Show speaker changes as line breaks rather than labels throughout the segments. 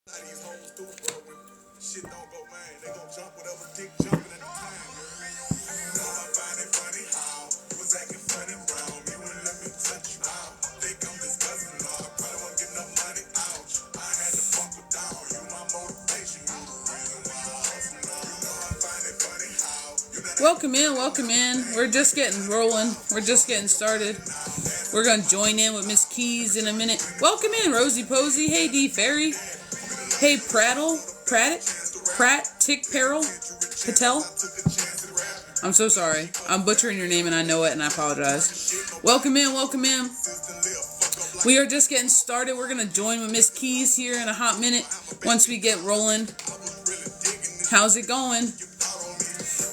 These hoes through, bro. When shit don't go, man, they gon' jump whatever dick jumping at the time. You know I find it funny how you was acting funny, bro. You wouldn't let me touch you out. Think I'm disgusting, no. I probably won't get enough money out. I had to fuck with down. You my motivation. You the reason why I hustle now. You know I find it funny how you not. Welcome in, welcome in. We're just getting rolling. We're just getting started. We're gonna join in with Miss Keys in a minute. Welcome in, Rosie Posey. Hey, D Fairy. Hey, Pratt, Tik Patel. I'm so sorry. I'm butchering your name and I know it and I apologize. Welcome in, welcome in. We are just getting started. We're going to join with Miss Keys here in a hot minute once we get rolling. How's it going?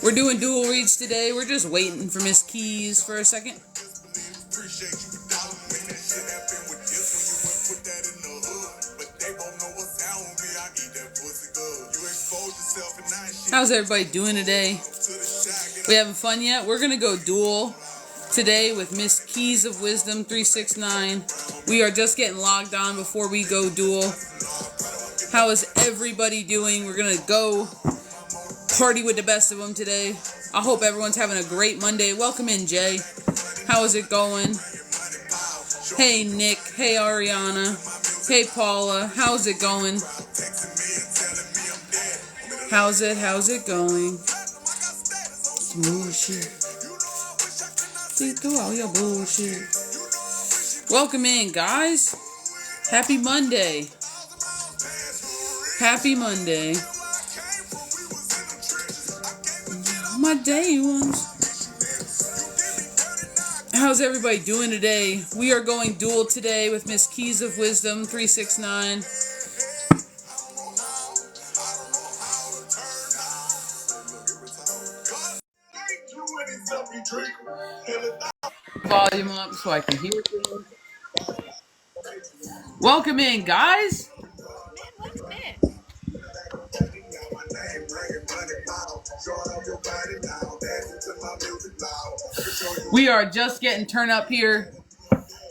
We're doing dual reads today. We're just waiting for Miss Keys for a second. How's everybody doing today? We having fun yet? We're gonna go dual today with Miss Keys of Wisdom 369. We are just getting logged on before we go dual. How is everybody doing? We're gonna go party with the best of them today. I hope everyone's having a great Monday. Welcome in, Jay. How is it going? Hey, Nick. Hey, Ariana. Hey, Paula. How's it going? How's it going? Bullshit. See through all your bullshit. Welcome in, guys. Happy Monday. Happy Monday. My day ones. How's everybody doing today? We are going dual today with Miss Keys of Wisdom 369. Volume up so I can hear you. Welcome in, guys. We are just getting turned up here.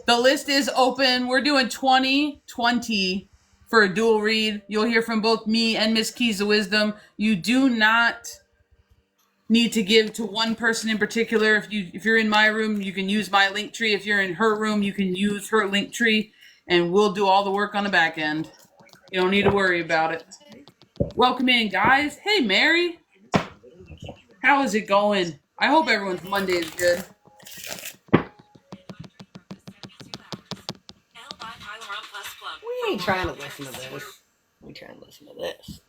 The list is open. We're doing 2020 for a dual read. You'll hear from both me and Miss Keys of Wisdom. You do not need to give to one person in particular. If you're in my room, you can use my link tree. If you're in her room, you can use her link tree, and we'll do all the work on the back end. You don't need to worry about it. Welcome in, guys. Hey, Mary. How is it going? I hope everyone's Monday is good.
We ain't trying to listen to this. We trying to listen to this.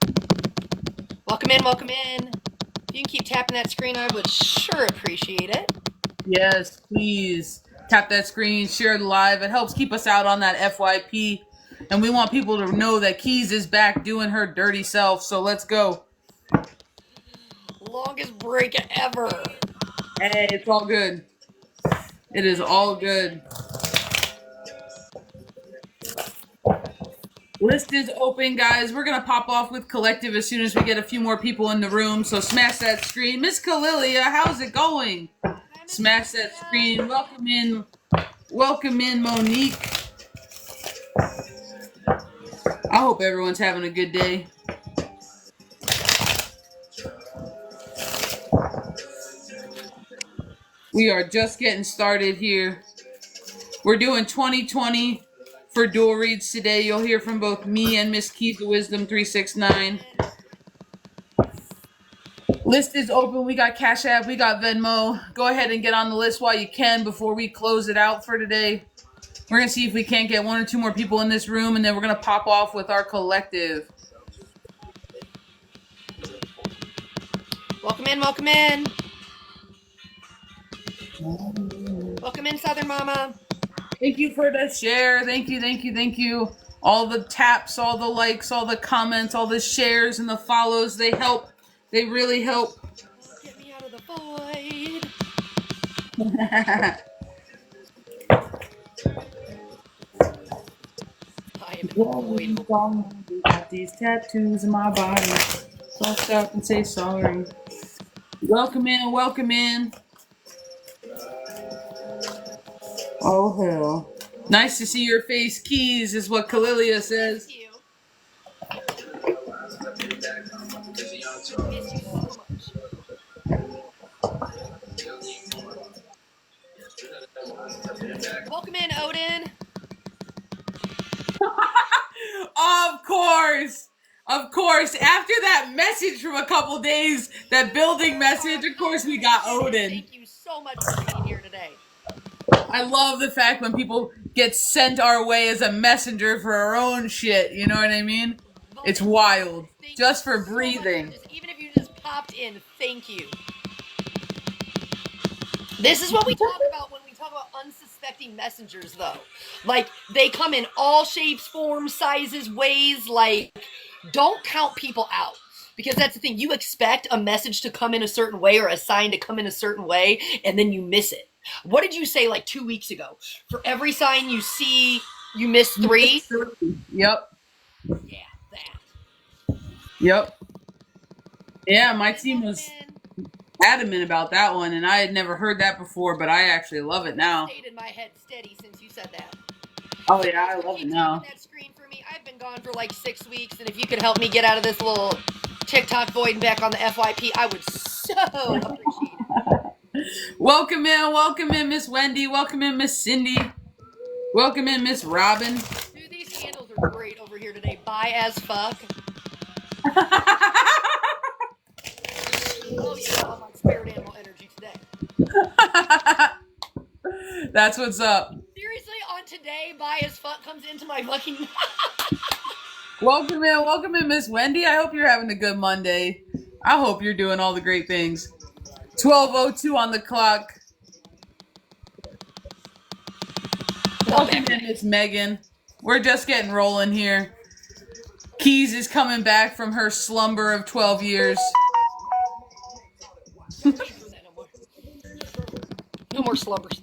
Welcome in, welcome in. If you can keep tapping that screen, I would sure appreciate it.
Yes, please. Tap that screen, share the live. It helps keep us out on that FYP. And we want people to know that Keys is back doing her dirty self. So let's go.
Longest break ever.
Hey, it's all good. It is all good. List is open, guys. We're going to pop off with Collective as soon as we get a few more people in the room. So smash that screen. Miss Kalilia, how's it going? Smash that screen. Welcome in. Welcome in, Monique. I hope everyone's having a good day. We are just getting started here. We're doing 2020 for dual reads today. You'll hear from both me and Miss Keys of Wisdom 369. List is open. We got Cash App. We got Venmo. Go ahead and get on the list while you can before we close it out for today. We're going to see if we can't get one or two more people in this room, and then we're going to pop off with our collective.
Welcome in, welcome in. Welcome in, Southern Mama.
Thank you for the share. Thank you, thank you, thank you. All the taps, all the likes, all the comments, all the shares and the follows. They help. They really help.
Get me out of the void. I am in the void.
Got these tattoos in my body. So I'll stop and say sorry. Welcome in, welcome in. Oh, hell. Nice to see your face, Keys, is what Kalilia says.
Thank you. Miss you so much. Welcome in, Odin.
Of course. Of course. After that message from a couple days, that building message, of course we got Odin.
Thank you so much for being here today.
I love the fact when people get sent our way as a messenger for our own shit. You know what I mean? It's wild. Just for breathing.
Even if you just popped in, thank you. This is what we talk about when we talk about unsuspecting messengers, though. Like, they come in all shapes, forms, sizes, ways. Like, don't count people out. Because that's the thing. You expect a message to come in a certain way or a sign to come in a certain way, and then you miss it. What did you say like 2 weeks ago? For every sign you see, you miss 3?
Yep.
Yeah, that.
Yep. Yeah, my team was adamant about that one, and I had never heard that before, but I actually love it now.
Stayed in my head steady since you said that.
Oh yeah, I love it now.
That screen for me. I've been gone for like 6 weeks, and if you could help me get out of this little TikTok void and back on the FYP, I would so appreciate it.
Welcome in, Miss Wendy. Welcome in, Miss Cindy. Welcome in, Miss Robin.
Dude, these candles are great over here today. Bye as fuck. Oh yeah, I'm on spirit animal energy today.
That's what's up.
Seriously, on today, bye as fuck comes into my fucking...
Welcome in, Miss Wendy. I hope you're having a good Monday. I hope you're doing all the great things. 12:02 on the clock. Welcome in, Miss Megan. We're just getting rolling here. Keys is coming back from her slumber of 12 years.
No more slumbers.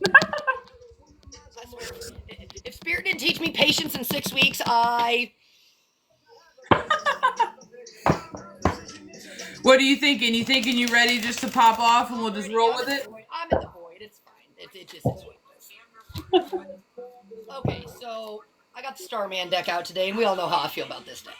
I swear, if Spirit didn't teach me patience in 6 weeks,
What are you thinking? You thinking you ready just to pop off and we'll just roll with it?
I'm in the void. It's fine. It just is what it is. Okay, so I got the Starman deck out today, and we all know how I feel about this deck.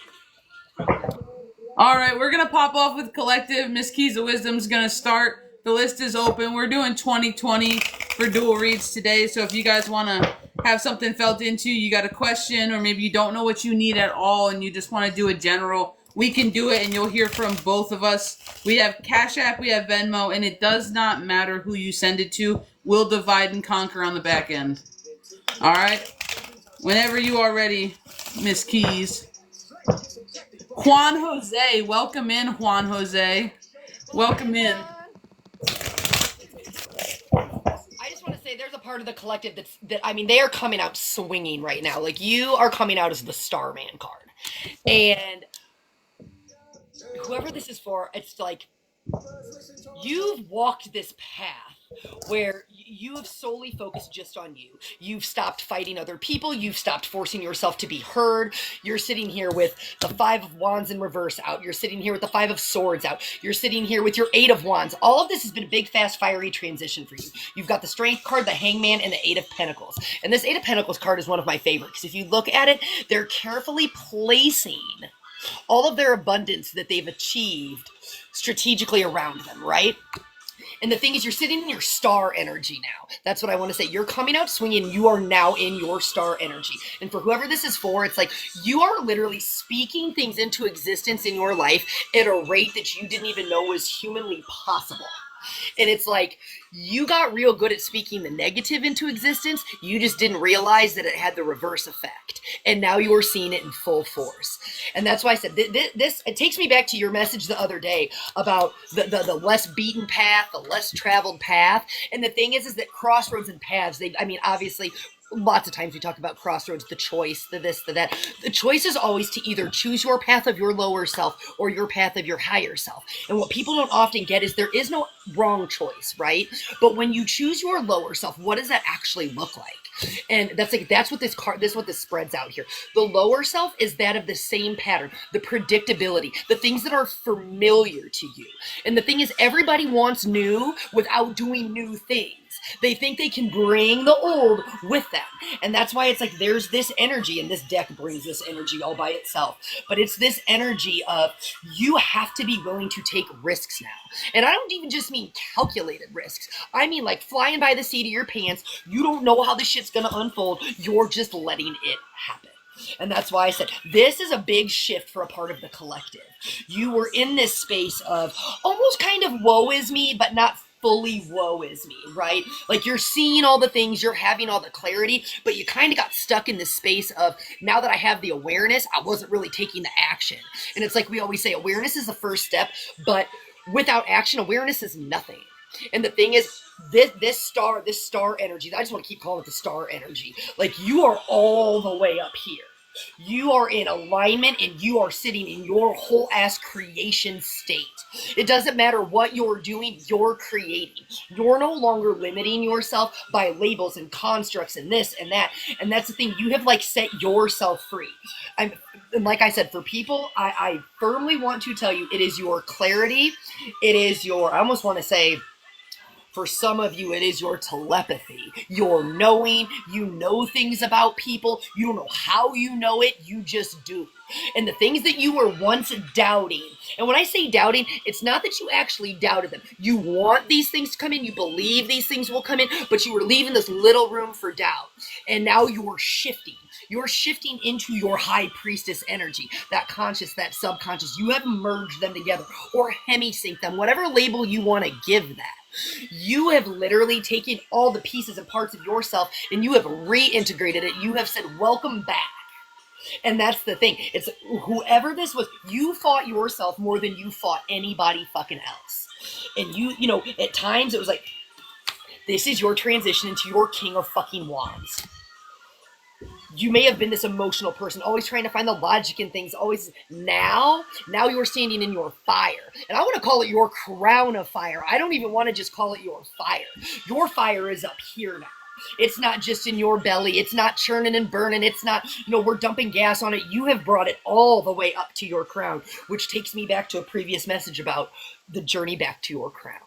All right, we're going to pop off with Collective. Miss Keys of Wisdom's going to start. The list is open. We're doing 2020 for dual reads today, so if you guys want to have something felt into, you got a question, or maybe you don't know what you need at all and you just want to do a general, we can do it, and you'll hear from both of us. We have Cash App, we have Venmo, and it does not matter who you send it to. We'll divide and conquer on the back end. All right? Whenever you are ready, Miss Keys. Juan Jose, welcome in, Juan Jose. Welcome in.
I just want to say there's a part of the collective they are coming out swinging right now. Like, you are coming out as the Starman card. And whoever this is for, it's like, you've walked this path where you have solely focused just on you. You've stopped fighting other people. You've stopped forcing yourself to be heard. You're sitting here with the 5 of Wands in reverse out. You're sitting here with the 5 of Swords out. You're sitting here with your 8 of Wands. All of this has been a big, fast, fiery transition for you. You've got the Strength card, the Hangman, and the 8 of Pentacles. And this 8 of Pentacles card is one of my favorites. If you look at it, they're carefully placing all of their abundance that they've achieved strategically around them, right? And the thing is, you're sitting in your star energy now. That's what I want to say. You're coming out swinging. You are now in your star energy. And for whoever this is for, it's like you are literally speaking things into existence in your life at a rate that you didn't even know was humanly possible. And it's like, you got real good at speaking the negative into existence. You just didn't realize that it had the reverse effect. And now you are seeing it in full force. And that's why I said this, it takes me back to your message the other day about the less beaten path, the less traveled path. And the thing is that crossroads and paths, obviously, lots of times we talk about crossroads, the choice, the this, the that. The choice is always to either choose your path of your lower self or your path of your higher self. And what people don't often get is there is no wrong choice, right? But when you choose your lower self, what does that actually look like? And that's what this spreads out here. The lower self is that of the same pattern, the predictability, the things that are familiar to you. And the thing is, everybody wants new without doing new things. They think they can bring the old with them. And that's why it's like there's this energy, and this deck brings this energy all by itself. But it's this energy of you have to be willing to take risks now. And I don't even just mean calculated risks. I mean like flying by the seat of your pants. You don't know how this shit's going to unfold. You're just letting it happen. And that's why I said this is a big shift for a part of the collective. You were in this space of almost kind of woe is me, but not fully woe is me, right? Like you're seeing all the things, you're having all the clarity, but you kind of got stuck in this space of now that I have the awareness, I wasn't really taking the action. And it's like we always say, awareness is the first step, but without action, awareness is nothing. And the thing is, this star energy, I just want to keep calling it the star energy. Like you are all the way up here. You are in alignment and you are sitting in your whole ass creation state. It doesn't matter what you're doing, you're creating. You're no longer limiting yourself by labels and constructs and this and that. And that's the thing, you have like set yourself free. And like I said, for people, I firmly want to tell you, it is your clarity. It is your, I almost want to say, for some of you, it is your telepathy, your knowing. You know things about people. You don't know how you know it. You just do. And the things that you were once doubting, and when I say doubting, it's not that you actually doubted them. You want these things to come in. You believe these things will come in, but you were leaving this little room for doubt. And now you're shifting. You're shifting into your high priestess energy, that conscious, that subconscious. You have merged them together or hemisync them, whatever label you want to give that. You have literally taken all the pieces and parts of yourself and you have reintegrated it. You have said, welcome back. And that's the thing. It's whoever this was, you fought yourself more than you fought anybody fucking else. And you know, at times it was like, this is your transition into your king of fucking wands. You may have been this emotional person, always trying to find the logic in things, always now you're standing in your fire. And I want to call it your crown of fire. I don't even want to just call it your fire. Your fire is up here now. It's not just in your belly. It's not churning and burning. It's not, you know, we're dumping gas on it. You have brought it all the way up to your crown, which takes me back to a previous message about the journey back to your crown.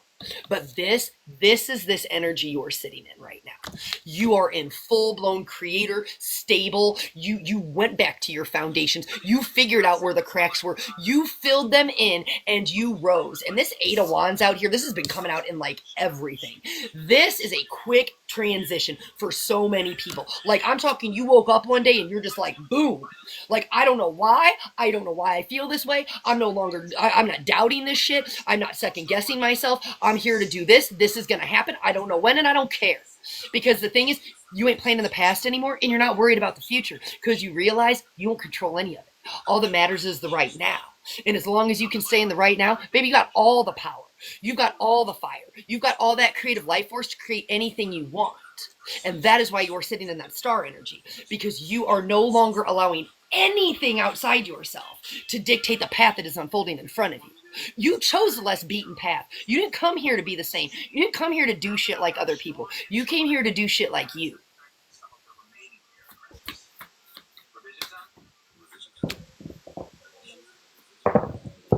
But this is this energy you're sitting in right now. You are in full-blown creator, stable. You went back to your foundations. You figured out where the cracks were. You filled them in and you rose. And this Eight of Wands out here, this has been coming out in like everything. This is a quick transition for so many people. Like I'm talking, you woke up one day and you're just like, boom. Like, I don't know why. I don't know why I feel this way. I'm not doubting this shit. I'm not second guessing myself. I'm here to do this. This is going to happen. I don't know when and I don't care. Because the thing is, you ain't playing in the past anymore and you're not worried about the future because you realize you won't control any of it. All that matters is the right now. And as long as you can stay in the right now, baby, you got all the power. You've got all the fire. You've got all that creative life force to create anything you want. And that is why you're sitting in that star energy, because you are no longer allowing anything outside yourself to dictate the path that is unfolding in front of you. You chose the less beaten path. You didn't come here to be the same. You didn't come here to do shit like other people. You came here to do shit like you.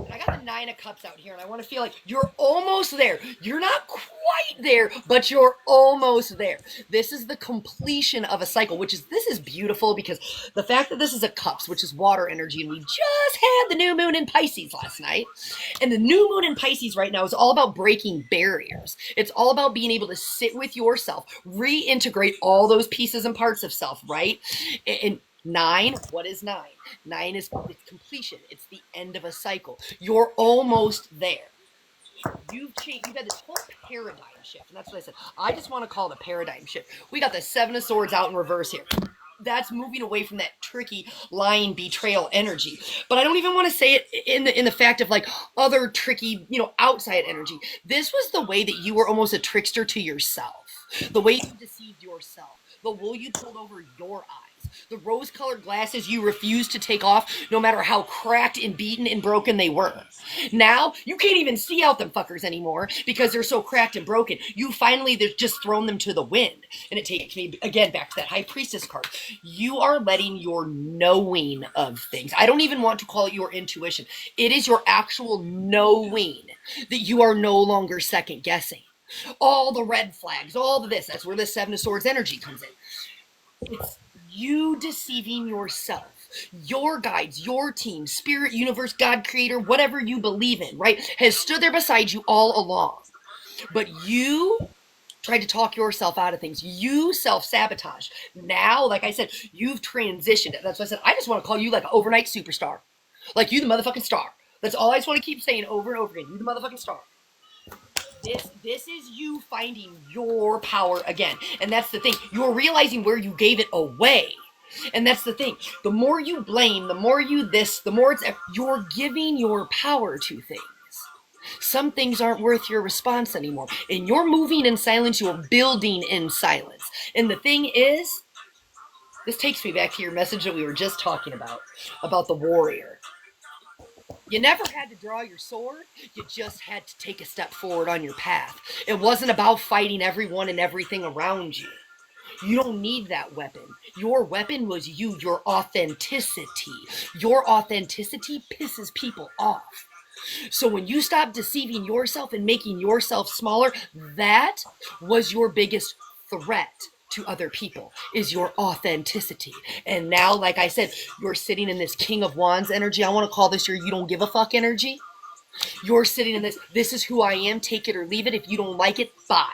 I got the Nine of Cups out here, and I want to feel like you're almost there. You're not quite there, but you're almost there. This is the completion of a cycle, this is beautiful because the fact that this is a Cups, which is water energy, and we just had the new moon in Pisces last night, and the new moon in Pisces right now is all about breaking barriers. It's all about being able to sit with yourself, reintegrate all those pieces and parts of self, right? And 9, what is 9? 9 is completion. It's the end of a cycle. You're almost there. You've changed. You've had this whole paradigm shift, and that's what I said. I just want to call it a paradigm shift. We got the 7 of Swords out in reverse here. That's moving away from that tricky, lying, betrayal energy. But I don't even want to say it in the fact of like other tricky, outside energy. This was the way that you were almost a trickster to yourself. The way you deceived yourself. The wool you pulled over your eyes. The rose-colored glasses you refused to take off no matter how cracked and beaten and broken they were. Now, you can't even see out them fuckers anymore because they're so cracked and broken. You finally just thrown them to the wind. And it takes me, again, back to that High Priestess card. You are letting your knowing of things. I don't even want to call it your intuition. It is your actual knowing that you are no longer second-guessing. all the red flags, all the this. That's where the Seven of Swords energy comes in. It's you deceiving yourself. Your guides, your team, spirit, universe, God, creator, whatever you believe in, right, has stood there beside you all along. But you tried to talk yourself out of things. You self-sabotage. Now, like I said, you've transitioned. That's why I said, I just want to call you like an overnight superstar. Like you the motherfucking star. That's all I just want to keep saying over and over again. You the motherfucking star. This is you finding your power again. And that's the thing. You're realizing where you gave it away. And that's the thing. The more you blame, the more you this, the more you're giving your power to things. Some things aren't worth your response anymore. And you're moving in silence, you're building in silence. And the thing is, this takes me back to your message that we were just talking about the warrior. You never had to draw your sword, you just had to take a step forward on your path. It wasn't about fighting everyone and everything around you. You don't need that weapon. Your weapon was you, your authenticity. Your authenticity pisses people off. So when you stop deceiving yourself and making yourself smaller, that was your biggest threat to other people, is your authenticity. And now, like I said, you're sitting in this King of Wands energy. I want to call this your you don't give a fuck energy. You're sitting in this is who I am, take it or leave it. If you don't like it, bye.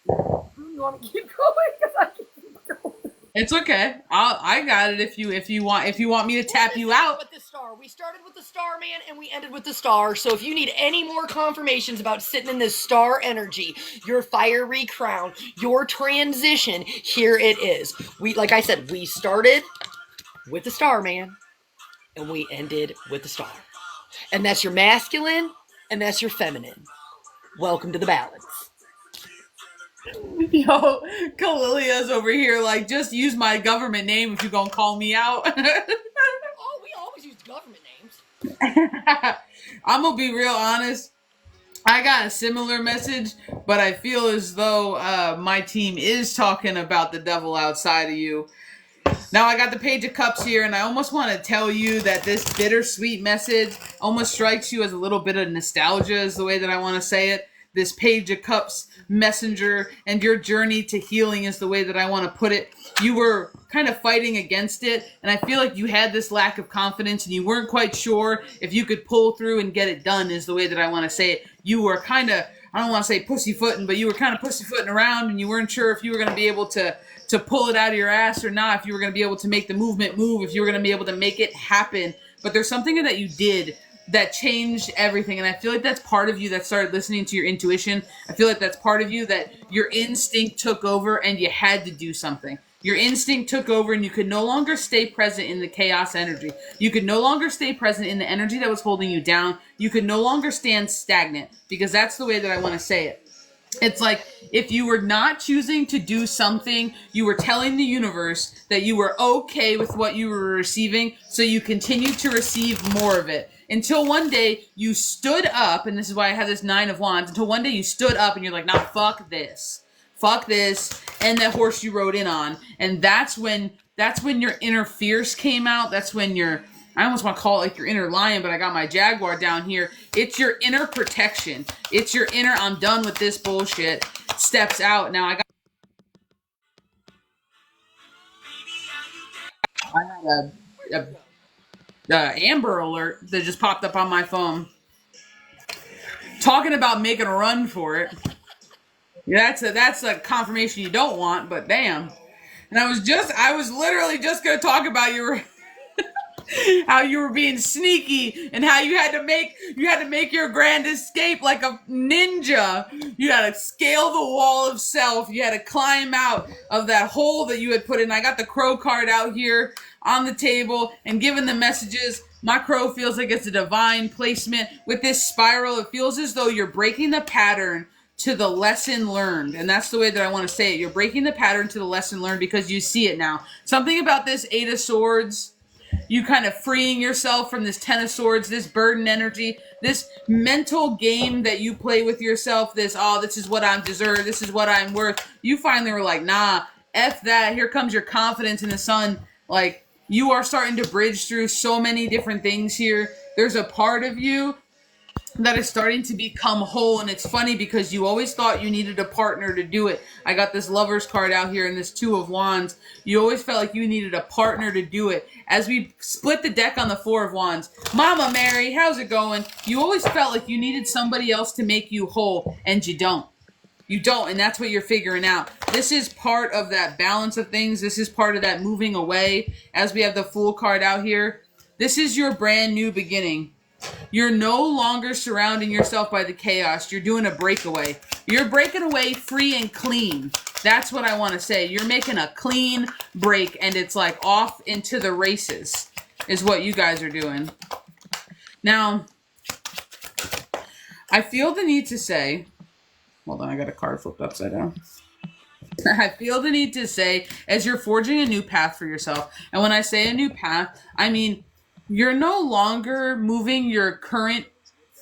You want me to keep going? Because I can keep going.
It's okay. I got it. If you want me to tap you out.
With the star, we started with the star, man, and we ended with the star. So if you need any more confirmations about sitting in this star energy, your fiery crown, your transition, here it is. Like I said, we started with the star, man, and we ended with the star. And that's your masculine, and that's your feminine. Welcome to the balance.
Yo, Kalilia's over here like, just use my government name if you're gonna call me out.
Oh, we always use government names.
I'm gonna be real honest. I got a similar message, but I feel as though my team is talking about the devil outside of you. Now I got the Page of Cups here, and I almost want to tell you that this bittersweet message almost strikes you as a little bit of nostalgia, is the way that I want to say it. This Page of Cups messenger and your journey to healing is the way that I want to put it. You were kind of fighting against it, and I feel like you had this lack of confidence and you weren't quite sure if you could pull through and get it done, is the way that I want to say it. You were kind of, I don't want to say pussyfooting, but you were kind of pussyfooting around, and you weren't sure if you were going to be able to pull it out of your ass or not, if you were going to be able to make the movement move, if you were going to be able to make it happen. But there's something that you did that changed everything. And I feel like that's part of you that started listening to your intuition. I feel like that's part of you that your instinct took over and you had to do something. Your instinct took over and you could no longer stay present in the chaos energy. You could no longer stay present in the energy that was holding you down. You could no longer stand stagnant, because that's the way that I want to say it. It's like if you were not choosing to do something, you were telling the universe that you were okay with what you were receiving, so you continued to receive more of it. Until one day you stood up, and this is why I have this 9 of Wands, until one day you stood up and you're like, nah, fuck this. Fuck this, and that horse you rode in on. And that's when your inner fierce came out. That's when I almost want to call it like your inner lion, but I got my jaguar down here. It's your inner protection. It's your inner, I'm done with this bullshit, steps out. Now I had a Amber Alert that just popped up on my phone. Talking about making a run for it. Yeah, that's a confirmation you don't want, but damn. And I was literally just gonna talk about how you were being sneaky and how you had to make your grand escape like a ninja. You had to scale the wall of self. You had to climb out of that hole that you had put in. I got the crow card out here on the table and given the messages. My crow feels like it's a divine placement. With this spiral, it feels as though you're breaking the pattern to the lesson learned. And that's the way that I want to say it. You're breaking the pattern to the lesson learned because you see it now. Something about this 8 of Swords, you kind of freeing yourself from this 10 of Swords, this burden energy, this mental game that you play with yourself, this is what I deserve, this is what I'm worth. You finally were like, nah, F that. Here comes your confidence in the sun. Like, you are starting to bridge through so many different things here. There's a part of you that is starting to become whole. And it's funny because you always thought you needed a partner to do it. I got this Lover's card out here and this Two of Wands. You always felt like you needed a partner to do it. As we split the deck on the Four of Wands, Mama Mary, how's it going? You always felt like you needed somebody else to make you whole, and you don't. You don't, and that's what you're figuring out. This is part of that balance of things. This is part of that moving away. As we have the Fool card out here, this is your brand new beginning. You're no longer surrounding yourself by the chaos. You're doing a breakaway. You're breaking away free and clean. That's what I want to say. You're making a clean break, and it's like off into the races is what you guys are doing. Now, I feel the need to say, hold on, I got a card flipped upside down. I feel the need to say, as you're forging a new path for yourself, and when I say a new path, I mean, you're no longer moving your current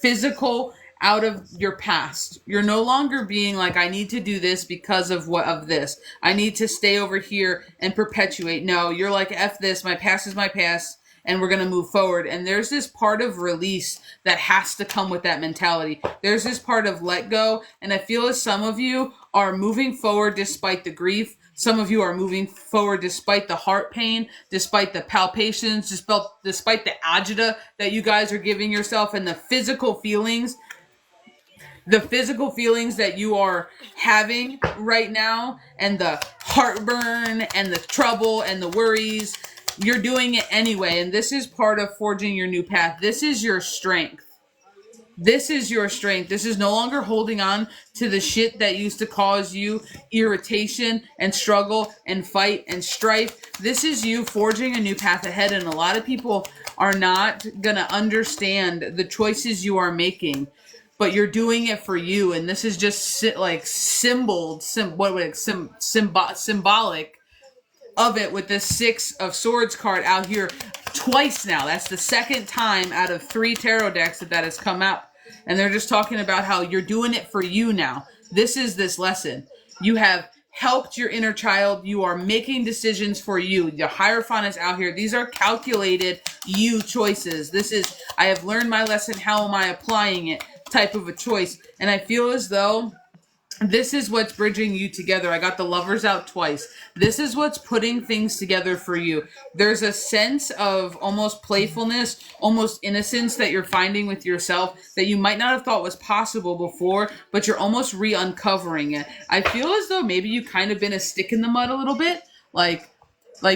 physical out of your past. You're no longer being like, I need to do this because of what of this. I need to stay over here and perpetuate. No, you're like, F this, my past is my past, and we're going to move forward. And there's this part of release that has to come with that mentality. There's this part of let go. And I feel as some of you are moving forward despite the grief. Some of you are moving forward despite the heart pain, despite the palpitations, despite the agita that you guys are giving yourself, and the physical feelings that you are having right now, and the heartburn and the trouble and the worries. You're doing it anyway, and this is part of forging your new path. This is your strength. This is your strength. This is no longer holding on to the shit that used to cause you irritation and struggle and fight and strife. This is you forging a new path ahead, and a lot of people are not gonna understand the choices you are making, but you're doing it for you. And this is just like symbolic of it with this Six of Swords card out here twice now. That's the second time out of 3 tarot decks that has come out. And they're just talking about how you're doing it for you now. This is this lesson. You have helped your inner child. You are making decisions for you. The Hierophant is out here. These are calculated you choices. This is, I have learned my lesson. How am I applying it? Type of a choice. And I feel as though this is what's bridging you together. I got the Lovers out twice. This is what's putting things together for you. There's a sense of almost playfulness, almost innocence that you're finding with yourself that you might not have thought was possible before, but you're almost re-uncovering it. I feel as though maybe you kind of been a stick in the mud a little bit. Like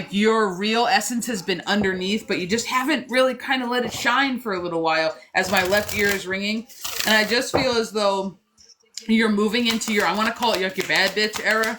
your real essence has been underneath, but you just haven't really kind of let it shine for a little while, as my left ear is ringing. And I just feel as though you're moving into your, I want to call it like your bad bitch era.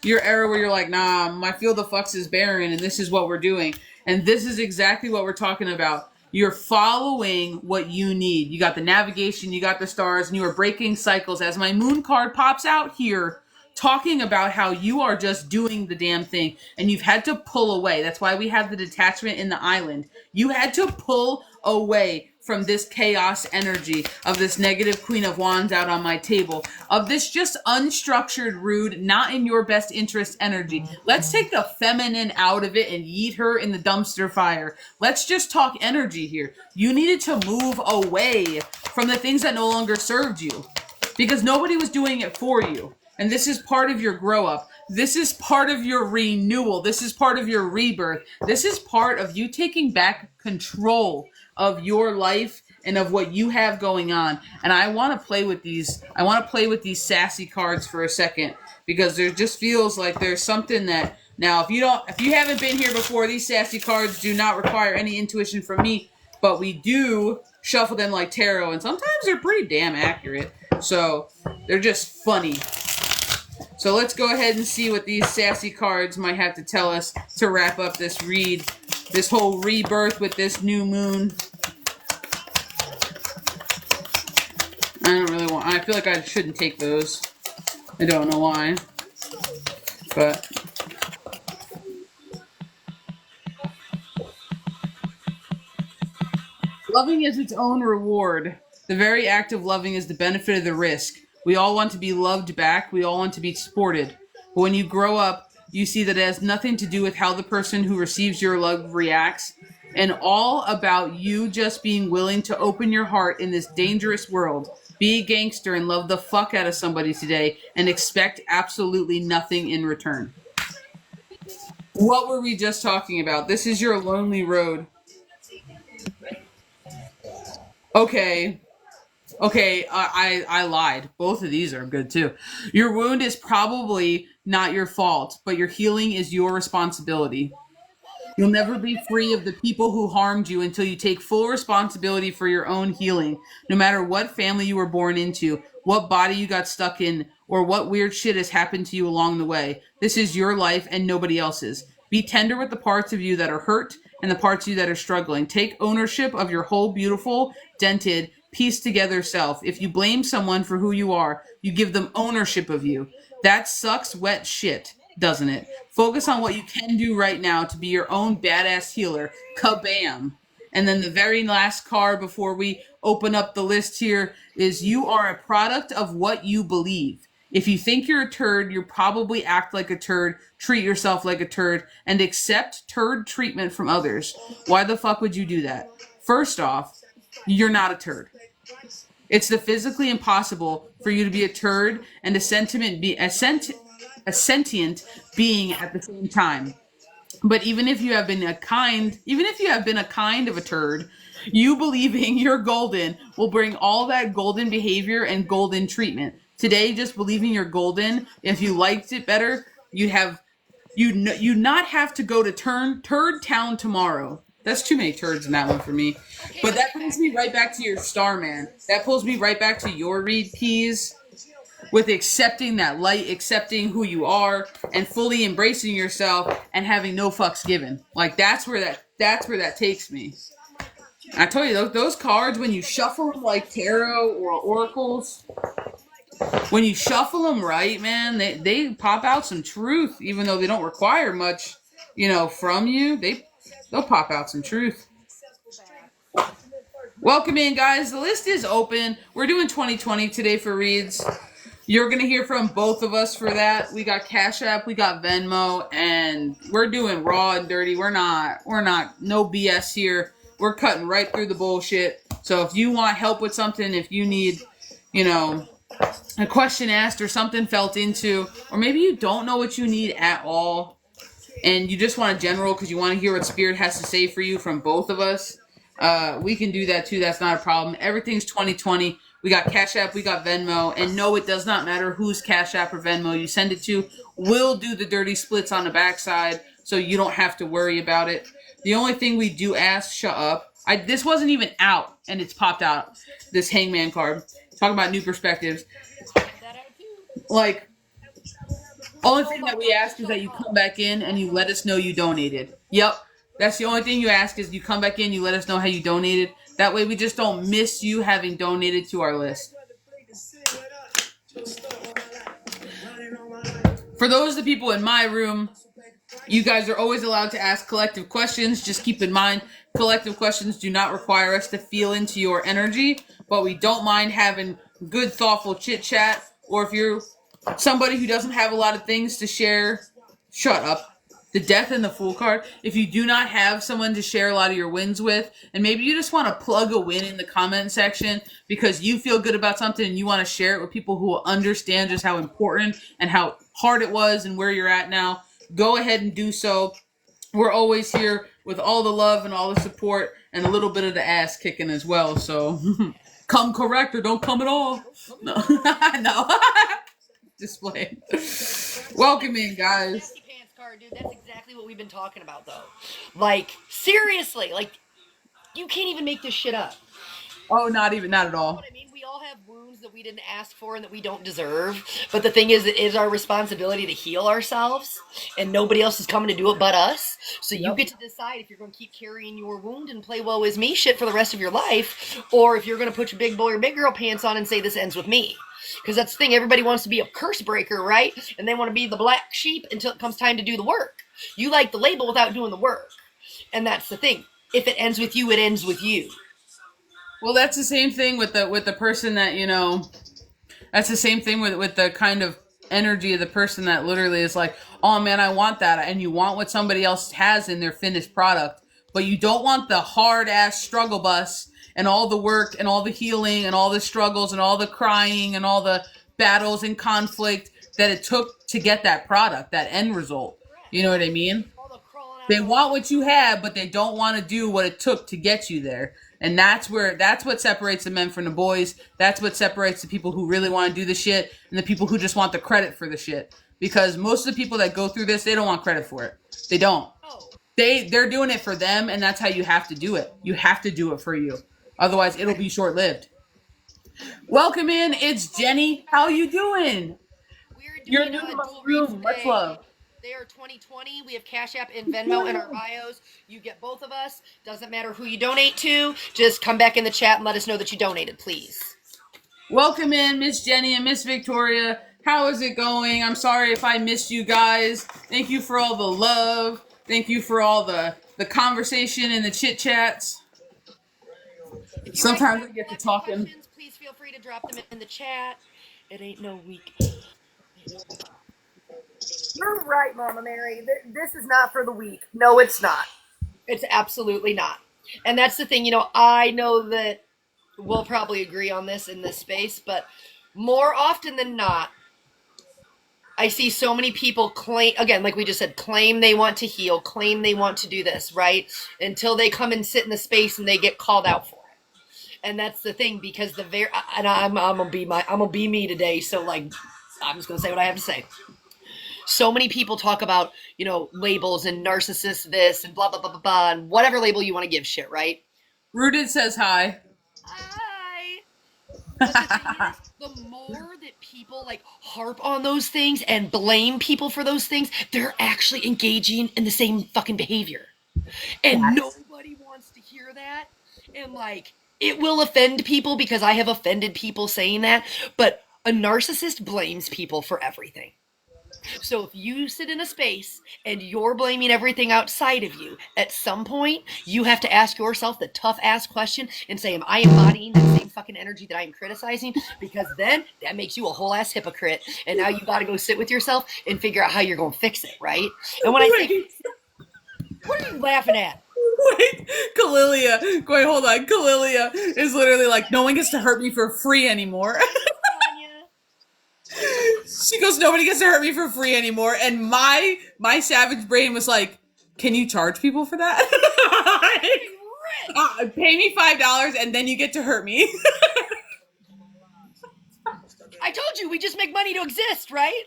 Your era where you're like, nah, my field of flux is barren, and this is what we're doing. And this is exactly what we're talking about. You're following what you need. You got the navigation, you got the stars, and you are breaking cycles. As my moon card pops out here, talking about how you are just doing the damn thing, and you've had to pull away. That's why we have the detachment in the island. You had to pull away from this chaos energy of this negative Queen of Wands out on my table, of this just unstructured, rude, not in your best interest energy. Let's take the feminine out of it and yeet her in the dumpster fire. Let's just talk energy here. You needed to move away from the things that no longer served you, because nobody was doing it for you. And this is part of your grow up. This is part of your renewal. This is part of your rebirth. This is part of you taking back control of your life and of what you have going on. And I want to play with these. I want to play with these sassy cards for a second, because there just feels like there's something that, now if you haven't been here before, these sassy cards do not require any intuition from me, but we do shuffle them like tarot, and sometimes they're pretty damn accurate. So they're just funny. So let's go ahead and see what these sassy cards might have to tell us to wrap up this read, this whole rebirth with this new moon. I feel like I shouldn't take those. I don't know why. But loving is its own reward. The very act of loving is the benefit of the risk. We all want to be loved back. We all want to be supported. But when you grow up, you see that it has nothing to do with how the person who receives your love reacts. and all about you just being willing to open your heart in this dangerous world. Be a gangster and love the fuck out of somebody today and expect absolutely nothing in return. What were we just talking about? This is your lonely road. Okay. Okay, I lied. Both of these are good too. Your wound is probably not your fault, but your healing is your responsibility. You'll never be free of the people who harmed you until you take full responsibility for your own healing, no matter what family you were born into, what body you got stuck in, or what weird shit has happened to you along the way. This is your life and nobody else's. Be tender with the parts of you that are hurt and the parts of you that are struggling. Take ownership of your whole beautiful, dented, pieced together self. If you blame someone for who you are, you give them ownership of you. That sucks wet shit, doesn't it? Focus on what you can do right now to be your own badass healer. Kabam. And then the very last card before we open up the list here is you are a product of what you believe. If you think you're a turd, you probably act like a turd, treat yourself like a turd, and accept turd treatment from others. Why the fuck would you do that? First off, you're not a turd. It's the physically impossible for you to be a turd and a sentient being at the same time. But even if you have been a kind of a turd, you believing you're golden will bring all that golden behavior and golden treatment. Today, just believing you're golden, if you liked it better, you not have to go to turd town tomorrow. That's too many turds in that one for me. But that brings me right back to your star, man. That pulls me right back to your read, Peas, with accepting that light, accepting who you are, and fully embracing yourself and having no fucks given. Like that's where that takes me. I tell you, those cards, when you shuffle them like tarot or oracles, when you shuffle them right, man, they pop out some truth, even though they don't require much, from you. They'll pop out some truth. Welcome in, guys. The list is open. We're doing 2020 today for reads. You're going to hear from both of us for that. We got Cash App, we got Venmo, and we're doing raw and dirty. We're not, no BS here. We're cutting right through the bullshit. So if you want help with something, if you need, a question asked or something felt into, or maybe you don't know what you need at all, and you just want a general because you want to hear what Spirit has to say for you from both of us, we can do that too. That's not a problem. Everything's 2020. We got Cash App, we got Venmo, and no, it does not matter whose Cash App or Venmo you send it to. We'll do the dirty splits on the backside, so you don't have to worry about it. The only thing we do ask, shut up. This wasn't even out, and it's popped out. This Hangman card. Talking about new perspectives. Like, only thing that we ask is that you come back in and you let us know you donated. Yep. That's the only thing you ask is you come back in, you let us know how you donated. That way we just don't miss you having donated to our list. For those of the people in my room, you guys are always allowed to ask collective questions. Just keep in mind, collective questions do not require us to feel into your energy, but we don't mind having good, thoughtful chit-chat. Or if you're somebody who doesn't have a lot of things to share, shut up. The Death and the Fool card. If you do not have someone to share a lot of your wins with, and maybe you just want to plug a win in the comment section because you feel good about something and you want to share it with people who will understand just how important and how hard it was and where you're at now, go ahead and do so. We're always here with all the love and all the support and a little bit of the ass kicking as well. So come correct or don't come at all. No. No. Display. Welcome in, guys.
Dude, that's exactly what we've been talking about, though. Like, seriously, like, you can't even make this shit up.
Oh, not at all.
You know what I mean? We all have wounds that we didn't ask for and that we don't deserve. But the thing is, it is our responsibility to heal ourselves, and nobody else is coming to do it but us. So you get to decide if you're going to keep carrying your wound and play woe is me shit for the rest of your life, or if you're going to put your big boy or big girl pants on and say this ends with me. Because that's the thing, everybody wants to be a curse breaker, right? And they want to be the black sheep until it comes time to do the work. You like the label without doing the work. And that's the thing. If it ends with you, it ends with you.
Well, that's the same thing with the person that, that's the same thing with the kind of energy of the person that literally is like, oh man, I want that. And you want what somebody else has in their finished product. but you don't want the hard ass struggle bus and all the work and all the healing and all the struggles and all the crying and all the battles and conflict that it took to get that product, that end result. You know what I mean?
All the crawling out
They
of the
want what you have, but they don't want to do what it took to get you there. And that's what separates the men from the boys. That's what separates the people who really want to do the shit and the people who just want the credit for the shit. Because most of the people that go through this, they don't want credit for it. They don't.
Oh,
They're doing it for them, and that's how you have to do it. You have to do it for you. Otherwise, it'll be short-lived. Welcome in. It's Jenny. How you doing?
we're
You're
doing
new to
a
my
dual read
room. Much
today.
love.
They are 2020. We have Cash App and Venmo in our bios. You get both of us. Doesn't matter who you donate to. Just come back in the chat and let us know that you donated, please.
Welcome in, Miss Jenny and Miss Victoria. How is it going? I'm sorry if I missed you guys. Thank you for all the love. Thank you for all the conversation and the chit chats.
If you
Sometimes
guys
we get to
have
talking.
questions, please feel free to drop them in the chat. It ain't no week. You're right, Mama Mary. This is not for the weak. No, it's not. It's absolutely not. And that's the thing, I know that we'll probably agree on this in this space, but more often than not, I see so many people claim, again, like we just said, claim they want to heal, claim they want to do this, right? Until they come and sit in the space and they get called out for it. And that's the thing, because I'm gonna be me today. So like, I'm just gonna say what I have to say. So many people talk about, labels and narcissist this and blah, blah, blah, blah, blah, and whatever label you want to give shit, right?
Rooted says hi.
Hi. But the thing is, the more that people like harp on those things and blame people for those things, they're actually engaging in the same fucking behavior. And nobody wants to hear that. And like, it will offend people because I have offended people saying that. But a narcissist blames people for everything. So if you sit in a space and you're blaming everything outside of you, at some point you have to ask yourself the tough ass question and say, am I embodying that same fucking energy that I am criticizing? Because then that makes you a whole ass hypocrite. And now you got to go sit with yourself and figure out how you're going to fix it, right? And when I say, what are you laughing at?
Wait, Kalilia. Wait, hold on. Kalilia is literally like, no one gets to hurt me for free anymore. She goes, nobody gets to hurt me for free anymore. And my savage brain was like, can you charge people for that? Pay me $5 and then you get to hurt me.
I told you, we just make money to exist, right?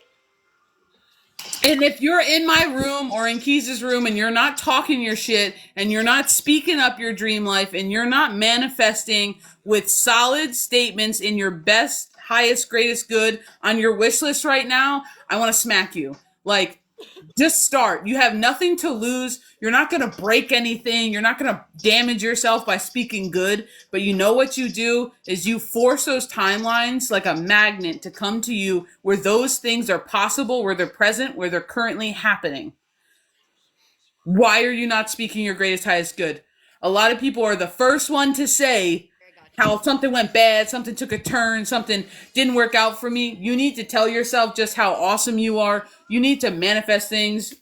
And if you're in my room or in Keys' room and you're not talking your shit and you're not speaking up your dream life and you're not manifesting with solid statements in your best, highest, greatest good on your wish list right now, I want to smack you. Like, just start. You have nothing to lose. You're not going to break anything. You're not going to damage yourself by speaking good. But you know what you do is you force those timelines like a magnet to come to you where those things are possible, where they're present, where they're currently happening. Why are you not speaking your greatest, highest good? A lot of people are the first one to say how something went bad, something took a turn, something didn't work out for me. You need to tell yourself just how awesome you are. You need to manifest things.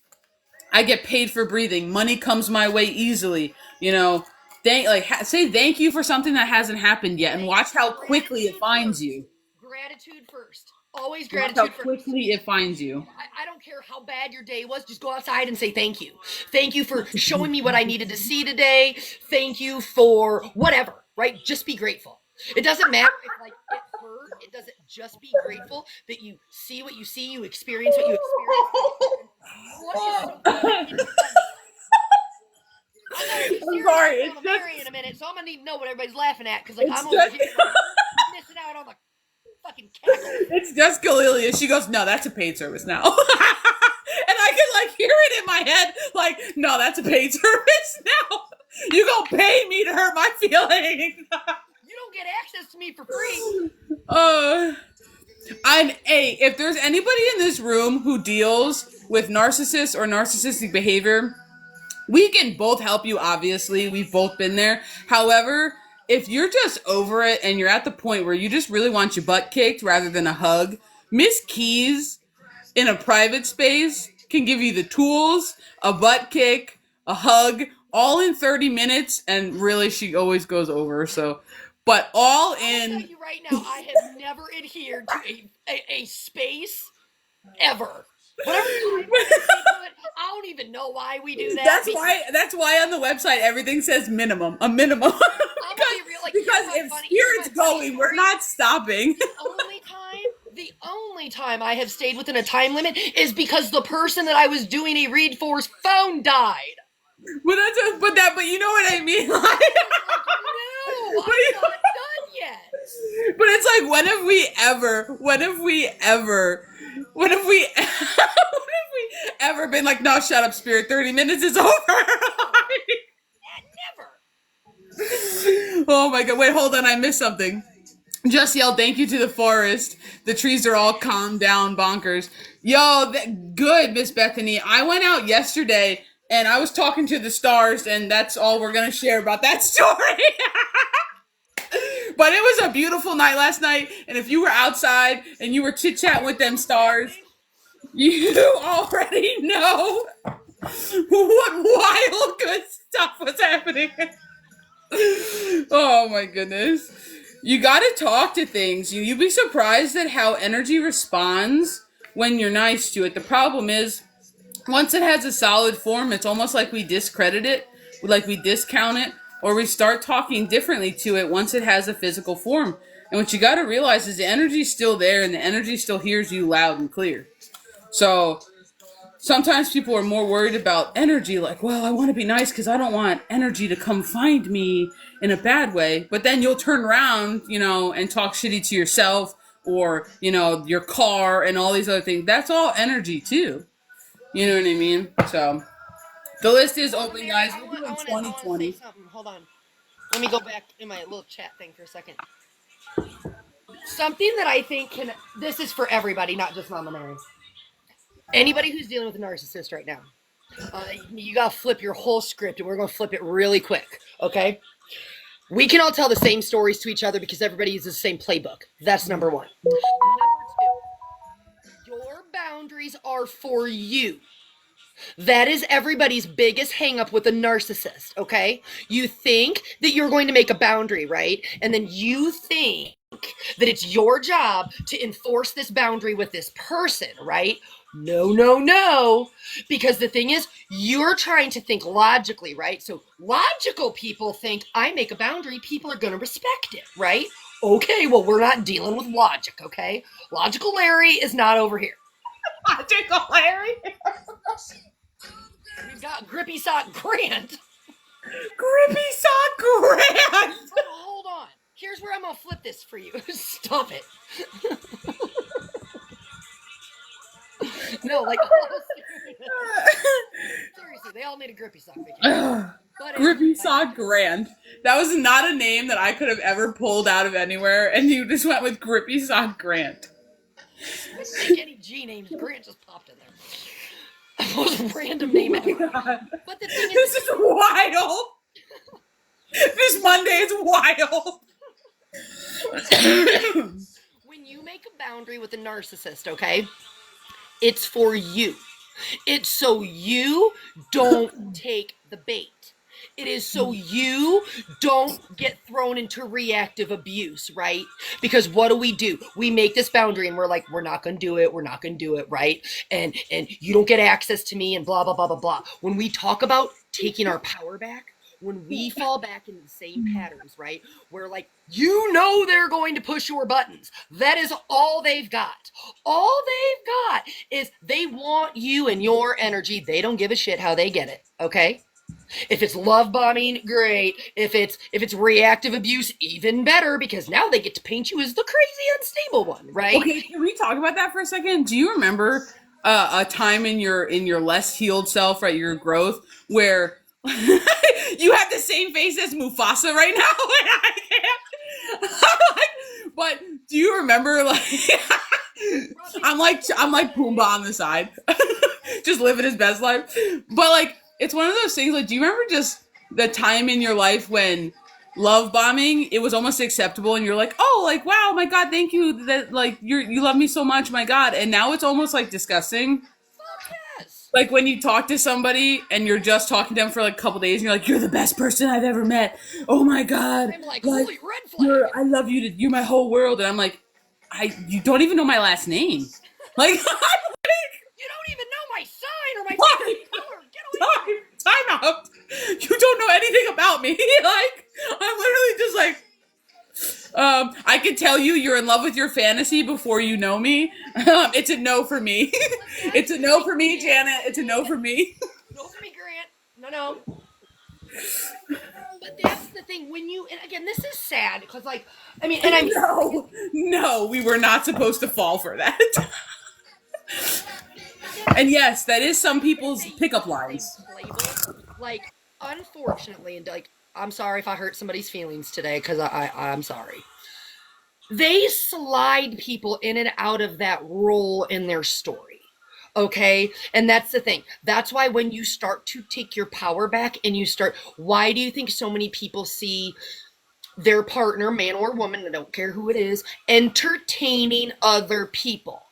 I get paid for breathing. Money comes my way easily. Say thank you for something that hasn't happened yet, and watch how quickly it finds you.
Gratitude first. Always gratitude
Watch how
first.
quickly it finds you.
I don't care how bad your day was. Just go outside and say thank you. Thank you for showing me what I needed to see today. Thank you for whatever, right? Just be grateful. It doesn't matter if like it hurt. It doesn't. Just be grateful that you see what you see, you experience what you experience. I'm sorry. It's just Mary in a minute, so I'm gonna need to know what everybody's laughing at because like I'm over here missing out on the fucking cackle.
It's just Galilia. She goes, no, that's a paid service now. And I can like hear it in my head, like, no, that's a paid service now. You gonna pay me to hurt my feelings.
You don't get access to me for free.
If there's anybody in this room who deals with narcissists or narcissistic behavior, we can both help you, obviously. We've both been there. However, if you're just over it and you're at the point where you just really want your butt kicked rather than a hug, Miss Keys in a private space can give you the tools, a butt kick, a hug, all in 30 minutes, and really she always goes over. So, but all
I'll
in.
tell you right now, I have never adhered to a space ever. Whatever time limit they put, I don't even know why we do that.
That's why on the website everything says minimum, a minimum.
I'm gonna be real, like,
because if spirit's going, we're not stopping.
The only time I have stayed within a time limit is because the person that I was doing a read for's phone died.
But you know what I mean? Like,
no, I'm not done yet.
But it's like, when have we ever been like, no, shut up, spirit, 30 minutes is over?
Never.
Oh my god, wait, hold on, I missed something. Just yelled thank you to the forest. The trees are all calmed down, bonkers. Yo, good, Miss Bethany. I went out yesterday and I was talking to the stars, and that's all we're gonna share about that story. But it was a beautiful night last night, and if you were outside and you were chit-chatting with them stars, you already know what wild good stuff was happening. Oh my goodness. You gotta talk to things. You'd be surprised at how energy responds when you're nice to it. The problem is, once it has a solid form, it's almost like we discredit it, like we discount it, or we start talking differently to it once it has a physical form. And what you gotta realize is the energy's still there, and the energy still hears you loud and clear. So sometimes people are more worried about energy, like, well, I want to be nice because I don't want energy to come find me in a bad way. But then you'll turn around, and talk shitty to yourself, or, your car and all these other things. That's all energy too. You know what I mean? So the list is open, guys. We're doing 2020.
Hold on. Let me go back in my little chat thing for a second. Something that I think this is for everybody, not just Mama Mary. Anybody who's dealing with a narcissist right now, you gotta flip your whole script, and we're gonna flip it really quick, okay? We can all tell the same stories to each other because everybody uses the same playbook. That's number one. Number two, your boundaries are for you. That is everybody's biggest hang up with a narcissist, okay? You think that you're going to make a boundary, right? And then you think that it's your job to enforce this boundary with this person, right? No. Because the thing is, you're trying to think logically, right? So logical people think, I make a boundary, people are going to respect it, right? Okay, well, we're not dealing with logic, okay? Logical Larry is not over here.
Logical Larry?
We've got Grippy Sock Grant.
Grippy Sock Grant!
Hold on. Here's where I'm going to flip this for you. Stop it. No, like, seriously, they all need a Grippy Sock vacation.
Grippy Sock Grant. That was not a name that I could have ever pulled out of anywhere, and you just went with Grippy Sock Grant.
I didn't think any G names. Grant just popped in there. The most random name ever. But the thing is,
this is wild. This Monday is wild.
When you make a boundary with a narcissist, okay, it's for you. It's so you don't take the bait. It is so you don't get thrown into reactive abuse, right? Because what do? We make this boundary and we're like, we're not going to do it. We're not going to do it, right? And you don't get access to me and blah, blah, blah, blah, blah. When we talk about taking our power back, when we fall back into the same patterns, right? We're like, they're going to push your buttons. That is all they've got. All they've got is they want you and your energy. They don't give a shit how they get it, okay? If it's love bombing, great. If it's reactive abuse, even better, because now they get to paint you as the crazy unstable one, right?
Okay, can we talk about that for a second? Do you remember a time in your less healed self, right, your growth, where you have the same face as Mufasa right now, and I can't. But do you remember, like, I'm like Pumbaa on the side, just living his best life. But like, it's one of those things. Like, do you remember just the time in your life when love bombing, it was almost acceptable, and you're like, oh, like, wow, my God, thank you, that, like, you love me so much, my God, and now it's almost like disgusting.
Fuck yes.
Like when you talk to somebody and you're just talking to them for like a couple days and you're like, you're the best person I've ever met. Oh my God.
I'm like,
Like,
holy red flag.
I love you. You're my whole world. And I'm like, you don't even know my last name. Like,
You don't even know my sign or my favorite color. Get away from me.
time out. You don't know anything about me. Like, I'm literally just like, I can tell you you're in love with your fantasy before you know me. It's a no for me. It's a no for me, Janet. It's a no for me.
No for me, Grant. No. But that's the thing. When you, and again, this is sad because, like, I mean, and I'm
No, we were not supposed to fall for that. And yes, that is some people's pickup lines.
Like, unfortunately, and like, I'm sorry if I hurt somebody's feelings today because I'm sorry. They slide people in and out of that role in their story. Okay. And that's the thing. That's why when you start to take your power back and you start, why do you think so many people see their partner, man or woman, I don't care who it is, entertaining other people?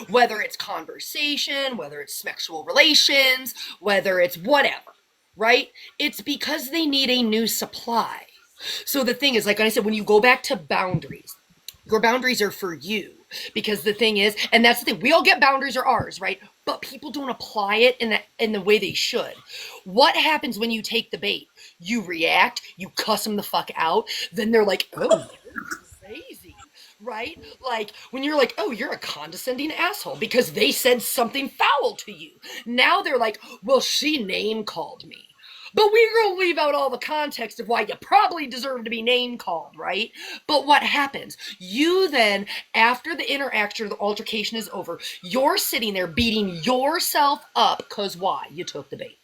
Whether it's conversation, whether it's sexual relations, whether it's whatever, right? It's because they need a new supply. So the thing is, like I said, when you go back to boundaries, your boundaries are for you. Because the thing is, and that's the thing, we all get boundaries are ours, right? But people don't apply it in the way they should. What happens when you take the bait? You react, you cuss them the fuck out, then they're like, oh, you're crazy, right? Like when you're like, oh, you're a condescending asshole because they said something foul to you. Now they're like, well, she name called me. But we're going to leave out all the context of why you probably deserve to be name called, right? But what happens? You then, after the interaction or the altercation is over, you're sitting there beating yourself up because why? You took the bait.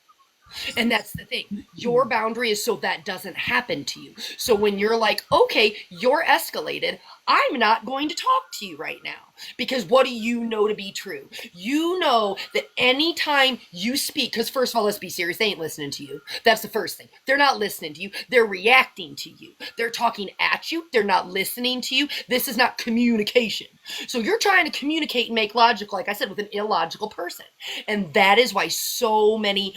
And that's the thing. Your boundary is so that doesn't happen to you. So when you're like, okay, you're escalated, I'm not going to talk to you right now. Because what do you know to be true? You know that anytime you speak, because first of all, let's be serious, they ain't listening to you. That's the first thing. They're not listening to you. They're reacting to you. They're talking at you. They're not listening to you. This is not communication. So you're trying to communicate and make logic, like I said, with an illogical person. And that is why so many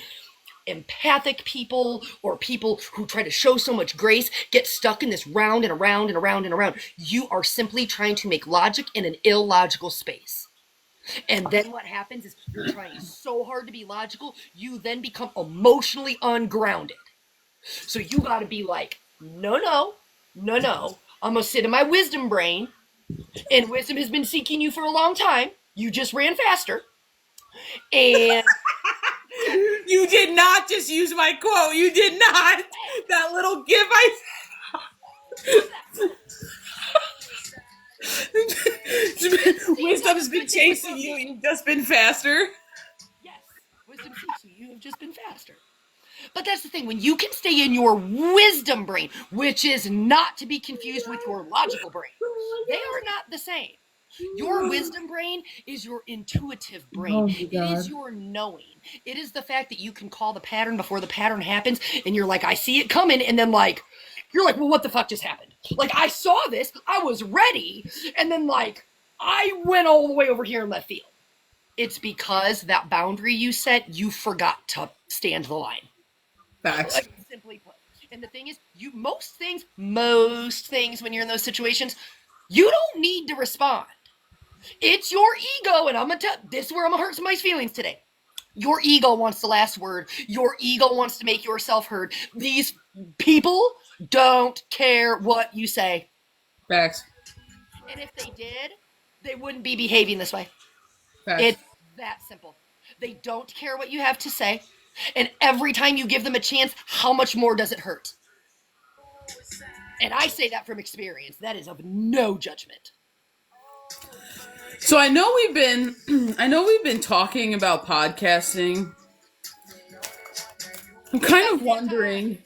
empathic people or people who try to show so much grace get stuck in this round and around and around and around. You are simply trying to make logic in an illogical space. And then what happens is you're trying so hard to be logical, you then become emotionally ungrounded. So you got to be like, no. I'm going to sit in my wisdom brain, and wisdom has been seeking you for a long time. You just ran faster. And
you did not just use my quote. You did not. That little gif I Wisdom's been chasing you. You've just been faster.
Yes, wisdom seeks you. You have just been faster. But that's the thing. When you can stay in your wisdom brain, which is not to be confused with your logical brain, they are not the same. Your wisdom brain is your intuitive brain. It is your knowing. It is the fact that you can call the pattern before the pattern happens, and you're like, I see it coming, and then like, you're like, well, what the fuck just happened? Like, I saw this, I was ready, and then like, I went all the way over here in left field. It's because that boundary you set, you forgot to stand the line.
Facts.
Like, simply put. And the thing is, most things, when you're in those situations, you don't need to respond. It's your ego, and I'm gonna tell this is where I'm gonna hurt somebody's feelings today. Your ego wants the last word. Your ego wants to make yourself heard. These people don't care what you say.
Facts.
And if they did, they wouldn't be behaving this way.
Facts.
It's that simple. They don't care what you have to say. And every time you give them a chance, how much more does it hurt? And I say that from experience. That is of no judgment.
So I know we've been talking about podcasting. I'm kind of wondering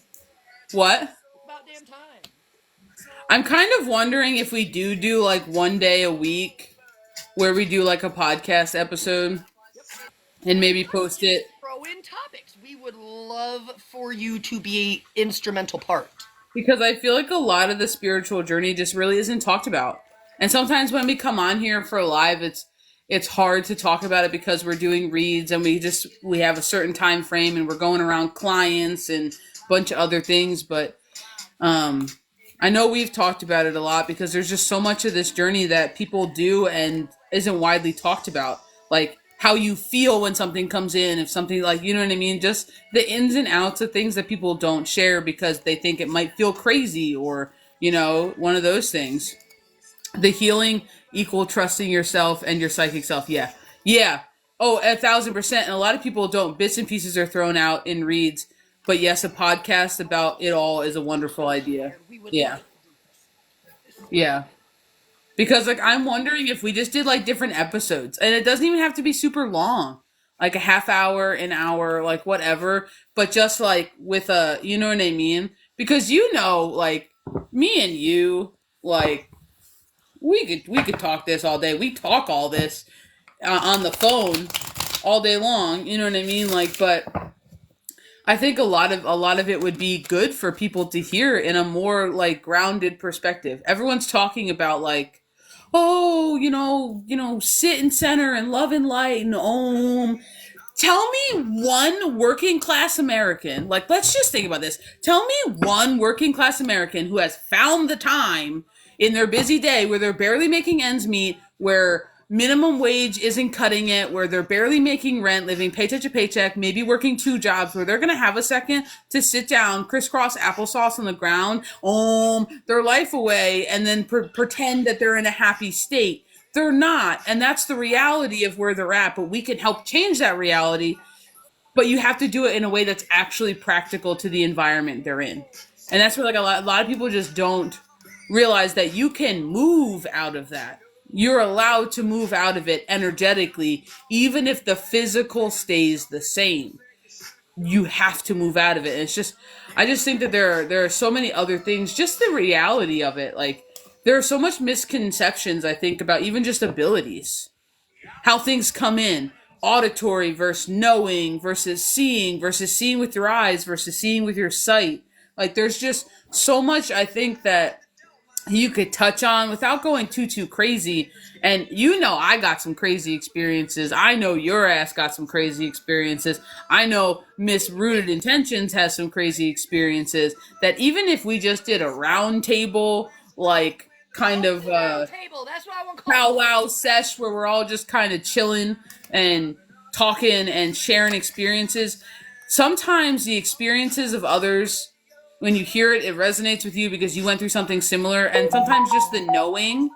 what?
It's about damn time.
I'm kind of wondering if we do like one day a week where we do like a podcast episode and maybe post it.
Throw in topics. We would love for you to be an instrumental part.
Because I feel like a lot of the spiritual journey just really isn't talked about. And sometimes when we come on here for live, it's hard to talk about it because we're doing reads and we have a certain time frame and we're going around clients and a bunch of other things. But I know we've talked about it a lot because there's just so much of this journey that people do and isn't widely talked about. Like how you feel when something comes in, if something like, you know what I mean? Just the ins and outs of things that people don't share because they think it might feel crazy or, one of those things. The healing equal trusting yourself and your psychic self. Yeah. Yeah. Oh, 1,000%. And a lot of people don't. Bits and pieces are thrown out in reads. But yes, a podcast about it all is a wonderful idea. Yeah. Yeah. Because like I'm wondering if we just did like different episodes. And it doesn't even have to be super long. Like a half hour, an hour, like whatever. But just like with a, you know what I mean? Because like me and you, like we could talk this all day. We talk all this on the phone all day long. You know what I mean? Like, but I think a lot of it would be good for people to hear in a more like grounded perspective. Everyone's talking about like, oh, sit in center and love and light and om. Tell me one working class American, like, let's just think about this. Tell me one working class American who has found the time in their busy day where they're barely making ends meet, where minimum wage isn't cutting it, where they're barely making rent, living paycheck to paycheck, maybe working 2 jobs, where they're going to have a second to sit down, crisscross applesauce on the ground, their life away, and then pretend that they're in a happy state. They're not. And that's the reality of where they're at. But we can help change that reality. But you have to do it in a way that's actually practical to the environment they're in. And that's where like a lot of people just don't realize that you can move out of that. You're allowed to move out of it energetically, even if the physical stays the same. You have to move out of it. And it's just, I just think that there are so many other things, just the reality of it. Like, there are so much misconceptions, I think, about even just abilities. How things come in. Auditory versus knowing versus seeing with your eyes versus seeing with your sight. Like, there's just so much, I think, that you could touch on without going too crazy. And I got some crazy experiences. I know your ass got some crazy experiences. I know Miss Rooted Intentions has some crazy experiences that even if we just did a round table, like kind of
table. That's what I want to call
powwow sesh where we're all just kind of chilling and talking and sharing experiences. Sometimes the experiences of others, when you hear it, it resonates with you because you went through something similar. And sometimes just the knowing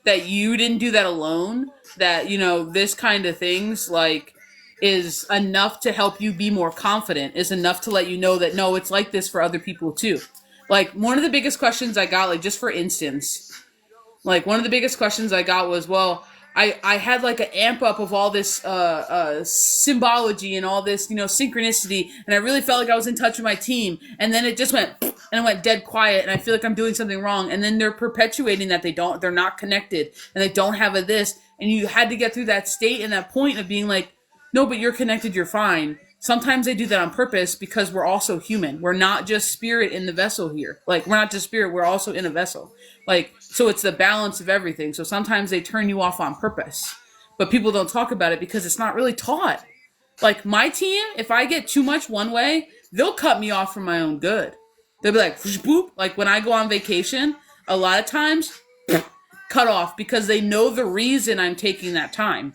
that you didn't do that alone, that, this kind of things like is enough to help you be more confident, is enough to let you know that, no, it's like this for other people too. Like one of the biggest questions I got, like just for instance, like one of the biggest questions I got was, well, I had like an amp up of all this symbology and all this, synchronicity, and I really felt like I was in touch with my team, and then it just went and it went dead quiet, and I feel like I'm doing something wrong, and then they're perpetuating that they're not connected, and they don't have a this, and you had to get through that state and that point of being like, no, but you're connected, you're fine. Sometimes they do that on purpose because we're also human. We're not just spirit in the vessel here. Like, we're not just spirit, we're also in a vessel. Like, so it's the balance of everything. So sometimes they turn you off on purpose. But people don't talk about it because it's not really taught. Like, my team, if I get too much one way, they'll cut me off for my own good. They'll be like, boop. Like, when I go on vacation, a lot of times, cut off because they know the reason I'm taking that time.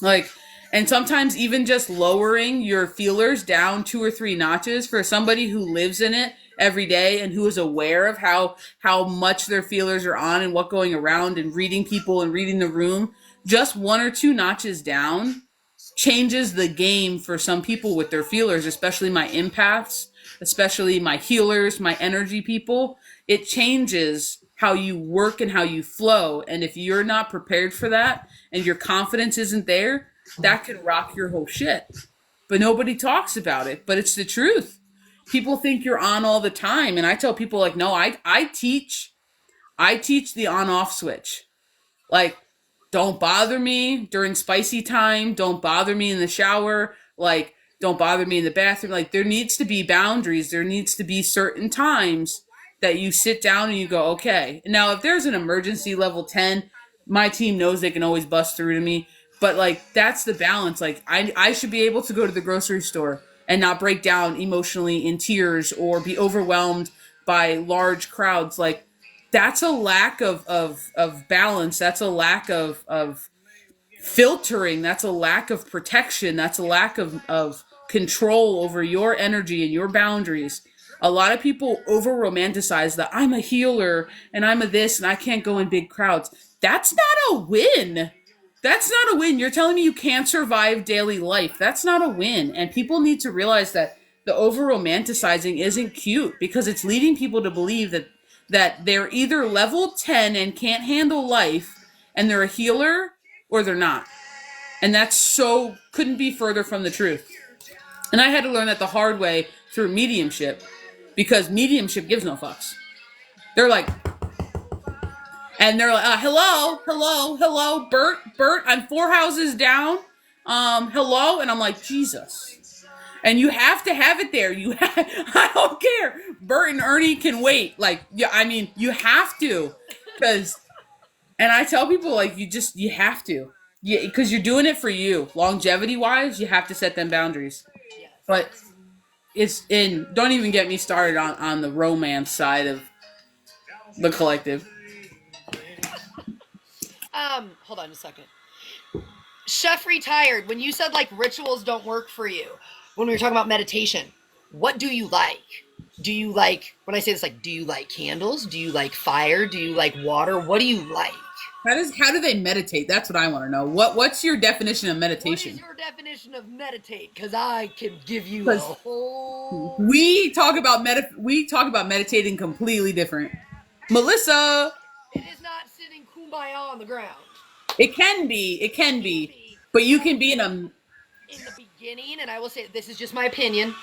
Like, and sometimes even just lowering your feelers down 2 or 3 notches for somebody who lives in it every day and who is aware of how much their feelers are on and what going around and reading people and reading the room, just 1 or 2 notches down changes the game for some people with their feelers, especially my empaths, especially my healers, my energy people. It changes how you work and how you flow. And if you're not prepared for that and your confidence isn't there, that can rock your whole shit. But nobody talks about it. But it's the truth. People think you're on all the time. And I tell people, like, no, I teach the on-off switch. Like, don't bother me during spicy time. Don't bother me in the shower. Like, don't bother me in the bathroom. Like, there needs to be boundaries. There needs to be certain times that you sit down and you go, okay. Now, if there's an emergency level 10, my team knows they can always bust through to me. But like that's the balance. Like I should be able to go to the grocery store and not break down emotionally in tears or be overwhelmed by large crowds. Like that's a lack of balance. That's a lack of filtering. That's a lack of protection. That's a lack of control over your energy and your boundaries. A lot of people over romanticize that I'm a healer and I'm a this and I can't go in big crowds. That's not a win. That's not a win. You're telling me you can't survive daily life. That's not a win. And people need to realize that the over romanticizing isn't cute because it's leading people to believe that they're either level 10 and can't handle life and they're a healer or they're not. And that's so couldn't be further from the truth. And I had to learn that the hard way through mediumship because mediumship gives no fucks. They're like, hello, Bert, I'm 4 houses down. Hello, and I'm like, Jesus. And you have to have it there. I don't care. Bert and Ernie can wait. Like, yeah, I mean, you have to, because, and I tell people like, you have to, yeah, because you're doing it for you. Longevity wise, you have to set them boundaries.
Yes.
But don't even get me started on the romance side of the collective.
Hold on a second. Chef Retired, when you said like rituals don't work for you, when we were talking about meditation, what do you like? Do you like, when I say this, like, do you like candles? Do you like fire? Do you like water? What do you like?
How do they meditate? That's what I want to know. What's your definition of meditation?
What is your definition of meditate? Because I can give you a whole.
We talk about meditating completely different. Melissa.
It is not sitting kumbaya on the ground.
It can be, but you can be in
the beginning, and I will say this is just my opinion.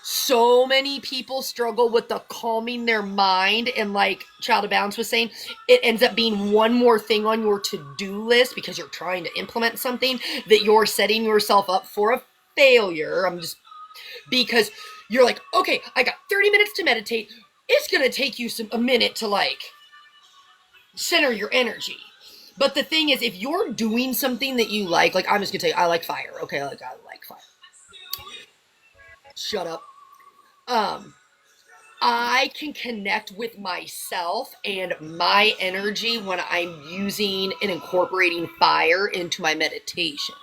So many people struggle with the calming their mind, and like ChildOfBalance was saying, it ends up being one more thing on your to-do list because you're trying to implement something that you're setting yourself up for a failure. Because you're like, okay, I got 30 minutes to meditate. It's gonna take you a minute to like center your energy. But the thing is, if you're doing something that you like I'm just gonna tell you, I like fire. Okay, I like fire. Shut up. I can connect with myself and my energy when I'm using and incorporating fire into my meditation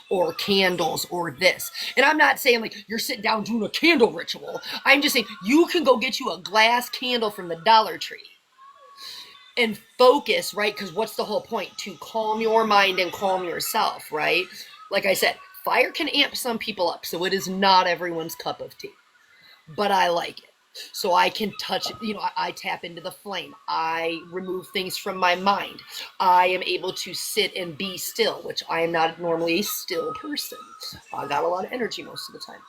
or candles or this. And I'm not saying like you're sitting down doing a candle ritual. I'm just saying you can go get you a glass candle from the Dollar Tree and focus, right? Because what's the whole point? To calm your mind and calm yourself, right? Like I said, fire can amp some people up, so it is not everyone's cup of tea. But I like it. So I can touch it, I tap into the flame. I remove things from my mind. I am able to sit and be still, which I am not normally a still person. I got a lot of energy most of the time.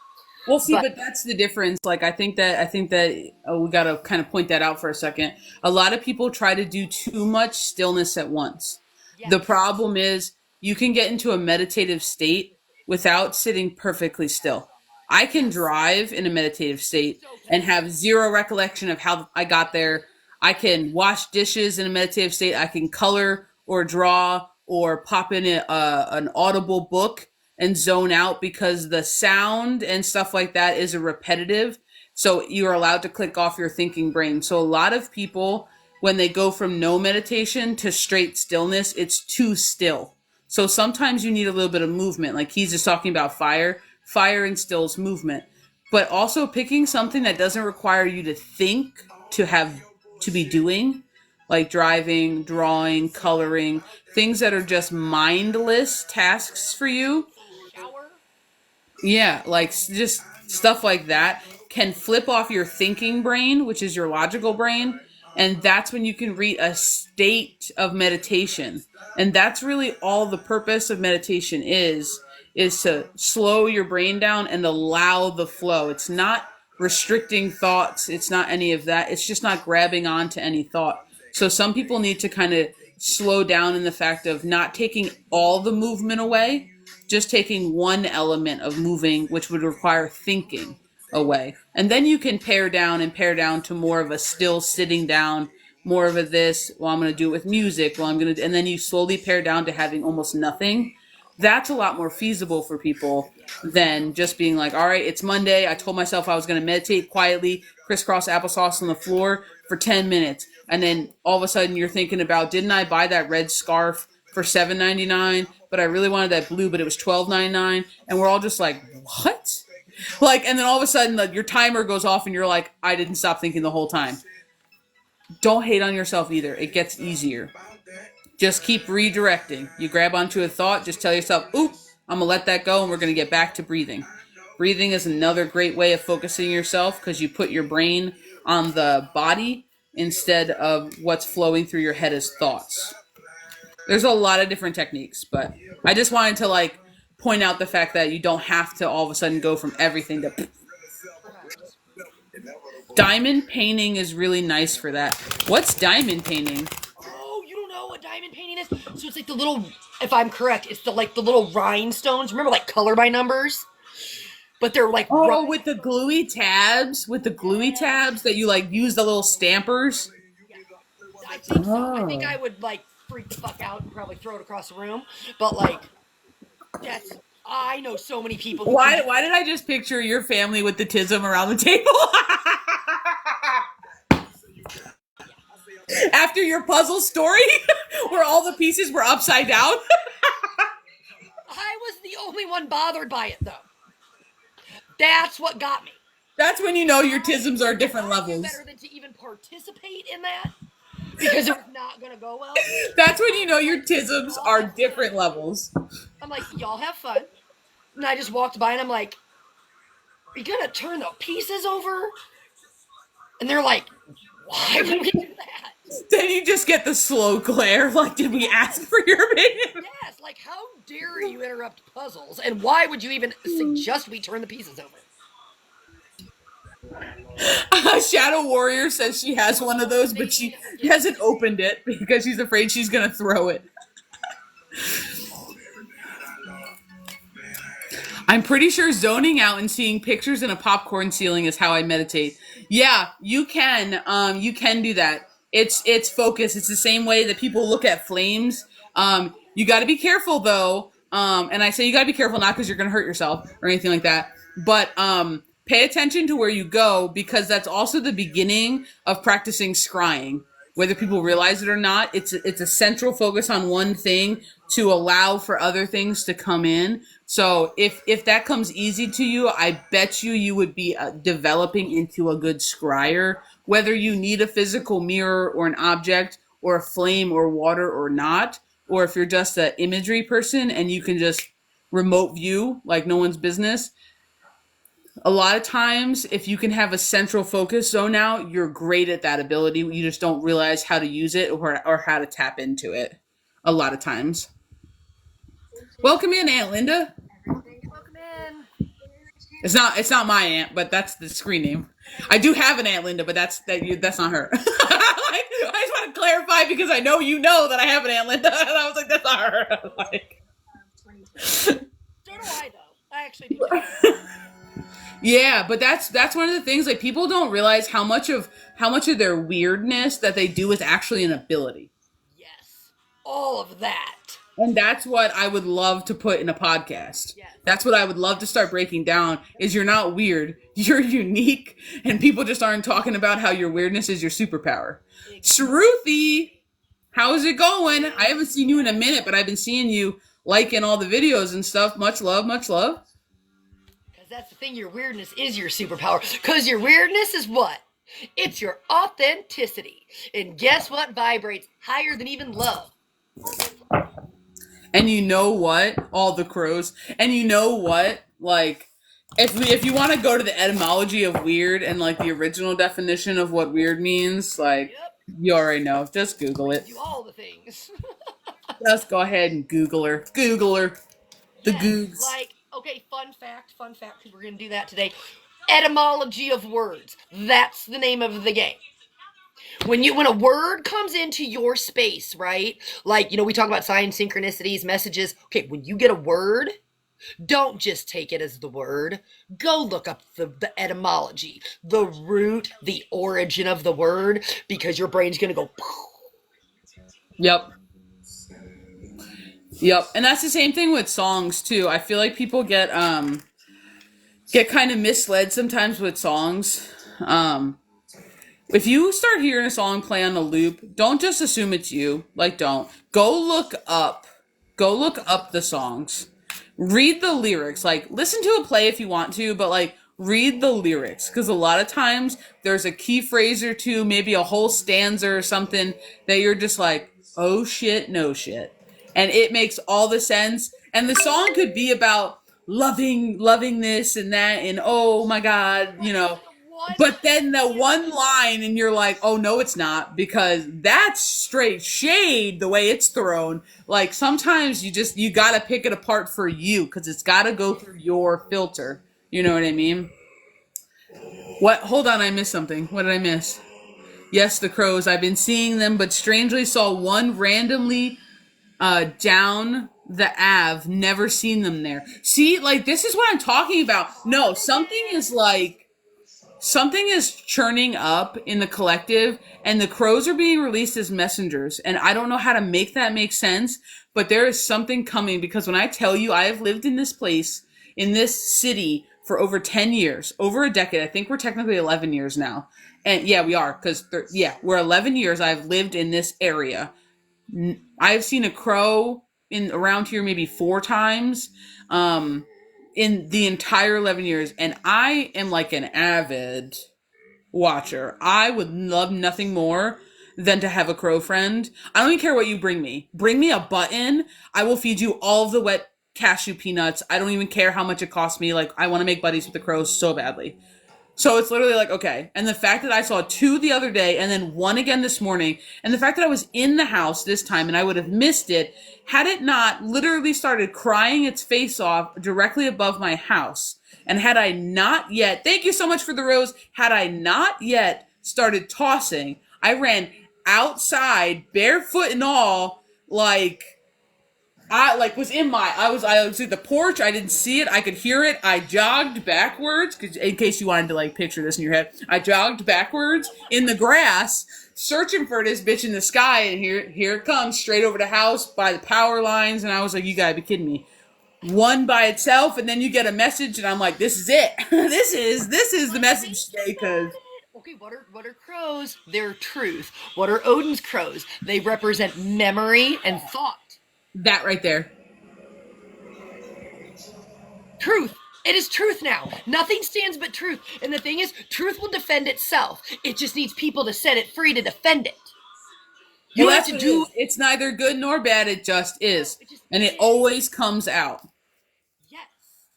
Well, see, but that's the difference. Like, I think that we got to kind of point that out for a second. A lot of people try to do too much stillness at once. Yes. The problem is you can get into a meditative state without sitting perfectly still. I can drive in a meditative state and have zero recollection of how I got there. I can wash dishes in a meditative state. I can color or draw or pop in an audible book and zone out because the sound and stuff like that is a repetitive. So you're allowed to click off your thinking brain. So a lot of people, when they go from no meditation to straight stillness, it's too still. So sometimes you need a little bit of movement. Like he's just talking about fire. Fire instills movement. But also picking something that doesn't require you to think to be doing, like driving, drawing, coloring, things that are just mindless tasks for you.
Shower?
Yeah, like just stuff like that can flip off your thinking brain, which is your logical brain. And that's when you can reach a state of meditation. And that's really all the purpose of meditation is to slow your brain down and allow the flow. It's not restricting thoughts. It's not any of that. It's just not grabbing onto any thought. So some people need to kind of slow down in the fact of not taking all the movement away, just taking one element of moving, which would require thinking away. And then you can pare down to more of a still sitting down, more of a this, well, I'm going to do it with music. And then you slowly pare down to having almost nothing. that's a lot more feasible for people than just being like, all right, it's Monday. I told myself I was going to meditate quietly, crisscross applesauce on the floor for 10 minutes. And then all of a sudden you're thinking about, didn't I buy that red scarf for $7.99? But I really wanted that blue, but it was $12.99. And we're all just like, what? Like, and then all of a sudden your timer goes off and you're like, I didn't stop thinking the whole time. Don't hate on yourself either. It gets easier. Just keep redirecting. You grab onto a thought, just tell yourself, oop, I'm going to let that go and we're going to get back to breathing. Breathing is another great way of focusing yourself because you put your brain on the body instead of what's flowing through your head as thoughts. There's a lot of different techniques, but I just wanted to like point out the fact that you don't have to all of a sudden go from everything to... Diamond painting is really nice for that. What's diamond painting?
Oh, you don't know what diamond painting is? So it's like the little, if I'm correct, it's the little rhinestones. Remember like color by numbers? But they're like...
Oh, with the gluey tabs? With the gluey tabs that you like use the little stampers?
Yeah. I think so. I think I would like freak the fuck out and probably throw it across the room. But like, that's... I know so many people who...
Why did I just picture your family with the tism around the table? After your puzzle story, where all the pieces were upside down?
I was the only one bothered by it, though. That's what got me.
That's when you know your tisms are different levels.
Better than to even participate in that, because it was not going to go well.
That's when you know your tisms are different levels.
I'm like, y'all have fun. And I just walked by and I'm like, are you going to turn the pieces over? And they're like, why would we do that?
Then you just get the slow glare, like, did we ask for your opinion?
Yes, like, how dare you interrupt puzzles? And why would you even suggest we turn the pieces over?
Shadow Warrior says she has one of those, but she hasn't opened it because she's afraid she's going to throw it. I'm pretty sure zoning out and seeing pictures in a popcorn ceiling is how I meditate. Yeah, you can do that. It's focus. It's the same way that people look at flames. You got to be careful though. And I say you got to be careful not because you're going to hurt yourself or anything like that. But pay attention to where you go because that's also the beginning of practicing scrying. Whether people realize it or not, it's a central focus on one thing to allow for other things to come in. So if that comes easy to you, I bet you would be developing into a good scryer. Whether you need a physical mirror or an object or a flame or water or not, or if you're just an imagery person and you can just remote view like no one's business. A lot of times, if you can have a central focus zone out, you're great at that ability. You just don't realize how to use it or how to tap into it a lot of times. Welcome in, Aunt Linda.
Welcome in.
It's not my aunt, but that's the screen name. I do have an Aunt Linda, but that's not her. I just want to clarify because I know you know that I have an Aunt Linda, and I was like, that's not her. Like,
so do I, though. I actually do.
Yeah, but that's one of the things, like, people don't realize how much of their weirdness that they do is actually an ability.
Yes. All of that.
And that's what I would love to put in a podcast.
Yes.
That's what I would love to start breaking down is you're not weird. You're unique. And people just aren't talking about how your weirdness is your superpower. Exactly. Shruthy, how's it going? I haven't seen you in a minute, but I've been seeing you liking all the videos and stuff. Much love, much love.
Because that's the thing, your weirdness is your superpower. Because your weirdness is what? It's your authenticity. And guess what vibrates higher than even love?
And you know what? All the crows. And you know what? Like, if you want to go to the etymology of weird and like the original definition of what weird means, like, you already know. Just Google it.
Do all the things.
Just go ahead and Google her. Google her. The googs.
Like, okay, fun fact, because we're going to do that today. Etymology of words. That's the name of the game. When a word comes into your space, right? Like, we talk about signs, synchronicities, messages. Okay, when you get a word, don't just take it as the word. Go look up the etymology, the root, the origin of the word, because your brain's going to go...
Yep. Yep. And that's the same thing with songs too. I feel like people get kind of misled sometimes with songs. If you start hearing a song play on a loop, don't just assume it's you. Like, don't. Go look up the songs. Read the lyrics. Like, listen to a play if you want to, but like, read the lyrics. Because a lot of times there's a key phrase or two, maybe a whole stanza or something that you're just like, oh shit, no shit. And it makes all the sense. And the song could be about loving this and that, and oh my God, you know, but then the one line, and you're like, oh no, it's not, because that's straight shade the way it's thrown. Like sometimes you gotta pick it apart for you because it's gotta go through your filter. You know what I mean? What? Hold on, I missed something. What did I miss? Yes, the crows. I've been seeing them, but strangely saw one randomly down the Ave. Never seen them there. See, like this is what I'm talking about. No, something is churning up in the collective, and the crows are being released as messengers, and I don't know how to make that make sense, but there is something coming, because when I tell you I have lived in this place, in this city, for over 10 years, over a decade. I think we're technically 11 years now. And yeah, we are, because we're 11 years I've lived in this area. I've seen a crow in around here maybe 4 times. In the entire 11 years, and I am like an avid watcher. I would love nothing more than to have a crow friend. I don't even care what you bring me. Bring me a button. I will feed you all of the wet cashew peanuts. I don't even care how much it costs me. Like, I want to make buddies with the crows so badly. So it's literally like, okay. And the fact that I saw 2 the other day and then 1 again this morning, and the fact that I was in the house this time and I would have missed it had it not literally started crying its face off directly above my house. And had I not yet, thank you so much for the rose, had I not yet started tossing, I ran outside, barefoot and all, like, I was at the porch. I didn't see it. I could hear it. I jogged backwards, cause in case you wanted to like picture this in your head. I jogged backwards in the grass, searching for this bitch in the sky, and here it comes straight over the house by the power lines. And I was like, you gotta be kidding me. One by itself, and then you get a message, and I'm like, this is it. this is the message today, cause.
Okay, what are crows? They're truth. What are Odin's crows? They represent memory and thought.
That right there.
Truth. It is truth now. Nothing stands but truth. And the thing is, truth will defend itself. It just needs people to set it free to defend it.
You have to do. It's neither good nor bad. It just is, and it always comes out.
Yes,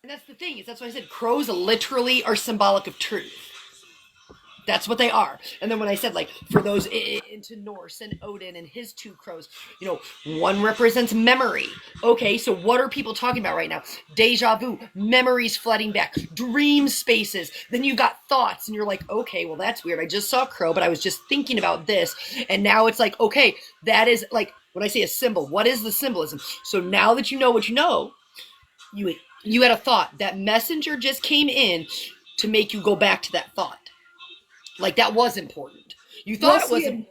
and that's the thing. That's why I said crows literally are symbolic of truth. That's what they are. And then when I said, like, for those into Norse and Odin and his 2 crows, you know, one represents memory. Okay, so what are people talking about right now? Deja vu, memories flooding back, dream spaces. Then you got thoughts, and you're like, okay, well, that's weird. I just saw a crow, but I was just thinking about this. And now it's like, okay, that is, like, when I say a symbol, what is the symbolism? So now that you know what you know, you had a thought. That messenger just came in to make you go back to that thought. Like, that was important. You thought it was important.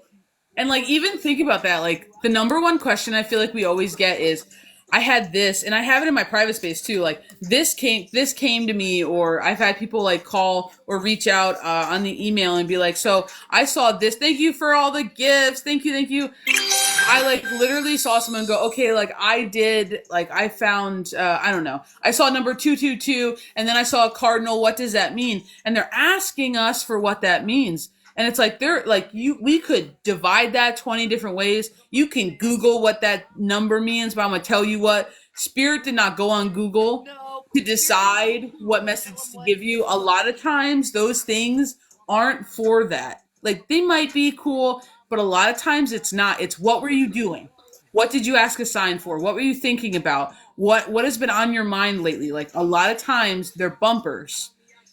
And, like, even think about that. Like, the number one question I feel like we always get is, I had this, and I have it in my private space, too. Like, this came to me, or I've had people, like, call or reach out on the email and be like, so, I saw this. Thank you for all the gifts. Thank you. I, like, literally saw someone go, okay, like, I found, I don't know. I saw number 222, and then I saw a cardinal. What does that mean? And they're asking us for what that means. And it's like, we could divide that 20 different ways. You can Google what that number means, but I'm going to tell you what, Spirit did not go on Google to decide what message to give you. A lot of times those things aren't for that. Like, they might be cool, but a lot of times it's not. It's what were you doing? What did you ask a sign for? What were you thinking about? What has been on your mind lately? Like, a lot of times they're bumpers.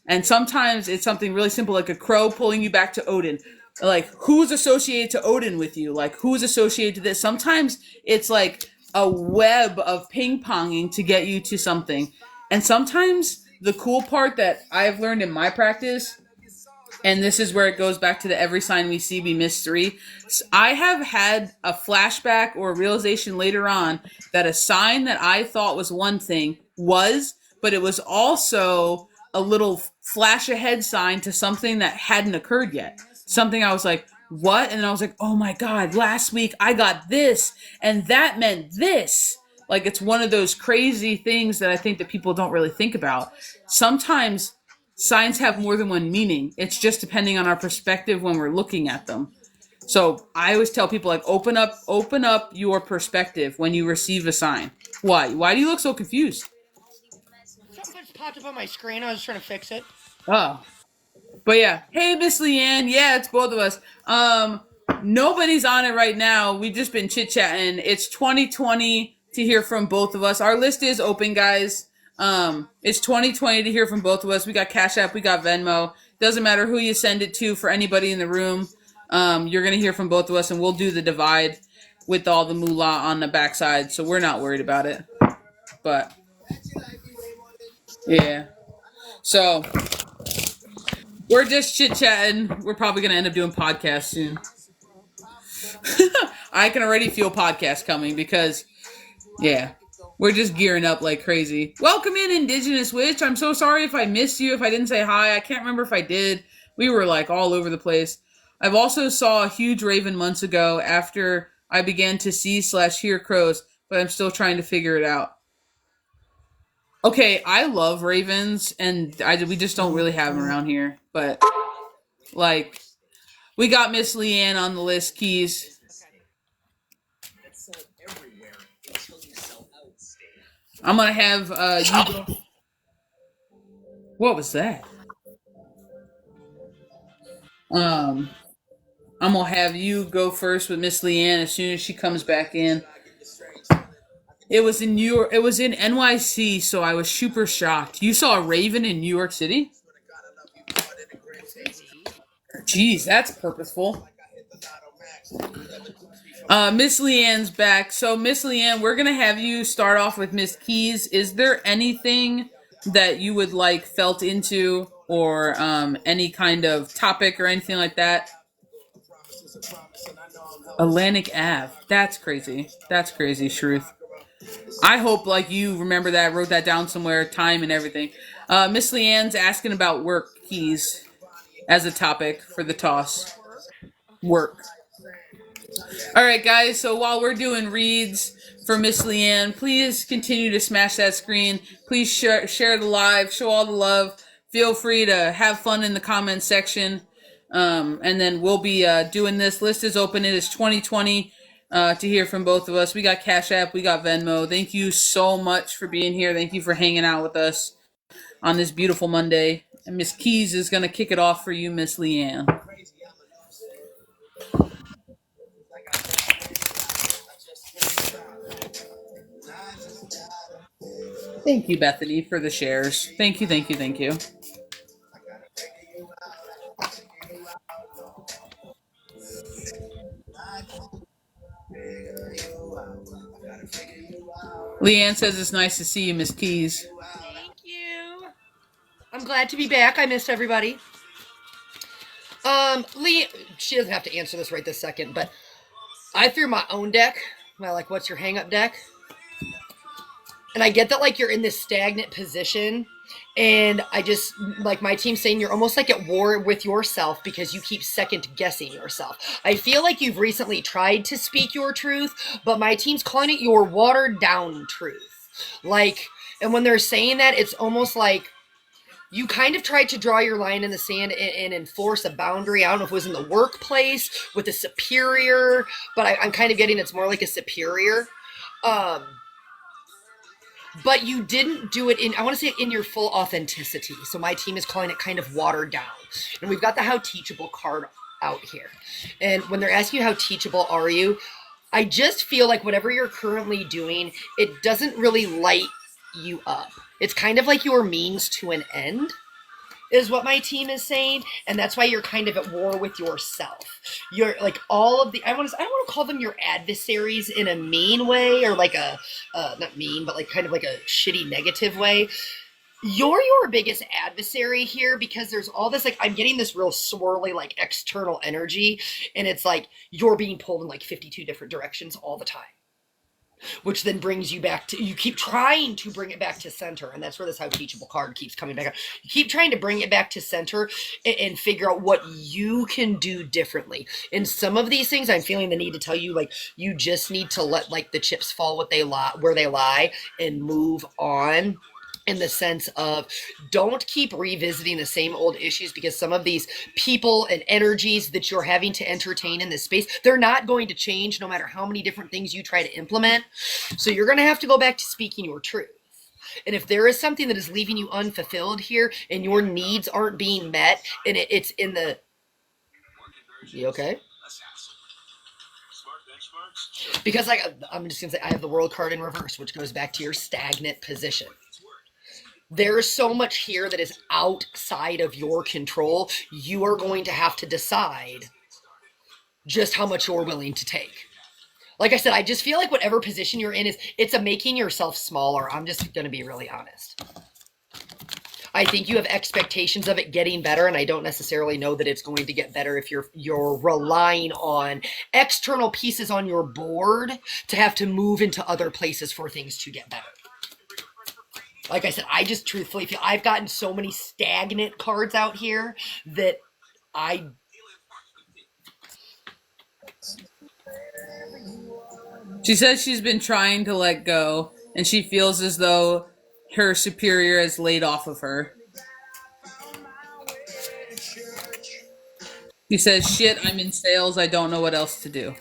And sometimes it's something really simple, like a crow pulling you back to Odin. Like, who's associated to Odin with you? Like, who's associated to this? Sometimes it's like a web of ping-ponging to get you to something. And sometimes the cool part that I've learned in my practice And this is where it goes back to the every sign we see, we miss three. I have had a flashback or a realization later on that a sign that I thought was one thing was, but it was also a little flash ahead sign to something that hadn't occurred yet. Something I was like, what? And then I was like, oh my God, last week I got this, and that meant this. Like, it's one of those crazy things that I think that people don't really think about. Sometimes signs have more than one meaning. It's just depending on our perspective when we're looking at them. So I always tell people, like, open up your perspective when you receive a sign. Why? Why do you look so confused?
Something just popped up on my screen. I was trying to fix it.
Oh. But yeah. Hey, Miss LeighAnn. Yeah, it's both of us. Nobody's on it right now. We've just been chit-chatting. It's 2020 to hear from both of us. Our list is open, guys. It's 2020 to hear from both of us. We got Cash App, we got Venmo. Doesn't matter who you send it to for anybody in the room. You're gonna hear from both of us, and we'll do the divide with all the moolah on the backside, so we're not worried about it. But yeah, so we're just chit chatting. We're probably gonna end up doing podcasts soon. I can already feel podcasts coming because, yeah, we're just gearing up like crazy. Welcome in, Indigenous Witch. I'm so sorry if I missed you, if I didn't say hi. I can't remember if I did. We were like all over the place. I've also saw a huge raven months ago after I began to see/hear crows, but I'm still trying to figure it out. Okay, I love ravens, and we just don't really have them around here. But, like, we got Miss LeighAnn on the list, Keys. I'm gonna have you go. What was that? Um, I'm gonna have you go first with Miss LeighAnn as soon as she comes back in. It was in New York. It was in NYC, so I was super shocked. You saw a raven in New York City? Jeez, that's purposeful. Miss LeighAnn's back. So, Miss LeighAnn, we're gonna have you start off with Miss Keys. Is there anything that you would like felt into, or any kind of topic or anything like that? Atlantic Ave. That's crazy. That's crazy, Shruth. I hope like you remember that, wrote that down somewhere, time and everything. Miss LeighAnn's asking about work keys as a topic for the toss. Work. All right, guys. So while we're doing reads for Miss LeighAnn, please continue to smash that screen. Please share the live, show all the love. Feel free to have fun in the comments section. And then we'll be doing this. List is open. It is 2020 to hear from both of us. We got Cash App. We got Venmo. Thank you so much for being here. Thank you for hanging out with us on this beautiful Monday. And Miss Keys is going to kick it off for you, Miss LeighAnn. Thank you, Bethany, for the shares. Thank you, thank you, thank you. LeighAnn says it's nice to see you, Miss Keys.
Thank you. I'm glad to be back. I missed everybody. Lee, she doesn't have to answer this right this second, but I threw my own deck. My like, what's your hang up deck? And I get that like you're in this stagnant position, and I just like my team saying you're almost like at war with yourself because you keep second guessing yourself. I feel like you've recently tried to speak your truth, but my team's calling it your watered down truth. Like, and when they're saying that, it's almost like you kind of tried to draw your line in the sand and enforce a boundary. I don't know if it was in the workplace with a superior, but I'm kind of getting it's more like a superior. But you didn't do it in, I want to say it in your full authenticity. So my team is calling it kind of watered down. And we've got the how teachable card out here. And when they're asking you how teachable are you, I just feel like whatever you're currently doing, it doesn't really light you up. It's kind of like your means to an end is what my team is saying, and that's why you're kind of at war with yourself. You're like all of the I don't want to call them your adversaries in a mean way or like a not mean but like kind of like a shitty negative way. You're your biggest adversary here because there's all this, like, I'm getting this real swirly, like, external energy, and it's like you're being pulled in like 52 different directions all the time, which then brings you back to, you keep trying to bring it back to center, and that's where this how teachable card keeps coming back up. You keep trying to bring it back to center and figure out what you can do differently. In some of these things, I'm feeling the need to tell you, like, you just need to let, like, the chips fall what they lie, where they lie, and move on, in the sense of, don't keep revisiting the same old issues, because some of these people and energies that you're having to entertain in this space, they're not going to change no matter how many different things you try to implement. So you're going to have to go back to speaking your truth. And if there is something that is leaving you unfulfilled here and your needs aren't being met, and it's in the, you okay? Because, like, I'm just going to say, I have the World card in reverse, which goes back to your stagnant position. There's so much here that is outside of your control. You are going to have to decide just how much you're willing to take. Like I said, I just feel like whatever position you're in, it's a making yourself smaller. I'm just going to be really honest. I think you have expectations of it getting better, and I don't necessarily know that it's going to get better if you're relying on external pieces on your board to have to move into other places for things to get better. Like I said, I just truthfully feel I've gotten so many stagnant cards out here that
She says she's been trying to let go, and she feels as though her superior has laid off of her. She says, shit, I'm in sales. I don't know what else to do.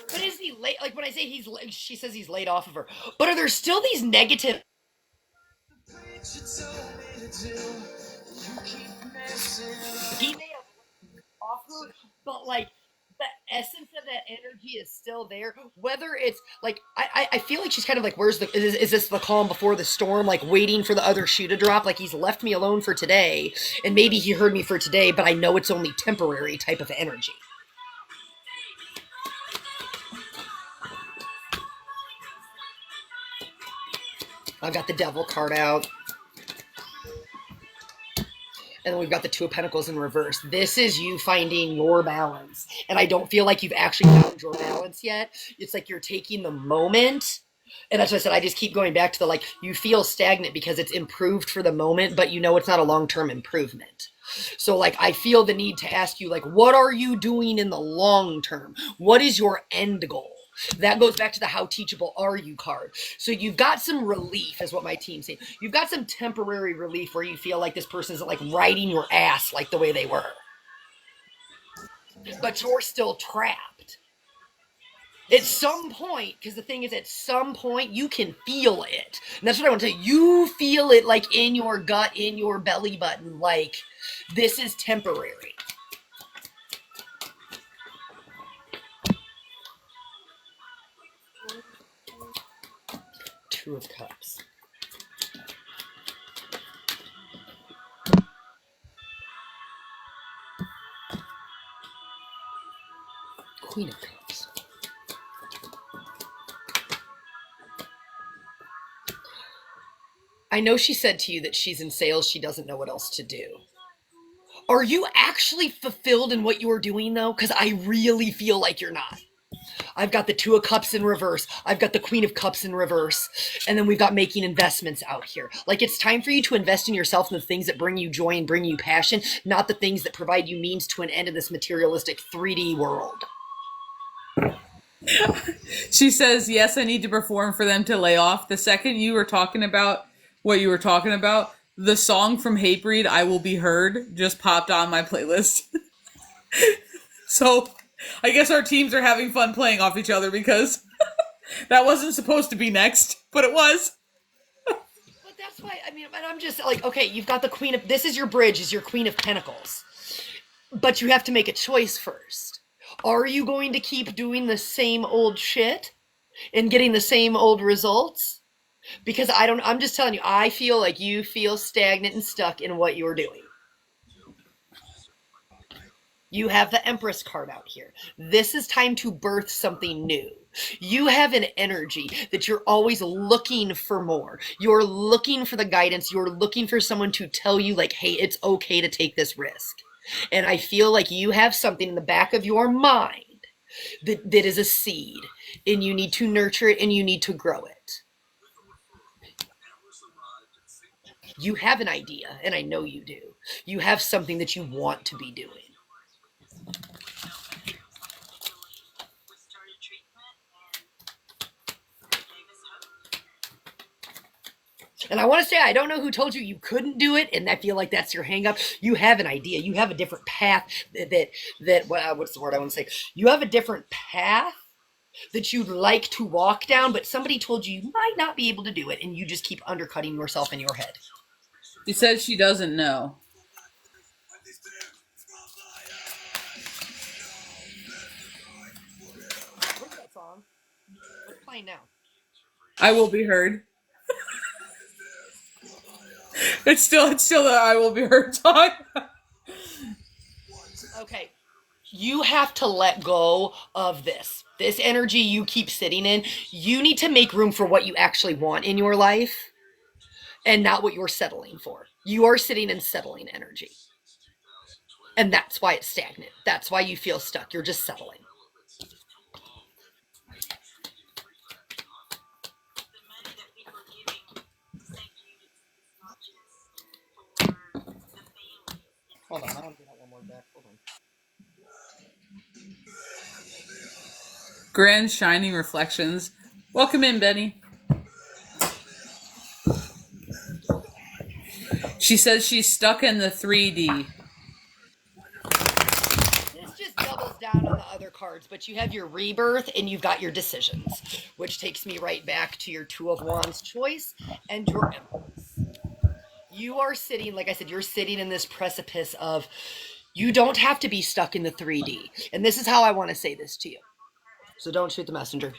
But is he late? Like, when I say she says he's laid off of her. But are there still these negative? He may have off her, but, like, the essence of that energy is still there. Whether it's like, I feel like she's kind of like, where's the, is this the calm before the storm? Like, waiting for the other shoe to drop. Like, he's left me alone for today, and maybe he heard me for today, but I know it's only temporary type of energy. I've got the Devil card out. And then we've got the Two of Pentacles in reverse. This is you finding your balance. And I don't feel like you've actually found your balance yet. It's like you're taking the moment. And that's what I said. I just keep going back to the, like, you feel stagnant because it's improved for the moment, but you know it's not a long-term improvement. So, like, I feel the need to ask you, like, what are you doing in the long term? What is your end goal? That goes back to the how teachable are you card. So you've got some relief, is what my team's saying. You've got some temporary relief where you feel like this person isn't, like, riding your ass like the way they were. But you're still trapped. At some point, because the thing is, at some point, you can feel it. And that's what I want to tell you. You feel it, like, in your gut, in your belly button, like, this is temporary. Two of Cups. Queen of Cups. I know she said to you that she's in sales. She doesn't know what else to do. Are you actually fulfilled in what you're doing, though? Because I really feel like you're not. I've got the Two of Cups in reverse. I've got the Queen of Cups in reverse. And then we've got making investments out here. Like, it's time for you to invest in yourself and the things that bring you joy and bring you passion, not the things that provide you means to an end in this materialistic 3D world.
She says, yes, I need to perform for them to lay off. The second you were talking about what you were talking about, the song from Hatebreed, I Will Be Heard, just popped on my playlist. So I guess our teams are having fun playing off each other, because that wasn't supposed to be next, but it was.
But that's why, I mean, and I'm just like, okay, you've got the Queen of, this is your bridge, is your Queen of Pentacles. But you have to make a choice first. Are you going to keep doing the same old shit and getting the same old results? Because I'm just telling you, I feel like you feel stagnant and stuck in what you're doing. You have the Empress card out here. This is time to birth something new. You have an energy that you're always looking for more. You're looking for the guidance. You're looking for someone to tell you, like, hey, it's okay to take this risk. And I feel like you have something in the back of your mind that is a seed, and you need to nurture it and you need to grow it. You have an idea, and I know you do. You have something that you want to be doing. And I want to say, I don't know who told you couldn't do it, and I feel like that's your hang up. You have an idea. You have a different path what's the word I want to say? You have a different path that you'd like to walk down, but somebody told you might not be able to do it, and you just keep undercutting yourself in your head.
She says she doesn't know.
What's that song? What's playing now?
I Will Be Heard. It's still the I Will Be Heard song.
Okay. You have to let go of this energy you keep sitting in. You need to make room for what you actually want in your life and not what you're settling for. You are sitting in settling energy. And that's why it's stagnant. That's why you feel stuck. You're just settling. Hold on, I want to get that one more back. Hold on.
Grand Shining Reflections. Welcome in, Benny. She says she's stuck in the 3D.
This just doubles down on the other cards, but you have your rebirth and you've got your decisions, which takes me right back to your Two of Wands choice and your Empress. You are sitting, like I said, you're sitting in this precipice of you don't have to be stuck in the 3D. And this is how I want to say this to you. So don't shoot the messenger.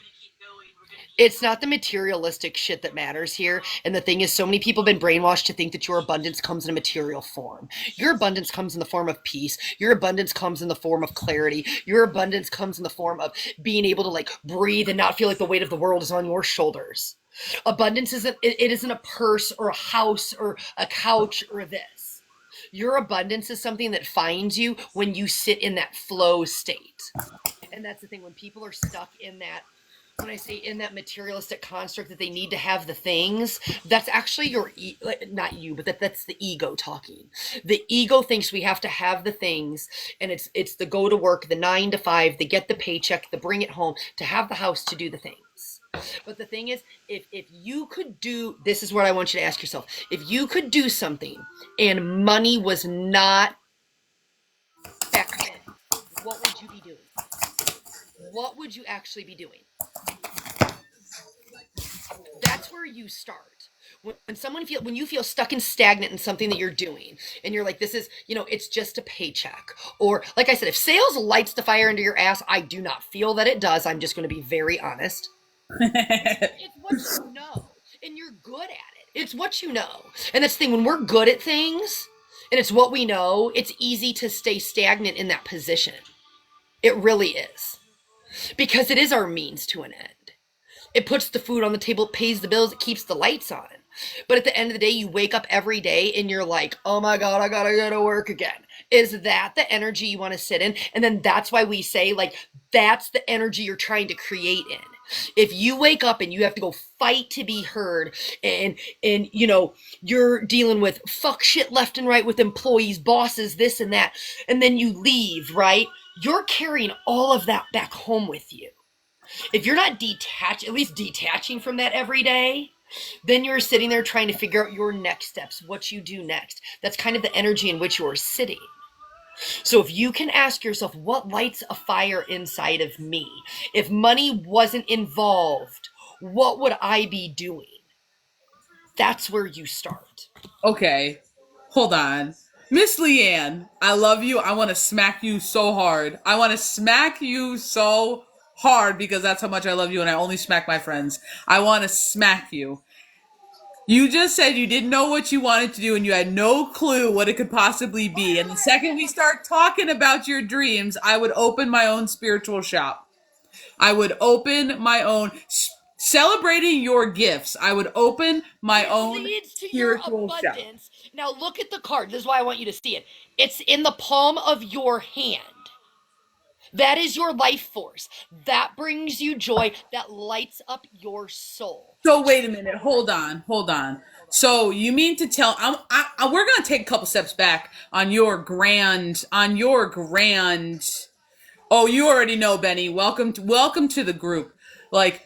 It's not the materialistic shit that matters here. And the thing is, so many people have been brainwashed to think that your abundance comes in a material form. Your abundance comes in the form of peace. Your abundance comes in the form of clarity. Your abundance comes in the form of being able to like breathe and not feel like the weight of the world is on your shoulders. Abundance isn't a purse or a house or a couch or this. Your abundance is something that finds you when you sit in that flow state. And that's the thing, when people are stuck in that, when I say in that materialistic construct that they need to have the things, that's actually not you, but that's the ego talking. The ego thinks we have to have the things, and it's the go to work, the 9 to 5, the get the paycheck, the bring it home, to have the house, to do the things. But the thing is, if you could do, this is what I want you to ask yourself. If you could do something and money was not back then, what would you be doing? What would you actually be doing? That's where you start. When you feel stuck and stagnant in something that you're doing, and you're like, this is, it's just a paycheck. Or like I said, if sales lights the fire into your ass, I do not feel that it does. I'm just going to be very honest. It's what you know, and you're good at it. It's what you know. And that's the thing, when we're good at things, and it's what we know, it's easy to stay stagnant in that position. It really is. Because it is our means to an end. It puts the food on the table, it pays the bills, it keeps the lights on. But at the end of the day, you wake up every day and you're like, oh my God, I gotta go to work again. Is that the energy you want to sit in? And then that's why we say, like, that's the energy you're trying to create in. If you wake up and you have to go fight to be heard, and you're dealing with fuck shit left and right with employees, bosses, this and that, and then you leave, right? You're carrying all of that back home with you. If you're not at least detaching from that every day, then you're sitting there trying to figure out your next steps, what you do next. That's kind of the energy in which you're sitting. So if you can ask yourself, what lights a fire inside of me? If money wasn't involved, what would I be doing? That's where you start.
Okay, hold on. Miss LeighAnn, I love you. I want to smack you so hard. I want to smack you so hard because that's how much I love you, and I only smack my friends. I want to smack you. You just said you didn't know what you wanted to do and you had no clue what it could possibly be. And the second we start talking about your dreams, I would open my own spiritual shop. I would open my own, celebrating your gifts. I would open my
It
own
leads to your
spiritual shop.
abundance. Now look at the card. This is why I want you to see it. It's in the palm of your hand. That is your life force. That brings you joy. That lights up your soul.
So wait a minute. Hold on. So you mean to tell we're going to take a couple steps back on your grand. Oh, you already know, Benny. Welcome to the group. Like,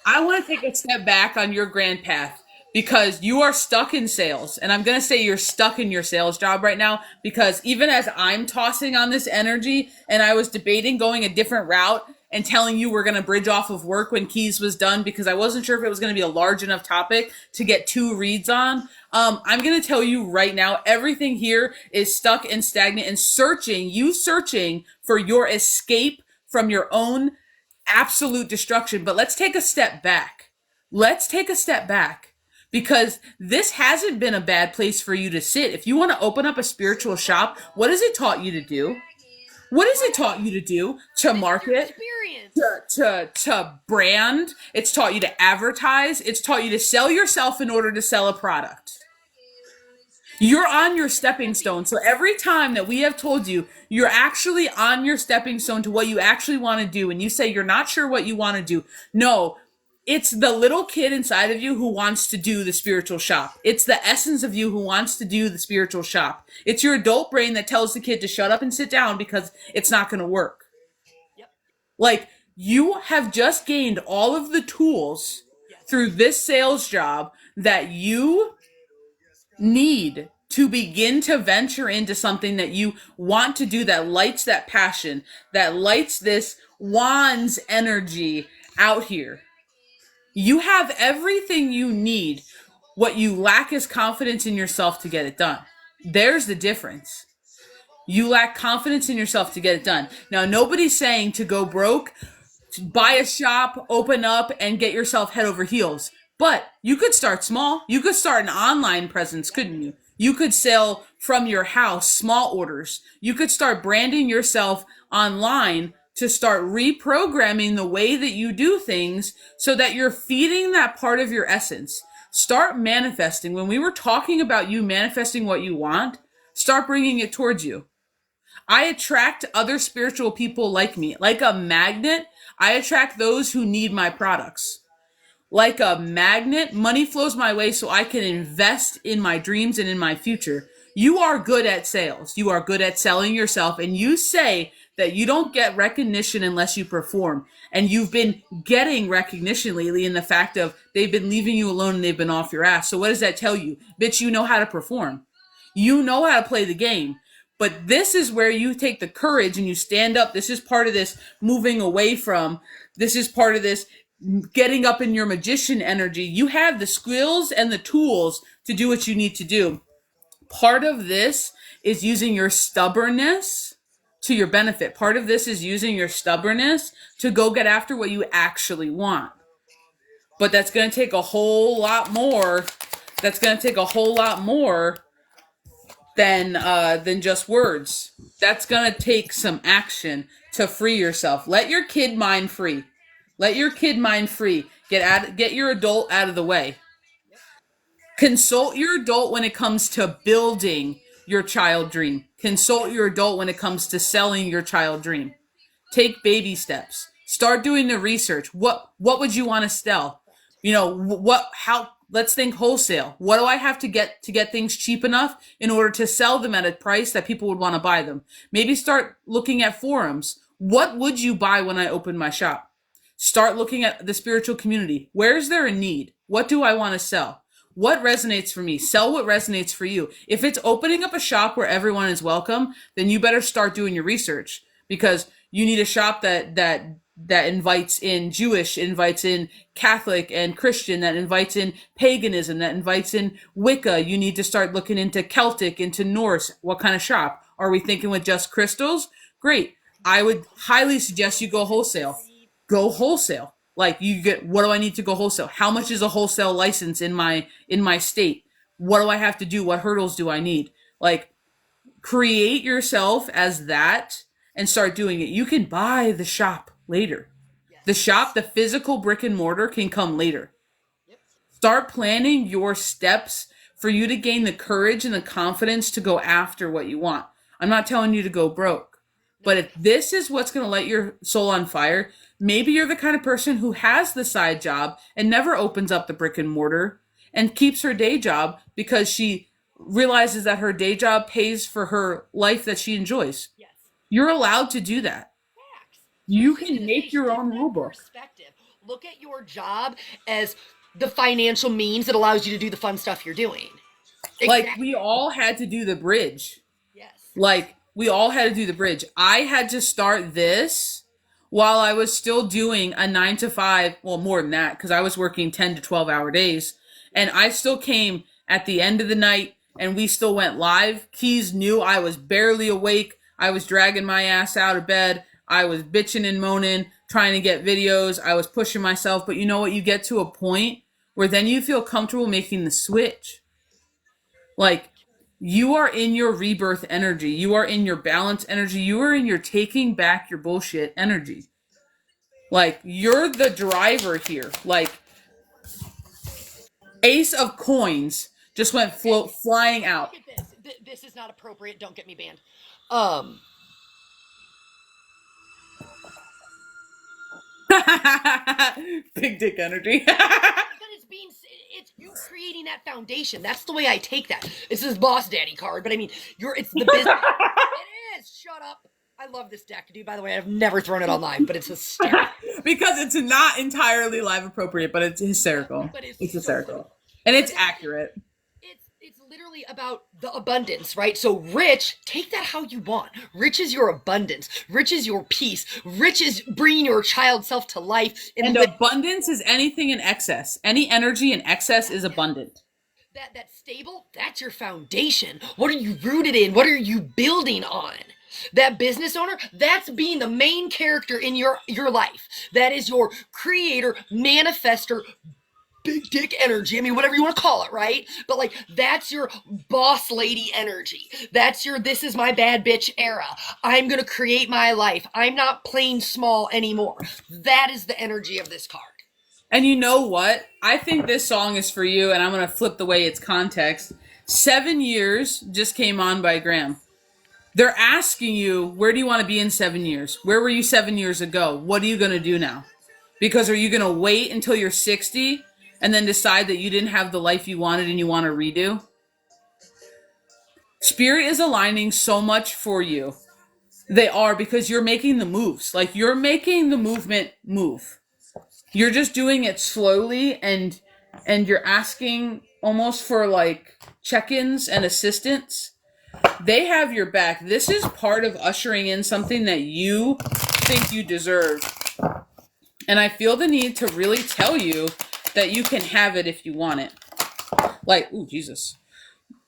I want to take a step back on your grand path because you are stuck in sales. And I'm going to say you're stuck in your sales job right now because even as I'm tossing on this energy and I was debating going a different route and telling you we're going to bridge off of work when Keys was done because I wasn't sure if it was going to be a large enough topic to get 2 reads on. I'm going to tell you right now, everything here is stuck and stagnant and searching for your escape from your own absolute destruction. But let's take a step back. Because this hasn't been a bad place for you to sit. If you want to open up a spiritual shop, what has it taught you to do? To market, to brand. It's taught you to advertise. It's taught you to sell yourself in order to sell a product. You're on your stepping stone. So every time that we have told you you're actually on your stepping stone to what you actually want to do, and you say you're not sure what you want to do, no, it's the little kid inside of you who wants to do the spiritual shop. It's the essence of you who wants to do the spiritual shop. It's your adult brain that tells the kid to shut up and sit down because it's not going to work.
Yep.
Like, you have just gained all of the tools through this sales job that you need to begin to venture into something that you want to do, that lights that passion, that lights this wands energy out here. You have everything you need. What you lack is confidence in yourself to get it done. There's the difference. You lack confidence in yourself to get it done. Now, nobody's saying to go broke, to buy a shop, open up, and get yourself head over heels. But you could start small. You could start an online presence, couldn't you? You could sell from your house, small orders. You could start branding yourself online to start reprogramming the way that you do things so that you're feeding that part of your essence. Start manifesting. When we were talking about you manifesting what you want, start bringing it towards you. I attract other spiritual people like me. Like a magnet, I attract those who need my products. Like a magnet, money flows my way so I can invest in my dreams and in my future. You are good at sales. You are good at selling yourself. And you say that you don't get recognition unless you perform. And you've been getting recognition lately in the fact of they've been leaving you alone and they've been off your ass. So what does that tell you? Bitch, you know how to perform. You know how to play the game. But this is where you take the courage and you stand up. This is part of this moving away from. This is part of this getting up in your magician energy. You have the skills and the tools to do what you need to do. Part of this is using your stubbornness to your benefit. Part of this is using your stubbornness to go get after what you actually want. But that's going to take a whole lot more. That's going to take a whole lot more than just words. That's going to take some action to free yourself. Let your kid mind free. Let your kid mind free. Get your adult out of the way. Consult your adult when it comes to building your child dream. Consult your adult when it comes to selling your child dream. Take baby steps. Start doing the research. What would you want to sell? You know, let's think wholesale. What do I have to get things cheap enough in order to sell them at a price that people would want to buy them? Maybe start looking at forums. What would you buy when I open my shop? Start looking at the spiritual community. Where is there a need? What do I want to sell? What resonates for me? Sell what resonates for you. If it's opening up a shop where everyone is welcome, then you better start doing your research because you need a shop that invites in Jewish, invites in Catholic and Christian, that invites in paganism, that invites in Wicca. You need to start looking into Celtic, into Norse. What kind of shop? Are we thinking with just crystals? Great. I would highly suggest you go wholesale. Go wholesale. Like you get, what do I need to go wholesale? How much is a wholesale license in my state? What do I have to do? What hurdles do I need? Like create yourself as that and start doing it. You can buy the shop later. The shop, the physical brick and mortar can come later.
Yep.
Start planning your steps for you to gain the courage and the confidence to go after what you want. I'm not telling you to go broke. But if this is what's going to light your soul on fire, maybe you're the kind of person who has the side job and never opens up the brick and mortar and keeps her day job because she realizes that her day job pays for her life that she enjoys.
Yes.
You're allowed to do that.
Facts.
You can make your own rule book.
Perspective. Look at your job as the financial means that allows you to do the fun stuff you're doing.
Like, we all had to do the bridge.
Yes.
Like, we all had to do the bridge. I had to start this while I was still doing a 9 to 5, well, more than that, because I was working 10 to 12 hour days. And I still came at the end of the night and we still went live. Keys knew I was barely awake. I was dragging my ass out of bed. I was bitching and moaning, trying to get videos. I was pushing myself. But you know what? You get to a point where then you feel comfortable making the switch. Like, you are in your rebirth energy. You are in your balance energy. You are in your taking back your bullshit energy. Like, you're the driver here. Like, Ace of Coins just went flying out.
Look at this. This is not appropriate. Don't get me banned.
Big dick energy.
It's you creating that foundation. That's the way I take that. This is boss daddy card, but I mean, it's the business. It is. Shut up. I love this deck, dude. By the way, I've never thrown it on live, but it's hysterical.
Because it's not entirely live appropriate, but it's hysterical.
But it's
hysterical. So and it's accurate.
It's literally about the abundance, right? So rich, take that how you want. Rich is your abundance. Rich is your peace. Rich is bringing your child self to life.
And abundance is anything in excess. Any energy in excess is abundant.
That stable, that's your foundation. What are you rooted in? What are you building on? That business owner, that's being the main character in your life. That is your creator, manifester, big dick energy. I mean, whatever you want to call it, right? But like, that's your boss lady energy. That's your, this is my bad bitch era. I'm going to create my life. I'm not playing small anymore. That is the energy of this card.
And you know what? I think this song is for you, and I'm going to flip the way it's context. 7 years just came on by Graham. They're asking you, where do you want to be in 7 years? Where were you 7 years ago? What are you going to do now? Because are you going to wait until you're 60 and then decide that you didn't have the life you wanted and you want to redo? Spirit is aligning so much for you. They are, because you're making the moves. Like, you're making the movement move. You're just doing it slowly, and you're asking almost for like check-ins and assistance. They have your back. This is part of ushering in something that you think you deserve. And I feel the need to really tell you that you can have it if you want it. Like, ooh, Jesus.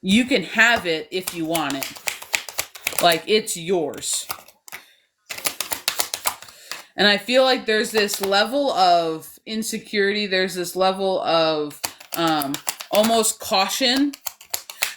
You can have it if you want it. Like, it's yours. And I feel like there's this level of insecurity. There's this level of almost caution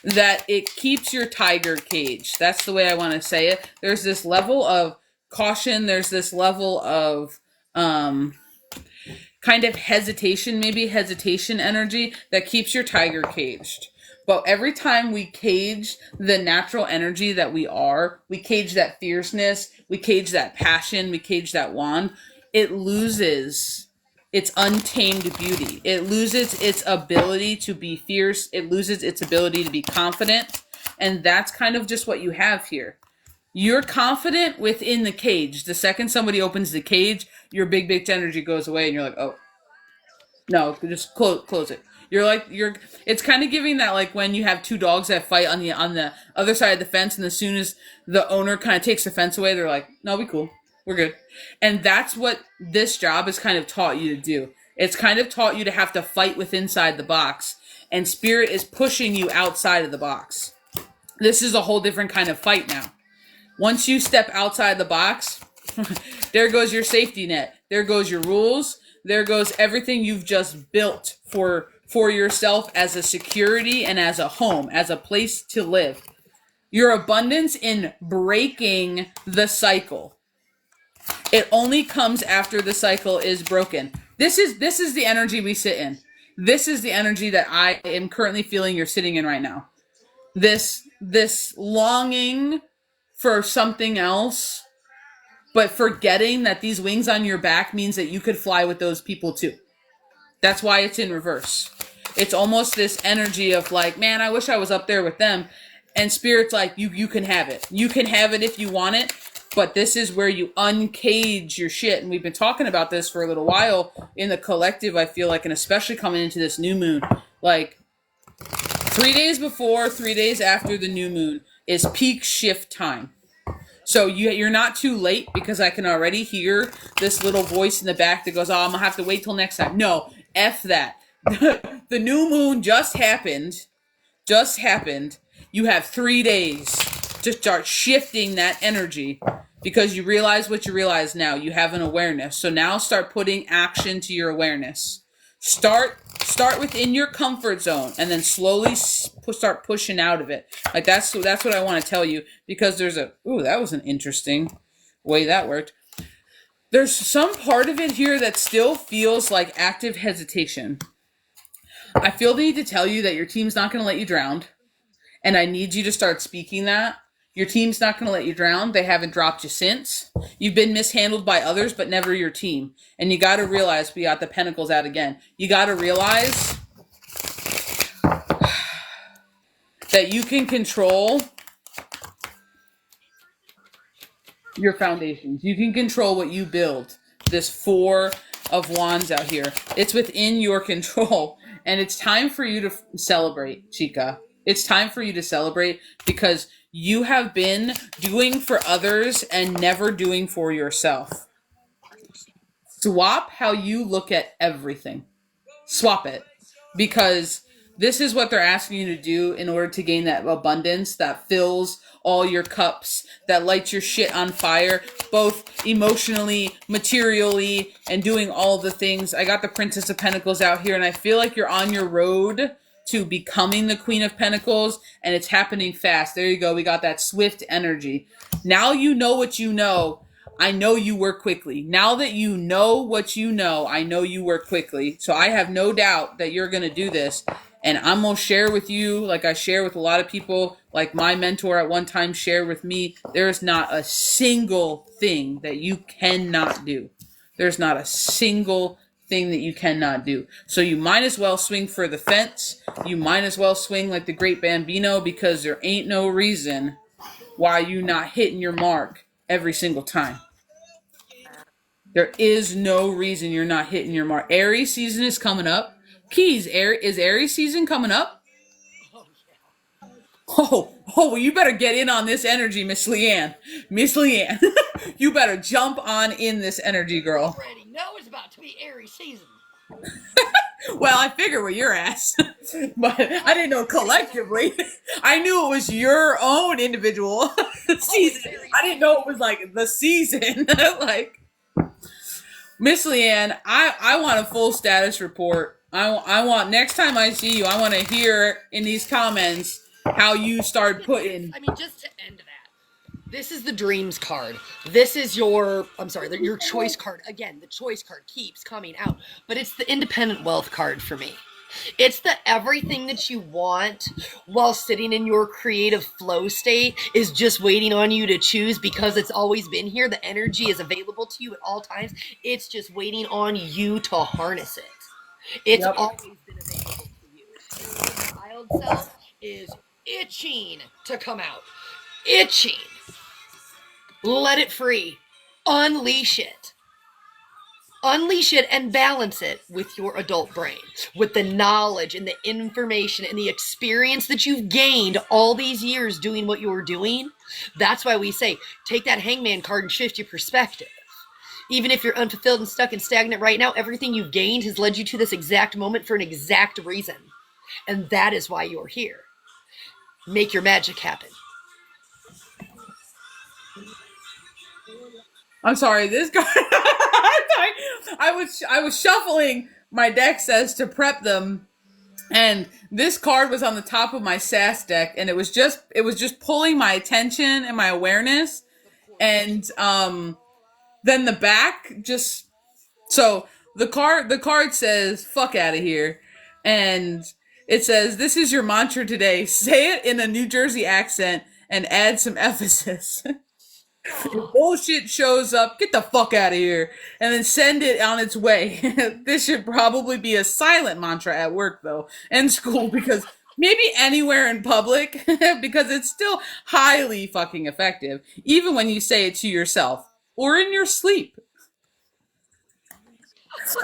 that it keeps your tiger caged. That's the way I want to say it. There's this level of caution. There's this level of kind of hesitation, maybe hesitation energy that keeps your tiger caged. But every time we cage the natural energy that we are, we cage that fierceness, we cage that passion, we cage that wand, it loses its untamed beauty. It loses its ability to be fierce. It loses its ability to be confident. And that's kind of just what you have here. You're confident within the cage. The second somebody opens the cage, your big energy goes away and you're like, oh, no, just close it. It's kind of giving that, like when you have two dogs that fight on the other side of the fence, and as soon as the owner kind of takes the fence away, they're like, no, we cool. We're good. And that's what this job has kind of taught you to do. It's kind of taught you to have to fight with inside the box, and Spirit is pushing you outside of the box. This is a whole different kind of fight now. Once you step outside the box, there goes your safety net. There goes your rules. There goes everything you've just built for yourself as a security and as a home, as a place to live. Your abundance in breaking the cycle. It only comes after the cycle is broken. This is the energy we sit in. This is the energy that I am currently feeling you're sitting in right now. This longing for something else, but forgetting that these wings on your back means that you could fly with those people too. That's why it's in reverse. It's almost this energy of like, man, I wish I was up there with them. And Spirit's like, you can have it. You can have it if you want it. But this is where you uncage your shit. And we've been talking about this for a little while in the collective, I feel like, and especially coming into this new moon. Like, 3 days before, 3 days after the new moon is peak shift time. So you're not too late, because I can already hear this little voice in the back that goes, oh, I'm going to have to wait till next time. No, F that. The new moon just happened. You have 3 days to start shifting that energy, because you realize what you realize now. You have an awareness. So now start putting action to your awareness. Start within your comfort zone, and then slowly start pushing out of it. Like that's what I want to tell you, because there's that was an interesting way that worked. There's some part of it here that still feels like active hesitation. I feel the need to tell you that your team's not going to let you drown, and I need you to start speaking that. Your team's not going to let you drown. They haven't dropped you since. You've been mishandled by others, but never your team. And you got to realize, we got the pentacles out again. You got to realize that you can control your foundations. You can control what you build. This 4 of Wands out here. It's within your control. And it's time for you to celebrate, Chica. It's time for you to celebrate, because you have been doing for others and never doing for yourself. Swap how you look at everything. Swap it. Because this is what they're asking you to do in order to gain that abundance that fills all your cups, that lights your shit on fire, both emotionally, materially, and doing all the things. I got the Princess of Pentacles out here, and I feel like you're on your road to becoming the Queen of Pentacles, and it's happening fast. There you go. We got that swift energy. Now you know what you know. I know you work quickly. Now that you know what you know, I know you work quickly. So I have no doubt that you're going to do this. And I'm going to share with you, like I share with a lot of people, like my mentor at one time shared with me, there's not a single thing that you cannot do. There's not a single thing that you cannot do. So you might as well swing for the fence. You might as well swing like the Great Bambino, because there ain't no reason why you not hitting your mark every single time. There is no reason you're not hitting your mark. Aries season is coming up. Keys, is Aries season coming up? Oh, well, you better get in on this energy, Miss LeighAnn. Miss LeighAnn, you better jump on in this energy, girl.
Already know it's about to be Aries season.
Well, I figure with your ass, but I didn't know collectively. I knew it was your own individual season. I didn't know it was like the season. Like, Miss LeighAnn, I want a full status report. I want, next time I see you, I want to hear in these comments how you start putting.
I mean, just to end that, this is the dreams card. This is your choice card. Again, the choice card keeps coming out, but it's the independent wealth card for me. It's the everything that you want while sitting in your creative flow state is just waiting on you to choose, because it's always been here. The energy is available to you at all times. It's just waiting on you to harness it. It's always been available to you. And your child self is itching to come out. Itching. Let it free. Unleash it. Unleash it and balance it with your adult brain, with the knowledge and the information and the experience that you've gained all these years doing what you're doing. That's why we say, take that Hangman card and shift your perspective. Even if you're unfulfilled and stuck and stagnant right now, everything you've gained has led you to this exact moment for an exact reason. And that is why you're here. Make your magic happen.
I'm sorry, this guy. I was shuffling my deck says to prep them, and this card was on the top of my SAS deck, and it was just pulling my attention and my awareness, and then the back just so the card says "fuck out of here," and it says, "This is your mantra today. Say it in a New Jersey accent and add some emphasis." If bullshit shows up, get the fuck out of here, and then send it on its way. This should probably be a silent mantra at work, though, and school, because maybe anywhere in public, because it's still highly fucking effective, even when you say it to yourself or in your sleep.
Yes.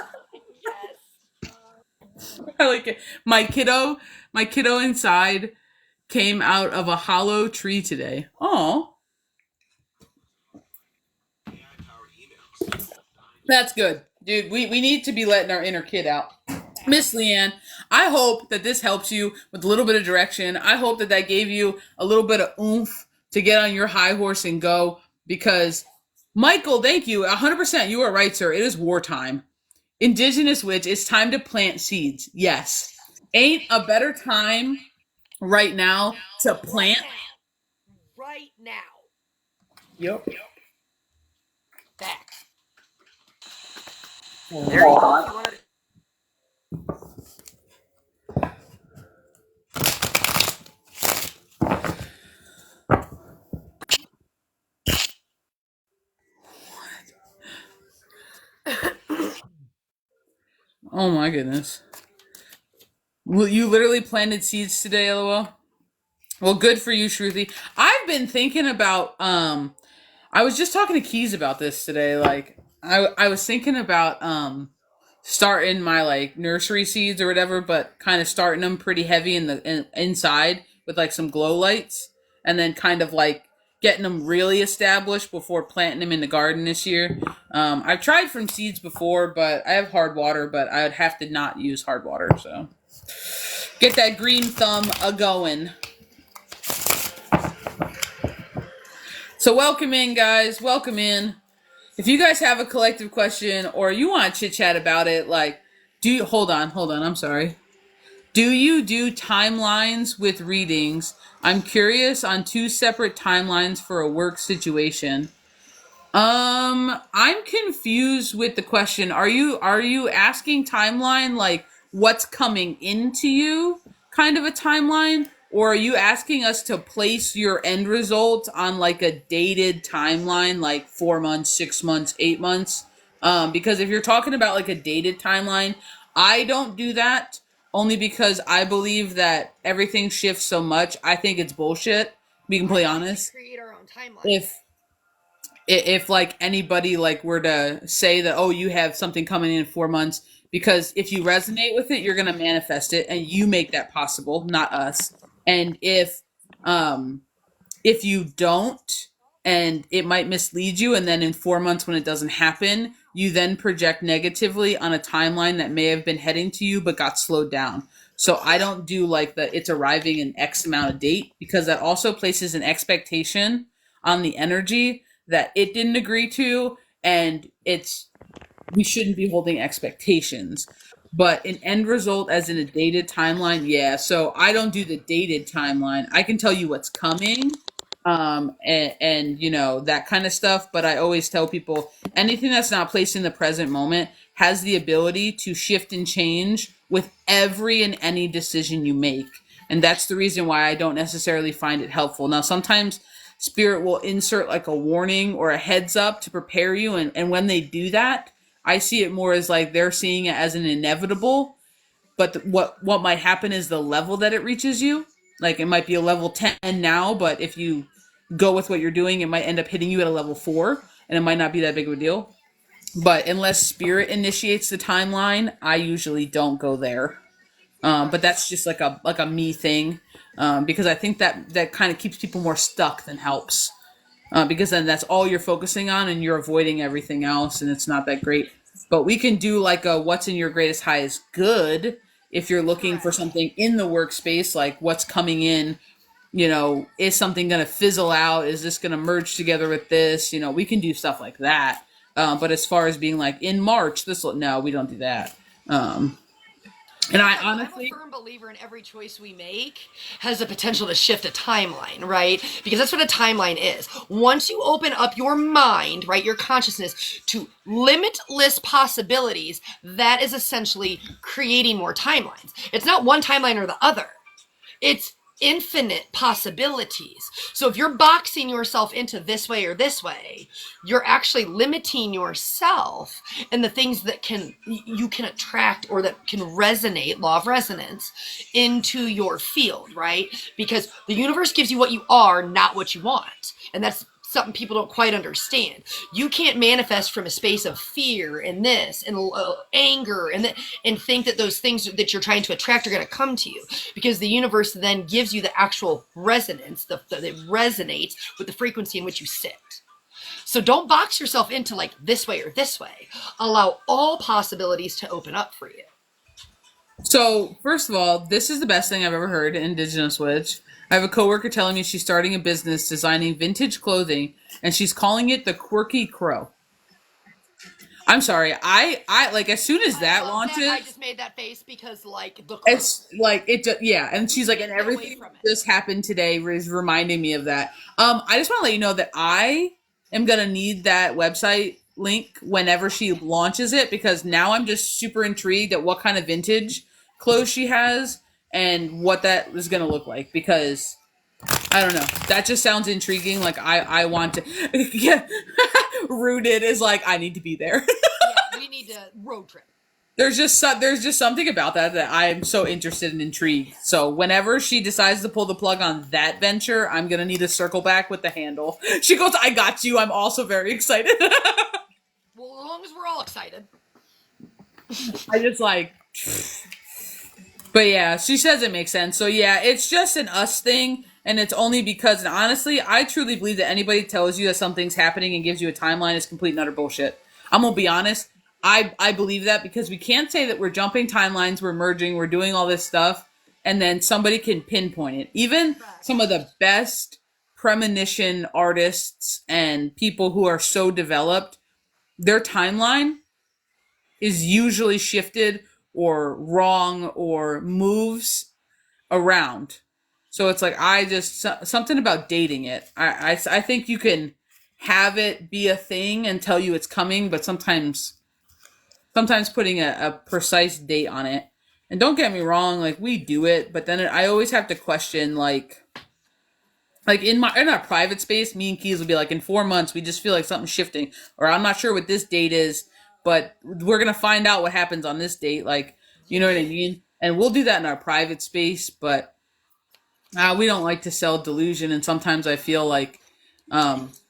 I like it. My kiddo inside came out of a hollow tree today. Oh, that's good, dude. We need to be letting our inner kid out. Miss LeighAnn, I hope that this helps you with a little bit of direction. I hope that that gave you a little bit of oomph to get on your high horse and go. Because, Michael, thank you. 100%. You are right, sir. It is wartime. Indigenous witch, it's time to plant seeds. Yes. Ain't a better time right now to plant.
Right now.
Yep.
Back. There you go. If you wanna...
Oh my goodness. Well, you literally planted seeds today, LOL. Well, good for you, Shruti. I've been thinking about I was just talking to Keys about this today. Like I was thinking about starting my like nursery seeds or whatever, but kind of starting them pretty heavy inside with like some glow lights, and then kind of like getting them really established before planting them in the garden this year. I've tried from seeds before, but I have hard water, but I would have to not use hard water. So get that green thumb a going. So welcome in, guys. Welcome in. If you guys have a collective question or you want to chit chat about it, like, hold on, I'm sorry. Do you do timelines with readings? I'm curious on two separate timelines for a work situation. I'm confused with the question. Are you asking timeline like what's coming into you, kind of a timeline, or are you asking us to place your end result on like a dated timeline, like 4 months, 6 months, 8 months? Because if you're talking about like a dated timeline, I don't do that only because I believe that everything shifts so much. I think it's bullshit. To be completely honest.
Create our own timeline.
If like anybody like were to say that, oh, you have something coming in 4 months, because if you resonate with it, you're going to manifest it and you make that possible, not us. And if you don't, and it might mislead you, and then in 4 months when it doesn't happen, you then project negatively on a timeline that may have been heading to you but got slowed down. So I don't do like the it's arriving in X amount of date, because that also places an expectation on the energy that it didn't agree to, and we shouldn't be holding expectations. But an end result as in a dated timeline, yeah. So I don't do the dated timeline. I can tell you what's coming, and you know, that kind of stuff. But I always tell people anything that's not placed in the present moment has the ability to shift and change with every and any decision you make. And that's the reason why I don't necessarily find it helpful. Now, sometimes spirit will insert like a warning or a heads up to prepare you. And when they do that, I see it more as like they're seeing it as an inevitable. But what might happen is the level that it reaches you. Like it might be a level 10 now, but if you go with what you're doing, it might end up hitting you at a level 4, and it might not be that big of a deal. But unless spirit initiates the timeline, I usually don't go there. But that's just like a me thing, because I think that kind of keeps people more stuck than helps. Because then that's all you're focusing on, and you're avoiding everything else, and it's not that great. But we can do like a what's in your greatest highest good if you're looking for something in the workspace, like what's coming in. You know, is something going to fizzle out? Is this going to merge together with this? You know, we can do stuff like that. But as far as being like in March, no, we don't do that. And I
I'm a
honestly,
firm believer in every choice we make has the potential to shift a timeline, right? Because that's what a timeline is. Once you open up your mind, right, your consciousness to limitless possibilities, that is essentially creating more timelines. It's not one timeline or the other. It's infinite possibilities. So if you're boxing yourself into this way or this way, you're actually limiting yourself and the things that you can attract or that can resonate, law of resonance, into your field, right? Because the universe gives you what you are, not what you want. And that's something people don't quite understand. You can't manifest from a space of fear and this and anger and think that those things that you're trying to attract are going to come to you, because the universe then gives you the actual resonance that resonates with the frequency in which you sit. So don't box yourself into like this way or this way. Allow all possibilities to open up for you.
so first of all, this is the best thing I've ever heard, Indigenous Witch. I have a coworker telling me she's starting a business designing vintage clothing, and she's calling it the Quirky Crow. I'm sorry, I like as soon as
I
that
love that. I
launches,
just made that face because like the crow.
it's like yeah, and she's
You
like, and
can't get away
everything
from it.
that just happened today is reminding me of that. I just want to let you know that I am gonna need that website link whenever she launches it, because now I'm just super intrigued at what kind of vintage clothes she has and what that is gonna look like, because I don't know, that just sounds intriguing. Like I want to yeah. Rooted is like, I need to be there.
Yeah, we need to road trip.
There's just something about that I'm so interested and intrigued. So whenever she decides to pull the plug on that venture, I'm gonna need to circle back with the handle. She goes, "I got you." I'm also very excited.
Well, as long as we're all excited.
I just like, but yeah, she says it makes sense. So yeah, it's just an us thing, and it's only because, and honestly, I truly believe that anybody tells you that something's happening and gives you a timeline is complete and utter bullshit. I'm gonna be honest. I believe that because we can't say that we're jumping timelines, we're merging, we're doing all this stuff, and then somebody can pinpoint it. Even some of the best premonition artists and people who are so developed, their timeline is usually shifted or wrong or moves around. So it's like, I just something about dating it. I think you can have it be a thing and tell you it's coming, but sometimes putting a precise date on it. And don't get me wrong, like we do it, but then I always have to question like in our private space, me and Keys will be like, in 4 months we just feel like something's shifting, or I'm not sure what this date is, but we're gonna find out what happens on this date. Like, you know what I mean? And we'll do that in our private space, but we don't like to sell delusion. And sometimes I feel like,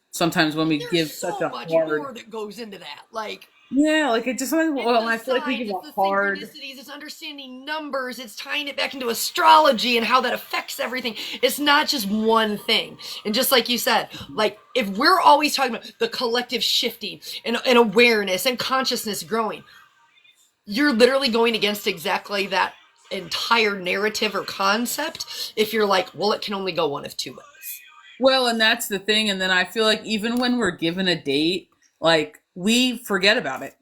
sometimes when we
There's
give such
so
a
much
hard,
more that goes into that. Like,
yeah, like it just,
it's
well,
the
I feel like we
signs,
give a
it's the
hard,
synchronicities, it's understanding numbers, it's tying it back into astrology and how that affects everything. It's not just one thing. And just like you said, like if we're always talking about the collective shifting and awareness and consciousness growing, you're literally going against exactly that entire narrative or concept if you're like, well, it can only go one of two ways.
well, and that's the thing. And then I feel like even when we're given a date, like we forget about it.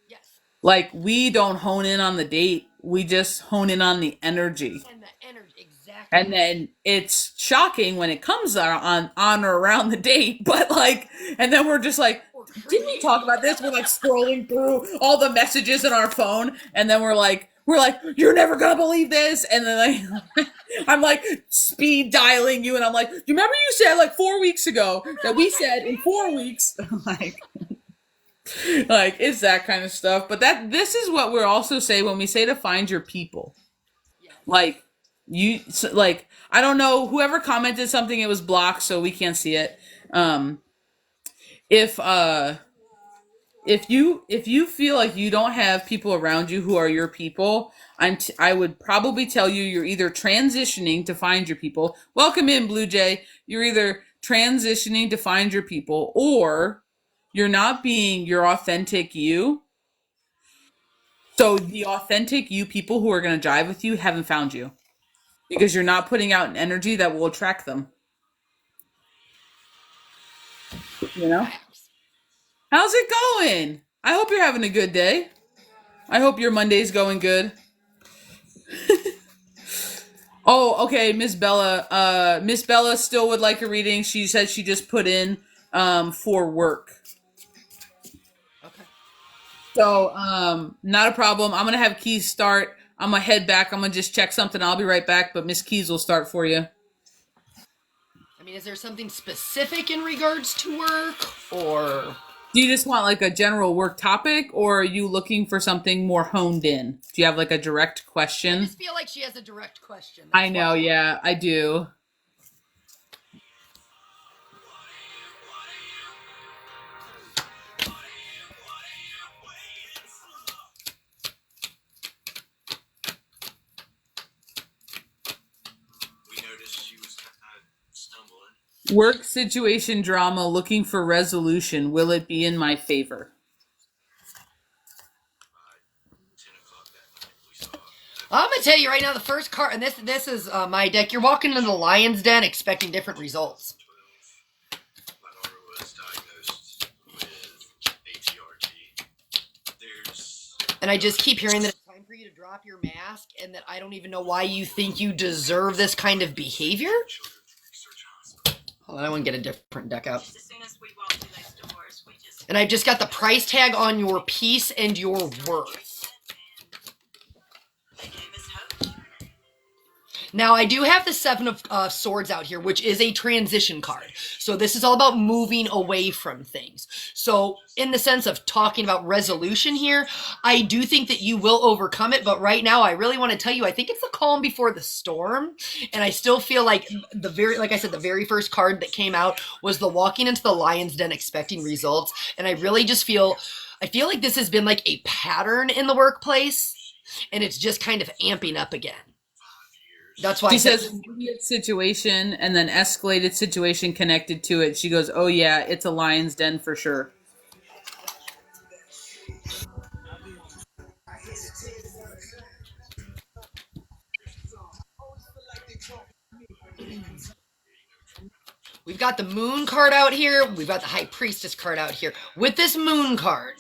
Yes.
Like we don't hone in on the date. We just hone in on the energy.
And the energy, exactly.
And then it's shocking when it comes on or around the date, but like, and then we're just like,
Or
didn't we
creepy.
talk about this? We're like scrolling through all the messages in our phone, and then we're like, you're never gonna believe this, and then like, I'm like speed dialing you, and I'm like, you remember you said like 4 weeks ago that we said in 4 weeks, like it's that kind of stuff. But this is what we're also say when we say to find your people.
Yes.
Like like I don't know, whoever commented something, it was blocked so we can't see it. Um if if you feel like you don't have people around you who are your people, I would probably tell you you're either transitioning to find your people. Welcome in, Blue Jay. You're either transitioning to find your people, or you're not being your authentic you. So the authentic you people who are going to jive with you haven't found you, because you're not putting out an energy that will attract them. You know?
Perhaps.
How's it going? I hope you're having a good day. I hope your Monday's going good. Oh, okay, Miss Bella. Miss Bella still would like a reading. She said she just put in for work.
Okay.
So, not a problem. I'm gonna have Keys start. I'm gonna head back. I'm gonna just check something. I'll be right back. But Miss Keys will start for you.
I mean, is there something specific in regards to work, or
Do you just want like a general work topic, or are you looking for something more honed in? Do you have like a direct
I
question?
just feel like she has a direct question.
I
That's why.
know. Yeah, I do. Work situation drama. Looking for resolution. Will it be in my favor?
I'm gonna tell you right now, the first card, and this is my deck. You're walking into the lion's den expecting different results. And I just keep hearing that it's time for you to drop your mask, and that I don't even know why you think you deserve this kind of behavior. Hold on, I want to get a different deck out. And I've just got the price tag on your peace and your worth. Now, I do have the Seven of Swords out here, which is a transition card. So this is all about moving away from things. So in the sense of talking about resolution here, I do think that you will overcome it. But right now, I really want to tell you, I think it's the calm before the storm. And I still feel like like I said, the very first card that came out was the walking into the lion's den expecting results. And I really just I feel like this has been like a pattern in the workplace. And it's just kind of amping up again. That's why
She says immediate situation and then escalated situation connected to it. She goes, "Oh yeah, it's a lion's den for sure."
we've got the moon card out here. We've got the high priestess card out here. With this moon card,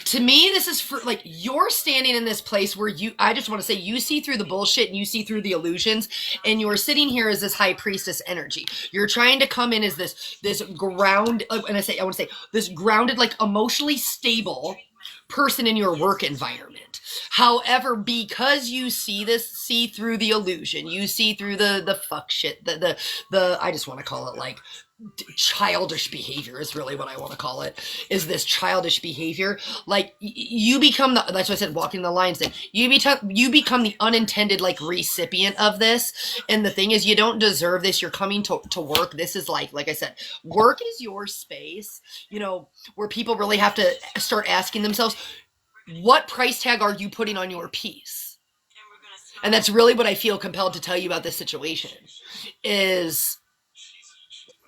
to me, this is for like you're standing in this place where I just want to say you see through the bullshit and you see through the illusions, and you're sitting here as this high priestess energy. You're trying to come in as this ground, and I want to say this grounded, like emotionally stable person in your work environment. However, because you see through the illusion, you see through the fuck shit, the I just want to call it like childish behavior is really what I want to call it, is this childish behavior. Like you become that's what I said, walking the lines thing. You become the unintended like recipient of this. And the thing is, you don't deserve this. You're coming to work. This is like I said, work is your space, where people really have to start asking themselves, what price tag are you putting on your piece? And that's really what I feel compelled to tell you about this situation is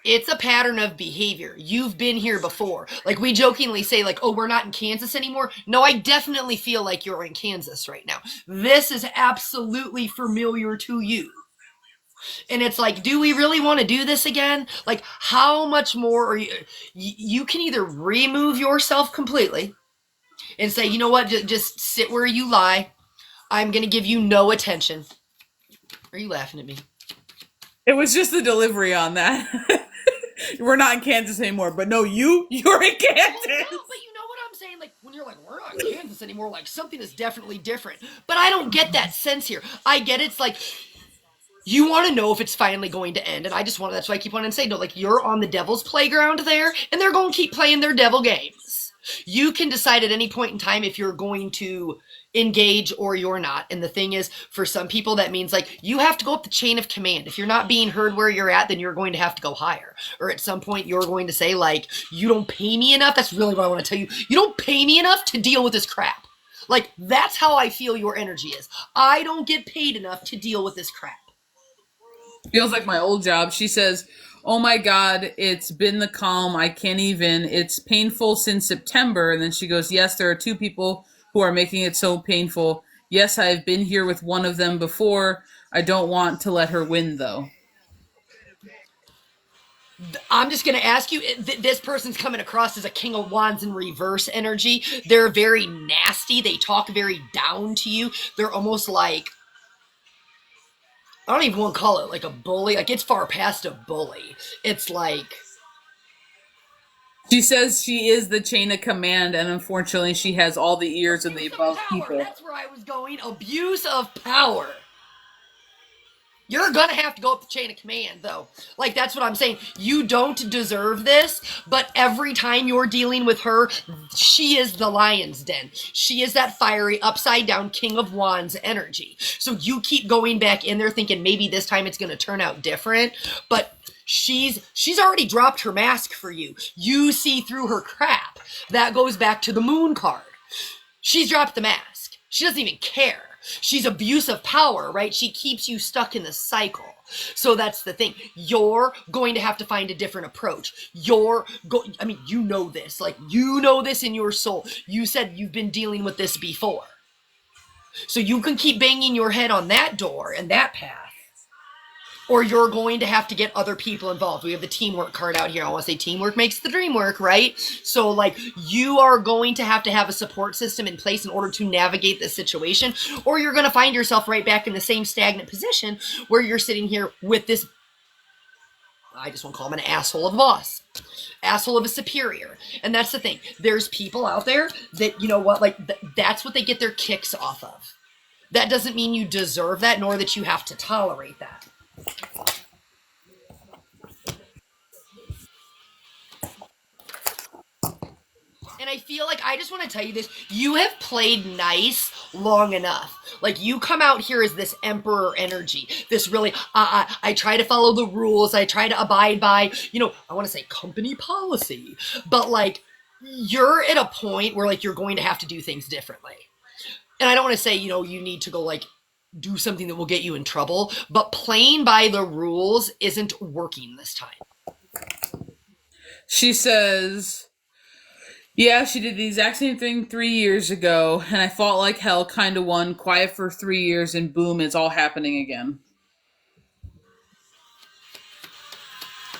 it's a pattern of behavior. You've been here before. Like we jokingly say like, oh, we're not in Kansas anymore. No, I definitely feel like you're in Kansas right now. This is absolutely familiar to you. And it's like, do we really want to do this again? Like how much more are you can either remove yourself completely and say, you know what, just sit where you lie. I'm going to give you no attention. Are you laughing at me?
It was just the delivery on that. We're not in Kansas anymore, but no, you're in Kansas.
Well, no, but you know what I'm saying? Like, when you're like, we're not in Kansas anymore, like, something is definitely different. But I don't get that sense here. I get it's like, you want to know if it's finally going to end. And that's why I keep wanting to say, no, like, you're on the devil's playground there, and they're going to keep playing their devil games. You can decide at any point in time if you're going to engage or you're not. And the thing is, for some people, that means like you have to go up the chain of command. If you're not being heard where you're at, then you're going to have to go higher. Or at some point, you're going to say like, you don't pay me enough. That's really what I want to tell you. You don't pay me enough to deal with this crap. Like, that's how I feel your energy is. I don't get paid enough to deal with this crap.
Feels like my old job. She says, "Oh my God, it's been the calm. I can't even. It's painful since September." And then she goes, "Yes, there are two people who are making it so painful. Yes, I've been here with one of them before. I don't want to let her win, though."
I'm just going to ask you, this person's coming across as a King of Wands in reverse energy. They're very nasty. They talk very down to you. They're almost like I don't even want to call it like a bully. Like, it's far past a bully. It's like,
She says she is the chain of command, and unfortunately, she has all the ears of the
abuse
above
of power.
people.
That's where I was going. Abuse of power. You're gonna have to go up the chain of command, though. Like, that's what I'm saying. You don't deserve this, but every time you're dealing with her, she is the lion's den. She is that fiery, upside down King of Wands energy. So you keep going back in there thinking maybe this time it's gonna turn out different, but she's already dropped her mask for you. You see through her crap. That goes back to the moon card. She's dropped the mask. She doesn't even care. She's abuse of power, right? She keeps you stuck in the cycle. So that's the thing. You're going to have to find a different approach. I mean, you know this. Like, you know this in your soul. You said you've been dealing with this before. So you can keep banging your head on that door and that path, or you're going to have to get other people involved. We have the teamwork card out here. I want to say teamwork makes the dream work, right? So, like, you are going to have a support system in place in order to navigate this situation, or you're going to find yourself right back in the same stagnant position where you're sitting here with this, I just want to call him an asshole of a boss. Asshole of a superior. And that's the thing. There's people out there that, you know what, like, that's what they get their kicks off of. That doesn't mean you deserve that, nor that you have to tolerate that. And I feel like, I just want to tell you this, you have played nice long enough. Like, you come out here as this emperor energy, this really, I try to follow the rules, I try to abide by, you know, I want to say company policy, but like, you're at a point where like, you're going to have to do things differently. And I don't want to say, you know, you need to go like, do something that will get you in trouble, but playing by the rules isn't working this time.
She says, yeah, she did the exact same thing 3 years ago, and I fought like hell, kind of won, quiet for 3 years, and boom, it's all happening again.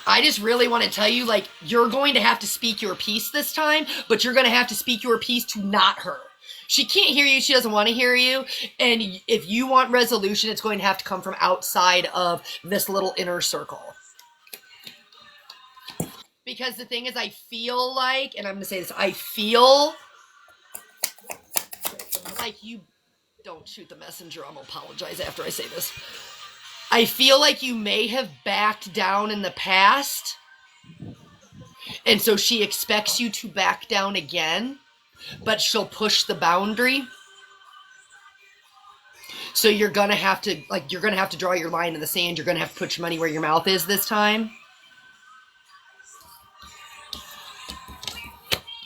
I just really want to tell you, like, you're going to have to speak your piece this time, but you're going to have to speak your piece to not her. She can't hear you. She doesn't want to hear you. And if you want resolution, it's going to have to come from outside of this little inner circle. Because the thing is, I feel like, and I'm going to say this, I feel like you, don't shoot the messenger, I'm going to apologize after I say this. I feel like you may have backed down in the past, and so she expects you to back down again, but she'll push the boundary. So you're going to have to, like, you're going to have to draw your line in the sand. You're going to have to put your money where your mouth is this time.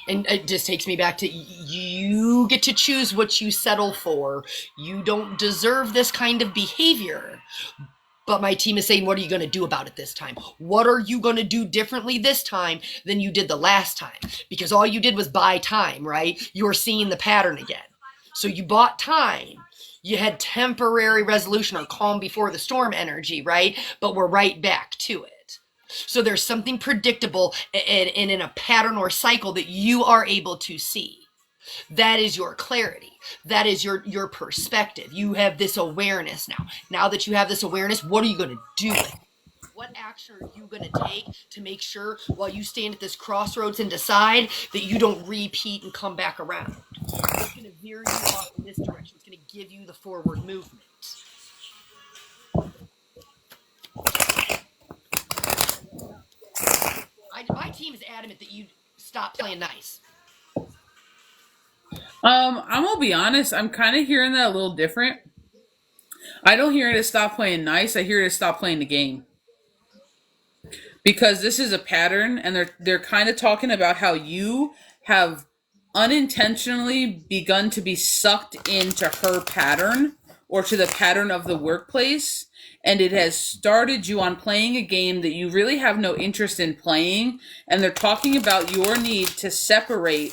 And it just takes me back to, you get to choose what you settle for. You don't deserve this kind of behavior. But my team is saying, what are you going to do about it this time? What are you going to do differently this time than you did the last time? Because all you did was buy time, right? You were seeing the pattern again. So you bought time. You had temporary resolution or calm before the storm energy, right? But we're right back to it. So there's something predictable and in a pattern or cycle that you are able to see. That is your clarity. That is your perspective. You have this awareness now. Now that you have this awareness, what are you going to do with it? What action are you going to take to make sure while you stand at this crossroads and decide that you don't repeat and come back around? It's going to veer you off in this direction. It's going to give you the forward movement. My team is adamant that you stop playing nice.
I'm gonna be honest, I'm kind of hearing that a little different. I don't hear it to stop playing nice, I hear it to stop playing the game. Because this is a pattern, and they're kind of talking about how you have unintentionally begun to be sucked into her pattern or to the pattern of the workplace, and it has started you on playing a game that you really have no interest in playing, and they're talking about your need to separate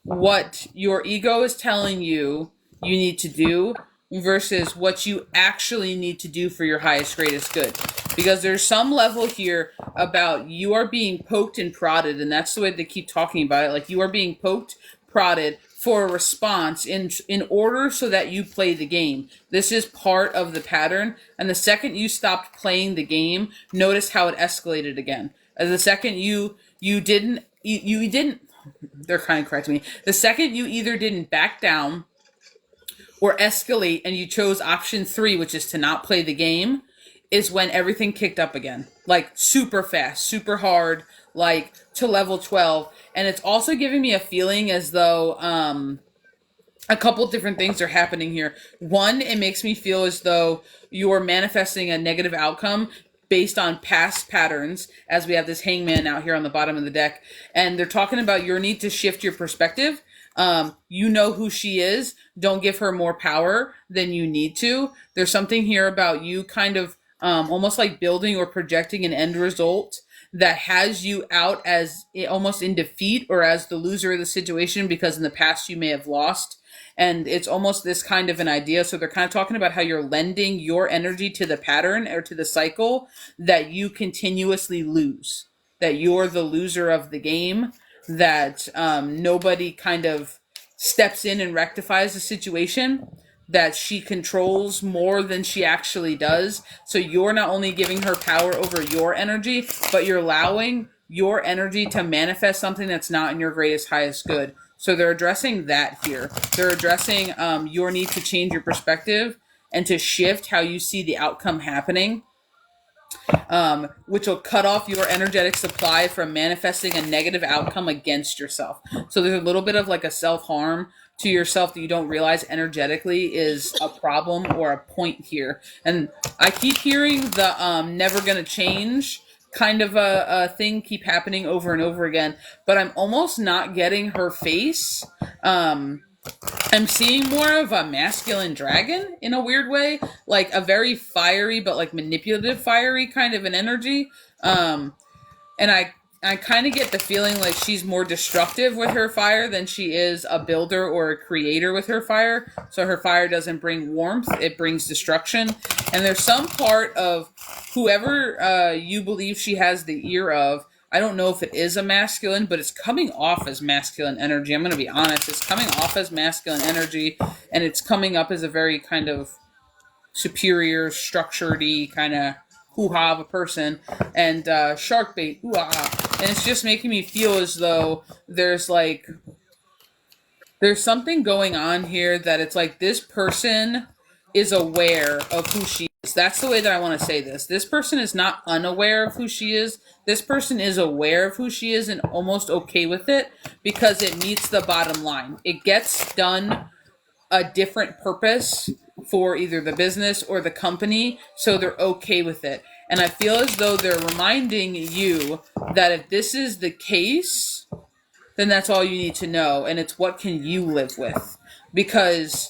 what your ego is telling you need to do versus what you actually need to do for your highest greatest good, because there's some level here about you are being poked and prodded, and that's the way they keep talking about it, like you are being poked, prodded, for a response in order so that you play the game. This is part of the pattern. And the second you stopped playing the game, notice how it escalated again. The second you didn't, they're kind of correcting me. The second you either didn't back down or escalate and you chose option 3, which is to not play the game, is when everything kicked up again. Like super fast, super hard, like to level 12. And it's also giving me a feeling as though a couple different things are happening here. One, it makes me feel as though you're manifesting a negative outcome based on past patterns, as we have this hangman out here on the bottom of the deck. And they're talking about your need to shift your perspective. You know who she is. Don't give her more power than you need to. There's something here about you kind of almost like building or projecting an end result that has you out as almost in defeat or as the loser of the situation because in the past you may have lost. And it's almost this kind of an idea. So they're kind of talking about how you're lending your energy to the pattern or to the cycle that you continuously lose, that you're the loser of the game, that nobody kind of steps in and rectifies the situation, that she controls more than she actually does. So you're not only giving her power over your energy, but you're allowing your energy to manifest something that's not in your greatest, highest good. So they're addressing that here. They're addressing your need to change your perspective and to shift how you see the outcome happening, which will cut off your energetic supply from manifesting a negative outcome against yourself. So there's a little bit of like a self-harm to yourself that you don't realize energetically is a problem or a point here. And I keep hearing the never gonna change kind of a thing keep happening over and over again, but I'm almost not getting her face. I'm seeing more of a masculine dragon in a weird way, like a very fiery but like manipulative fiery kind of an energy. And I kind of get the feeling like she's more destructive with her fire than she is a builder or a creator with her fire. So her fire doesn't bring warmth, it brings destruction. And there's some part of whoever you believe she has the ear of, I don't know if it is a masculine, but it's coming off as masculine energy. I'm going to be honest. It's coming off as masculine energy, and it's coming up as a very kind of superior, structured-y kind of hoo-ha of a person. And shark bait, ooh-ah. And it's just making me feel as though there's something going on here that it's like this person is aware of who she is. That's the way that I want to say this. This person is not unaware of who she is. This person is aware of who she is and almost okay with it because it meets the bottom line. It gets done a different purpose for either the business or the company, so they're okay with it. And I feel as though they're reminding you that if this is the case, then that's all you need to know. And it's what can you live with? Because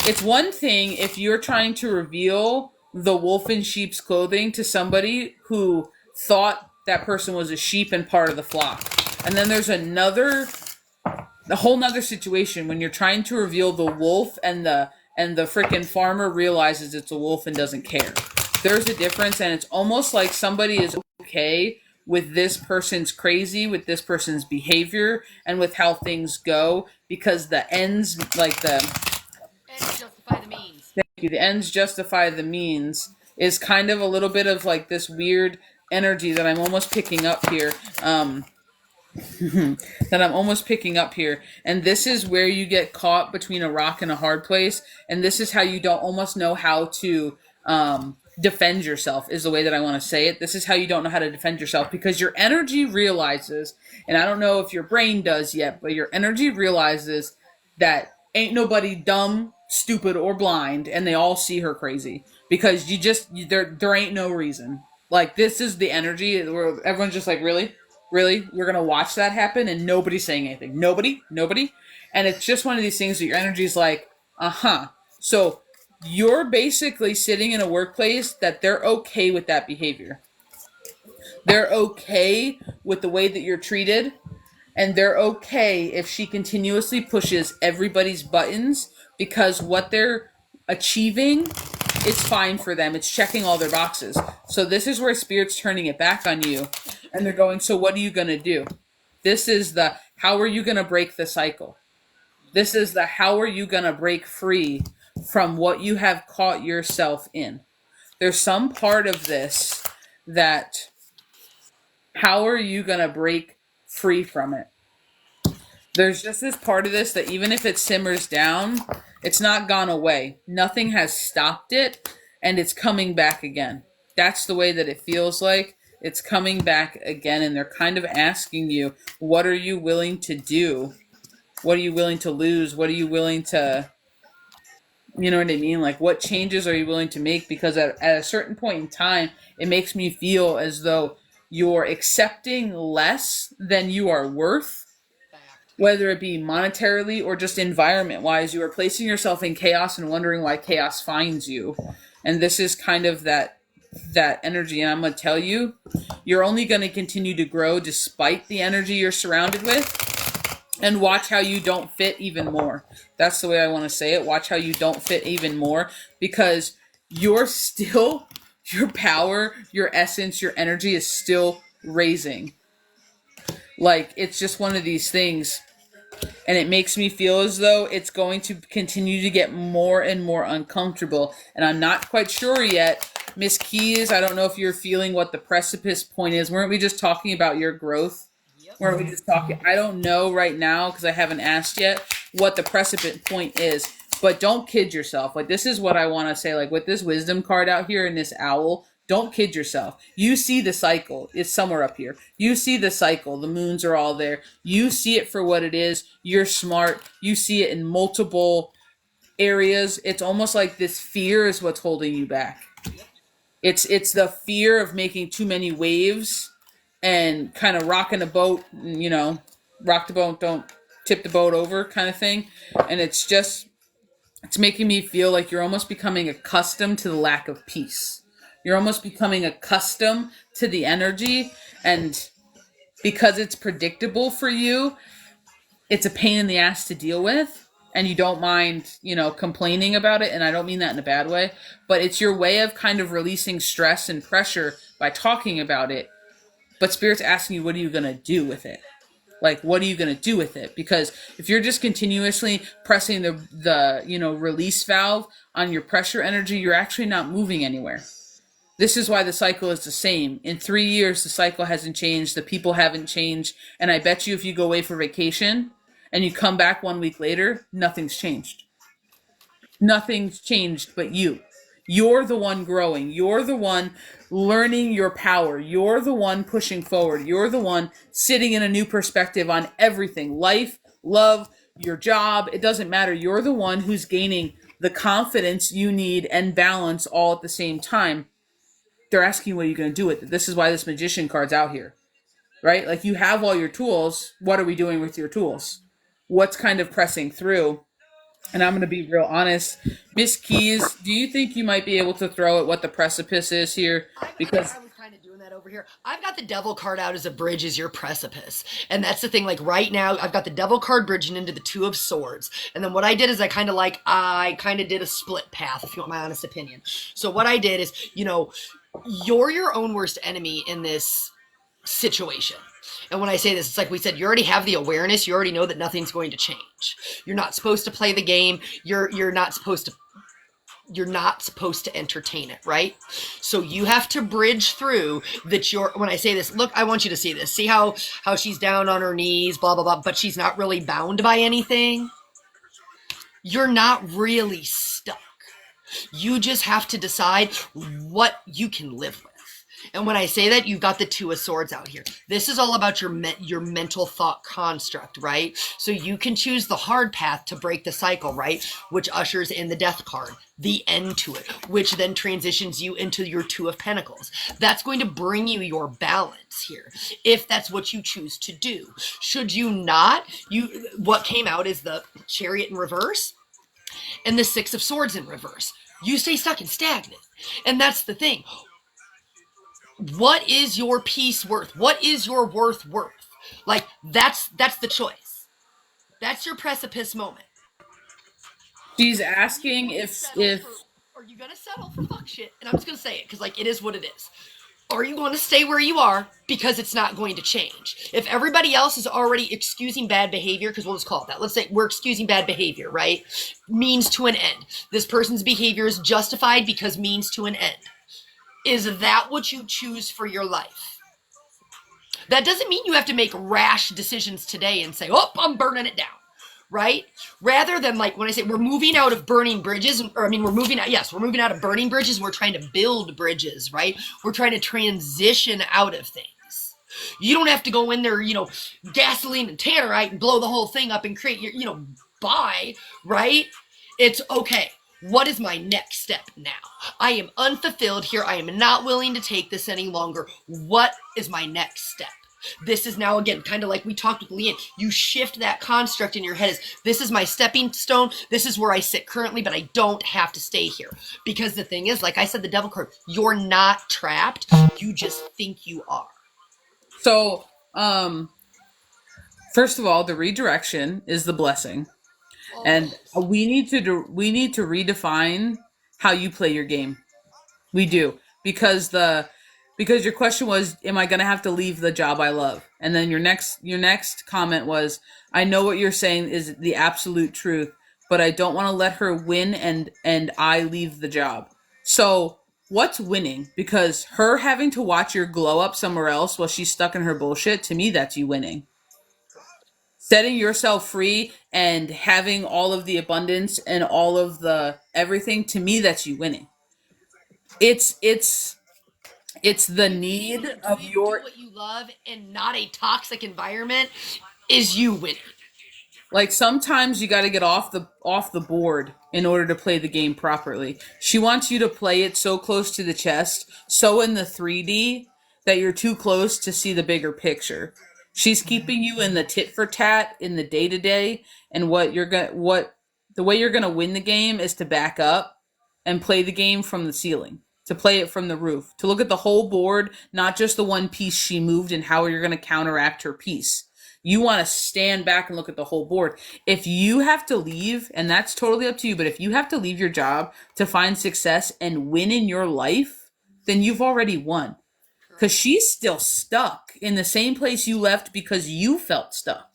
it's one thing if you're trying to reveal the wolf in sheep's clothing to somebody who thought that person was a sheep and part of the flock. And then there's a whole nother situation when you're trying to reveal the wolf and the frickin' farmer realizes it's a wolf and doesn't care. There's a difference, and it's almost like somebody is okay with this person's crazy, with this person's behavior, and with how things go, because the ends, like the...
Ends justify the means.
Thank you. The ends justify the means is kind of a little bit of like this weird energy that I'm almost picking up here. And this is where you get caught between a rock and a hard place, and this is how you don't almost know how to defend yourself, is the way that I want to say it. This is how you don't know how to defend yourself, because your energy realizes, and I don't know if your brain does yet, but your energy realizes that ain't nobody dumb, stupid, or blind, and they all see her crazy, because there ain't no reason. Like, this is the energy where everyone's just like, really? We're going to watch that happen and nobody's saying anything. Nobody. And it's just one of these things that your energy's like, uh-huh. So you're basically sitting in a workplace that they're okay with that behavior. They're okay with the way that you're treated. And they're okay if she continuously pushes everybody's buttons, because what they're achieving, it's fine for them. It's checking all their boxes. So this is where Spirit's turning it back on you. And they're going, so what are you going to do? This is how are you going to break the cycle? This is the how are you going to break free from what you have caught yourself in. There's some part of this that how are you going to break free from it? There's just this part of this that even if it simmers down, it's not gone away. Nothing has stopped it, and it's coming back again. That's the way that it feels like. It's coming back again, and they're kind of asking you, what are you willing to do? What are you willing to lose? What are you willing to, you know what I mean? Like, what changes are you willing to make? Because at a certain point in time, it makes me feel as though you're accepting less than you are worth,
Fact.
whether it be monetarily or just environment wise. You are placing yourself in chaos and wondering why chaos finds you. And this is kind of that energy. And I'm going to tell you, you're only going to continue to grow despite the energy you're surrounded with. And watch how you don't fit even more. That's the way I want to say it. Watch how you don't fit even more, because you're still, your power, your essence, your energy is still raising. Like, it's just one of these things. And it makes me feel as though it's going to continue to get more and more uncomfortable. And I'm not quite sure yet. Miss Keys, I don't know if you're feeling what the precipice point is. Weren't we just talking about your growth?
Yep.
Weren't we just talking? I don't know right now because I haven't asked yet what the precipice point is. But don't kid yourself. Like, this is what I want to say. Like, with this wisdom card out here and this owl, don't kid yourself. You see the cycle. It's somewhere up here. You see the cycle. The moons are all there. You see it for what it is. You're smart. You see it in multiple areas. It's almost like this fear is what's holding you back. It's the fear of making too many waves and kind of rocking a boat, you know, rock the boat, don't tip the boat over kind of thing. And it's making me feel like you're almost becoming accustomed to the lack of peace. You're almost becoming accustomed to the energy, and because it's predictable for you, it's a pain in the ass to deal with, and you don't mind, you know, complaining about it. And I don't mean that in a bad way, but it's your way of kind of releasing stress and pressure by talking about it. But Spirit's asking you, what are you going to do with it? Like, what are you going to do with it? Because if you're just continuously pressing the, you know, release valve on your pressure energy, you're actually not moving anywhere. This is why the cycle is the same. In 3 years, the cycle hasn't changed. The people haven't changed. And I bet you if you go away for vacation and you come back 1 week later, nothing's changed. Nothing's changed but you. You're the one growing. You're the one learning your power. You're the one pushing forward. You're the one sitting in a new perspective on everything. Life, love, your job. It doesn't matter. You're the one who's gaining the confidence you need and balance all at the same time. They're asking what are you going to do with it. This is why this magician card's out here, right? Like, you have all your tools. What are we doing with your tools? What's kind of pressing through? And I'm going to be real honest. Miss Keys, do you think you might be able to throw at what the precipice is here? Because
I was kind of doing that over here. I've got the devil card out as a bridge as your precipice. And that's the thing. Like, right now, I've got the devil card bridging into the two of swords. And then what I did is I kind of did a split path, if you want my honest opinion. So what I did is, you know, you're your own worst enemy in this situation. And when I say this, it's like we said, you already have the awareness. You already know that nothing's going to change. You're not supposed to play the game. You're not supposed to entertain it, right? So you have to bridge through that. When I say this, look, I want you to see this. See how she's down on her knees, blah, blah, blah, but she's not really bound by anything. You're not really stuck. You just have to decide what you can live with. And when I say that, you've got the two of swords out here. This is all about your mental thought construct, right? So you can choose the hard path to break the cycle, right? Which ushers in the death card, the end to it, which then transitions you into your two of pentacles. That's going to bring you your balance here, if that's what you choose to do. Should you not, what came out is the chariot in reverse and the six of swords in reverse. You stay stuck and stagnant. And that's the thing. What is your peace worth? What is your worth? Like, that's the choice. That's your precipice moment.
she's asking if
Are you gonna settle for fuck shit? And I'm just gonna say it because, like, it is what it is. Are you going to stay where you are because it's not going to change? If everybody else is already excusing bad behavior, because we'll just call it that. Let's say we're excusing bad behavior, right? Means to an end. This person's behavior is justified because means to an end. Is that what you choose for your life? That doesn't mean you have to make rash decisions today and say, oh, I'm burning it down. Right? Rather than like when I say we're moving out of burning bridges, or I mean, we're moving out of burning bridges. We're trying to build bridges, right? We're trying to transition out of things. You don't have to go in there, gasoline and tannerite and blow the whole thing up and create your, buy, right? It's okay. What is my next step now? I am unfulfilled here. I am not willing to take this any longer. What is my next step? This is now, again, kind of like we talked with LeighAnn. You shift that construct in your head as, this is my stepping stone. This is where I sit currently, but I don't have to stay here. Because the thing is, like I said, the devil card, you're not trapped. You just think you are.
So, first of all, the redirection is the blessing. And we need to redefine how you play your game. We do, because your question was, am I going to have to leave the job I love? And then your next comment was, I know what you're saying is the absolute truth, but I don't want to let her win and I leave the job. So what's winning? Because her having to watch your glow up somewhere else while she's stuck in her bullshit, to me, that's you winning. Setting yourself free and having all of the abundance and all of the everything, to me, that's you winning. It's the need of
do
your,
what you love and not a toxic environment is you winning.
like, sometimes you got to get off the board in order to play the game properly. She wants you to play it so close to the chest, so in the 3D, that you're too close to see the bigger picture. She's keeping you in the tit for tat, in the day to day, and the way you're gonna win the game is to back up and play the game from the ceiling, to play it from the roof, to look at the whole board, not just the one piece she moved and how you're gonna counteract her piece. You want to stand back and look at the whole board. If you have to leave, and that's totally up to you, but if you have to leave your job to find success and win in your life, then you've already won. Because she's still stuck in the same place you left because you felt stuck.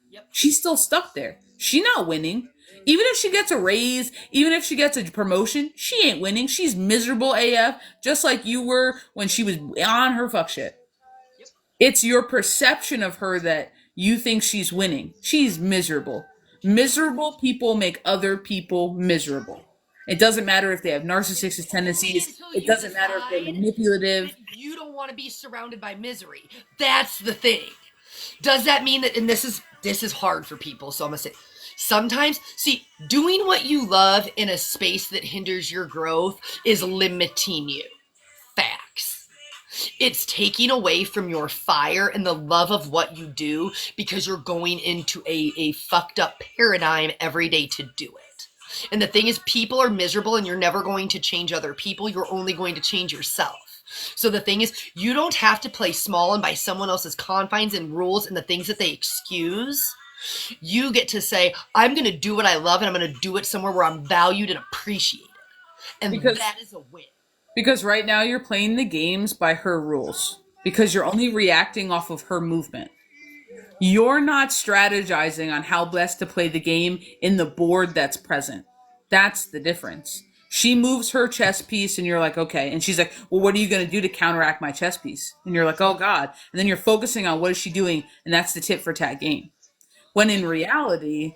Yep.
She's still stuck there. She's not winning. Even if she gets a raise, even if she gets a promotion, she ain't winning. She's miserable AF, just like you were when she was on her fuck shit.
Yep.
It's your perception of her that you think she's winning. She's miserable. Miserable people make other people miserable. It doesn't matter if they have narcissistic tendencies. It doesn't matter if they're manipulative.
You don't want to be surrounded by misery. That's the thing. Does that mean that, and this is hard for people, so I'm going to say, sometimes, see, doing what you love in a space that hinders your growth is limiting you. Facts. It's taking away from your fire and the love of what you do because you're going into a fucked up paradigm every day to do it. And the thing is, people are miserable and you're never going to change other people. You're only going to change yourself. So the thing is, you don't have to play small and by someone else's confines and rules and the things that they excuse. You get to say, I'm going to do what I love and I'm going to do it somewhere where I'm valued and appreciated. And that is a win.
Because right now you're playing the games by her rules. Because you're only reacting off of her movement. You're not strategizing on how best to play the game in the board that's present. That's the difference. She moves her chess piece and you're like, okay. And she's like, well, what are you going to do to counteract my chess piece? And you're like, oh God. And then you're focusing on what is she doing? And that's the tit for tat game. When in reality,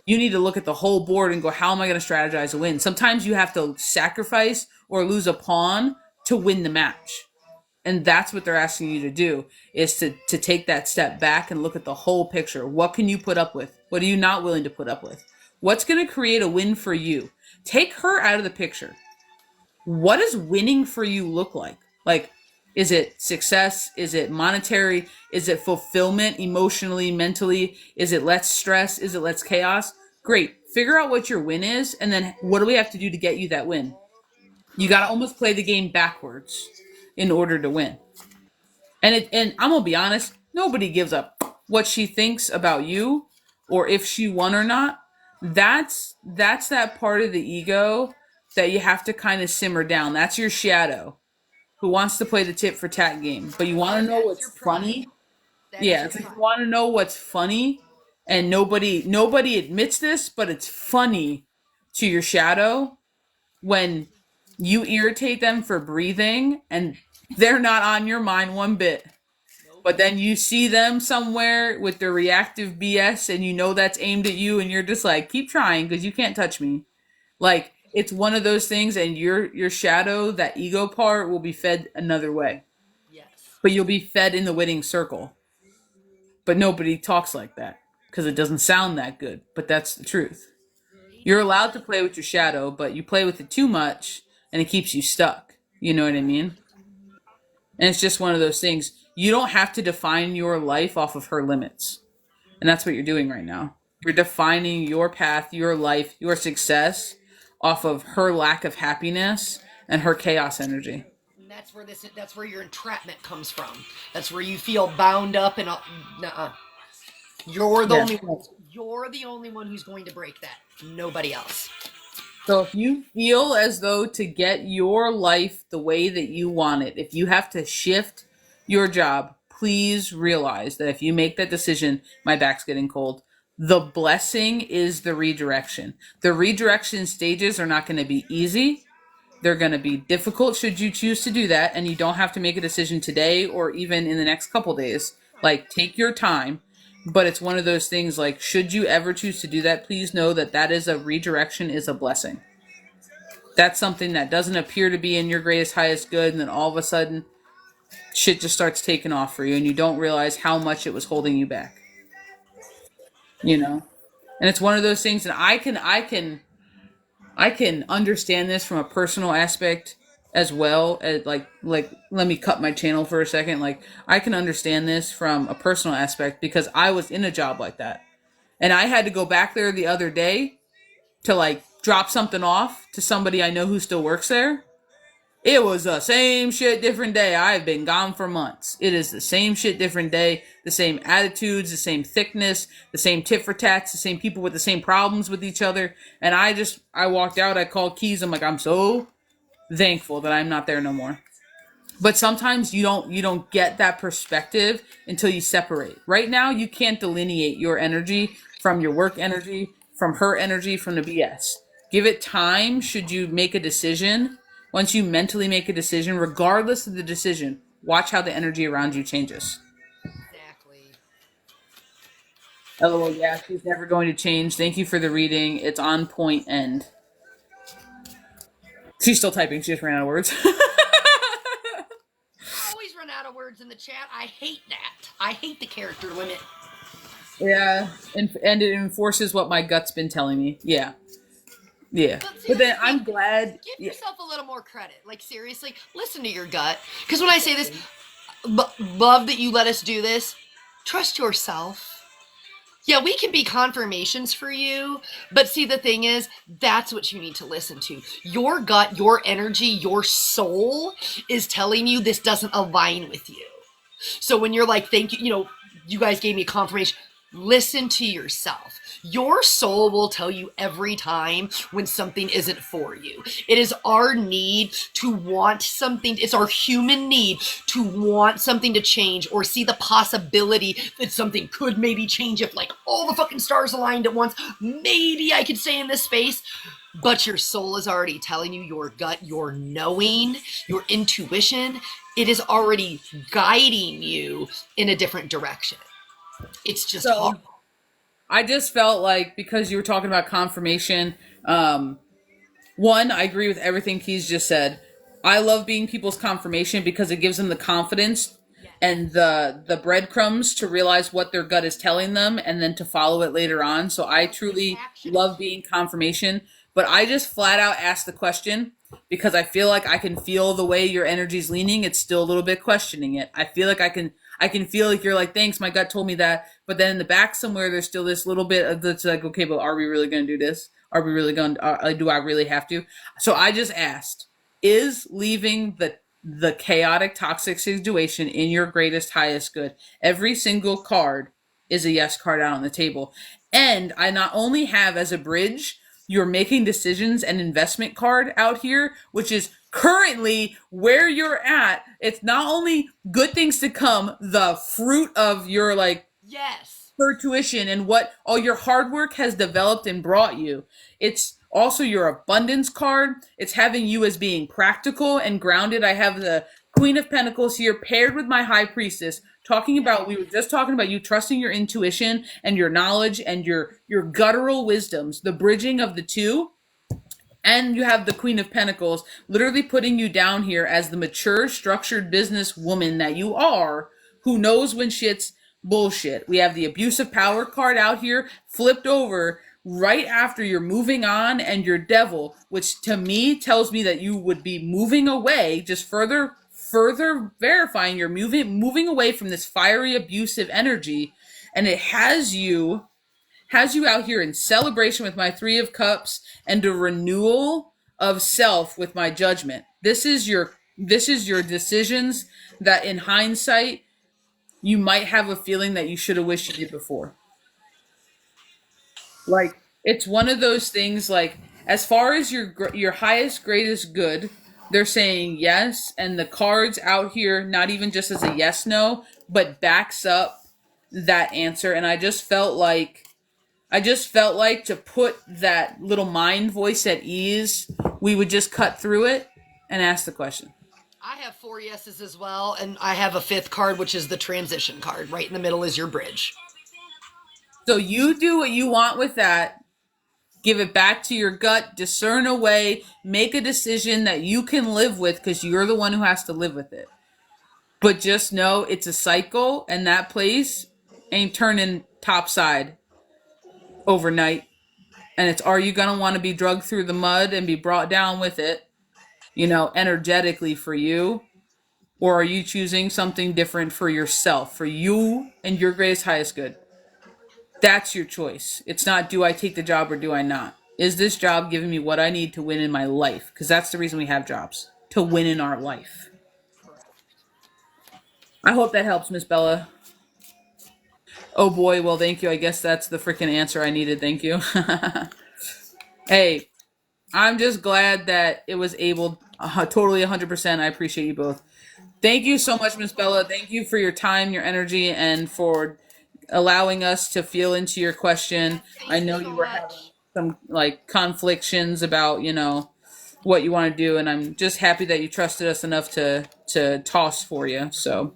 you need to look at the whole board and go, how am I going to strategize a win? Sometimes you have to sacrifice or lose a pawn to win the match. And that's what they're asking you to do, is to take that step back and look at the whole picture. What can you put up with? What are you not willing to put up with? What's going to create a win for you? Take her out of the picture. What does winning for you look like? Like, is it success? Is it monetary? Is it fulfillment emotionally, mentally? Is it less stress? Is it less chaos? Great. Figure out what your win is, and then what do we have to do to get you that win? You got to almost play the game backwards in order to win. And I'm going to be honest, nobody gives up what she thinks about you or if she won or not. That's that part of the ego that you have to kind of simmer down. That's your shadow. who wants to play the tit for tat game, but you want to know
That's
what's
your pride.
funny?
That is
Yeah,
your
it's like
pride.
you want to know what's funny, and nobody admits this, but it's funny to your shadow when you irritate them for breathing and they're not on your mind one bit.
Nope.
But then you see them somewhere with their reactive BS and you know that's aimed at you and you're just like, keep trying because you can't touch me. Like it's one of those things and your shadow, that ego part will be fed another way.
Yes.
But you'll be fed in the winning circle. But nobody talks like that because it doesn't sound that good. But that's the truth. You're allowed to play with your shadow, but you play with it too much and it keeps you stuck. You know what I mean? And it's just one of those things. You don't have to define your life off of her limits. And that's what you're doing right now. You're defining your path, your life, your success off of her lack of happiness and her chaos energy.
And that's where your entrapment comes from. That's where you feel bound up and nuh-uh.
Yeah.
You're the only one who's going to break that. Nobody else.
So if you feel as though to get your life the way that you want it, if you have to shift your job, please realize that if you make that decision, my back's getting cold. The blessing is the redirection. The redirection stages are not going to be easy. They're going to be difficult should you choose to do that, and you don't have to make a decision today or even in the next couple days. Like, take your time, but it's one of those things like, should you ever choose to do that, please know that that is a redirection, is a blessing. That's something that doesn't appear to be in your greatest, highest good, and then all of a sudden, shit just starts taking off for you, and you don't realize how much it was holding you back. You know? And it's one of those things, and I can understand this from a personal aspect as well as like let me cut my channel for a second. Like I can understand this from a personal aspect because I was in a job like that. And I had to go back there the other day to like drop something off to somebody I know who still works there. It was the same shit, different day. I've been gone for months. It is the same shit, different day. The same attitudes, the same thickness, the same tit for tats, the same people with the same problems with each other. And I walked out. I called Keys. I'm like, I'm so thankful that I'm not there no more. But sometimes you don't get that perspective until you separate. Right now, you can't delineate your energy from your work energy, from her energy, from the BS. Give it time. Should you make a decision? Once you mentally make a decision, regardless of the decision, watch how the energy around you changes.
Exactly.
LOL, yeah, she's never going to change. Thank you for the reading. It's on point end. She's still typing. She just ran out of words.
Always run out of words in the chat. I hate that. I hate the character limit.
Yeah, and it enforces what my gut's been telling me. Yeah. Yeah. But then I'm glad.
Give
Yeah.
yourself a little more credit. Like, seriously, listen to your gut. Because when I say this, love that you let us do this. Trust yourself. Yeah, we can be confirmations for you, but see, the thing is, that's what you need to listen to. Your gut, your energy, your soul is telling you this doesn't align with you. So when you're like, thank you, you guys gave me confirmation. Listen to yourself. Your soul will tell you every time when something isn't for you. It is our need to want something. It's our human need to want something to change or see the possibility that something could maybe change if like all the fucking stars aligned at once. Maybe I could stay in this space. But your soul is already telling you, your gut, your knowing, your intuition, it is already guiding you in a different direction. It's just hard.
I just felt like because you were talking about confirmation, one, I agree with everything Keys just said. I love being people's confirmation because it gives them the confidence and the breadcrumbs to realize what their gut is telling them and then to follow it later on. So I truly love being confirmation. But I just flat out asked the question because I feel like I can feel the way your energy's leaning. It's still a little bit questioning it. I feel like I can feel like you're like, thanks, my gut told me that. But then in the back somewhere, there's still this little bit of that's like, okay, but are we really going to do this? Are we really going to, do I really have to? So I just asked, is leaving the chaotic, toxic situation in your greatest, highest good? Every single card is a yes card out on the table. And I not only have as a bridge, your making decisions and investment card out here, which is currently where you're at, it's not only good things to come, the fruit of your like
Yes.
for tuition and what all your hard work has developed and brought you. It's also your abundance card. It's having you as being practical and grounded. I have the Queen of Pentacles here paired with my High Priestess, talking about, we were just talking about you trusting your intuition and your knowledge and your guttural wisdoms, the bridging of the two. And you have the Queen of Pentacles literally putting you down here as the mature, structured business woman that you are, who knows when shit's bullshit. We have the Abuse of Power card out here, flipped over right after you're moving on, and your Devil, which to me tells me that you would be moving away, just further verifying you're moving away from this fiery, abusive energy. And it has you out here in celebration with my Three of Cups and a renewal of self with my Judgment. This is your decisions that in hindsight you might have a feeling that you should have wished you did before. Like, it's one of those things, like, as far as your highest greatest good, they're saying yes, and the cards out here not even just as a yes no, but backs up that answer. And I just felt like to put that little mind voice at ease, we would just cut through it and ask the question.
I have 4 yeses as well, and I have a 5th card, which is the transition card. Right in the middle is your bridge.
So you do what you want with that. Give it back to your gut, discern a way, make a decision that you can live with because you're the one who has to live with it. But just know it's a cycle, and that place ain't turning topside overnight. And it's, are you going to want to be drugged through the mud and be brought down with it, energetically for you? Or are you choosing something different for yourself, for you and your greatest highest good? That's your choice. It's not, do I take the job or do I not? Is this job giving me what I need to win in my life? Because that's the reason we have jobs, to win in our life. I hope that helps, Miss Bella. Oh boy, well, thank you. I guess that's the freaking answer I needed. Thank you. Hey, I'm just glad that it was able, totally 100%. I appreciate you both. Thank you so much, Miss Bella. Thank you for your time, your energy, and for allowing us to feel into your question. I
Thank you
know
so
you were having
much.
some like conflictions about, what you want to do, and I'm just happy that you trusted us enough to toss for you. So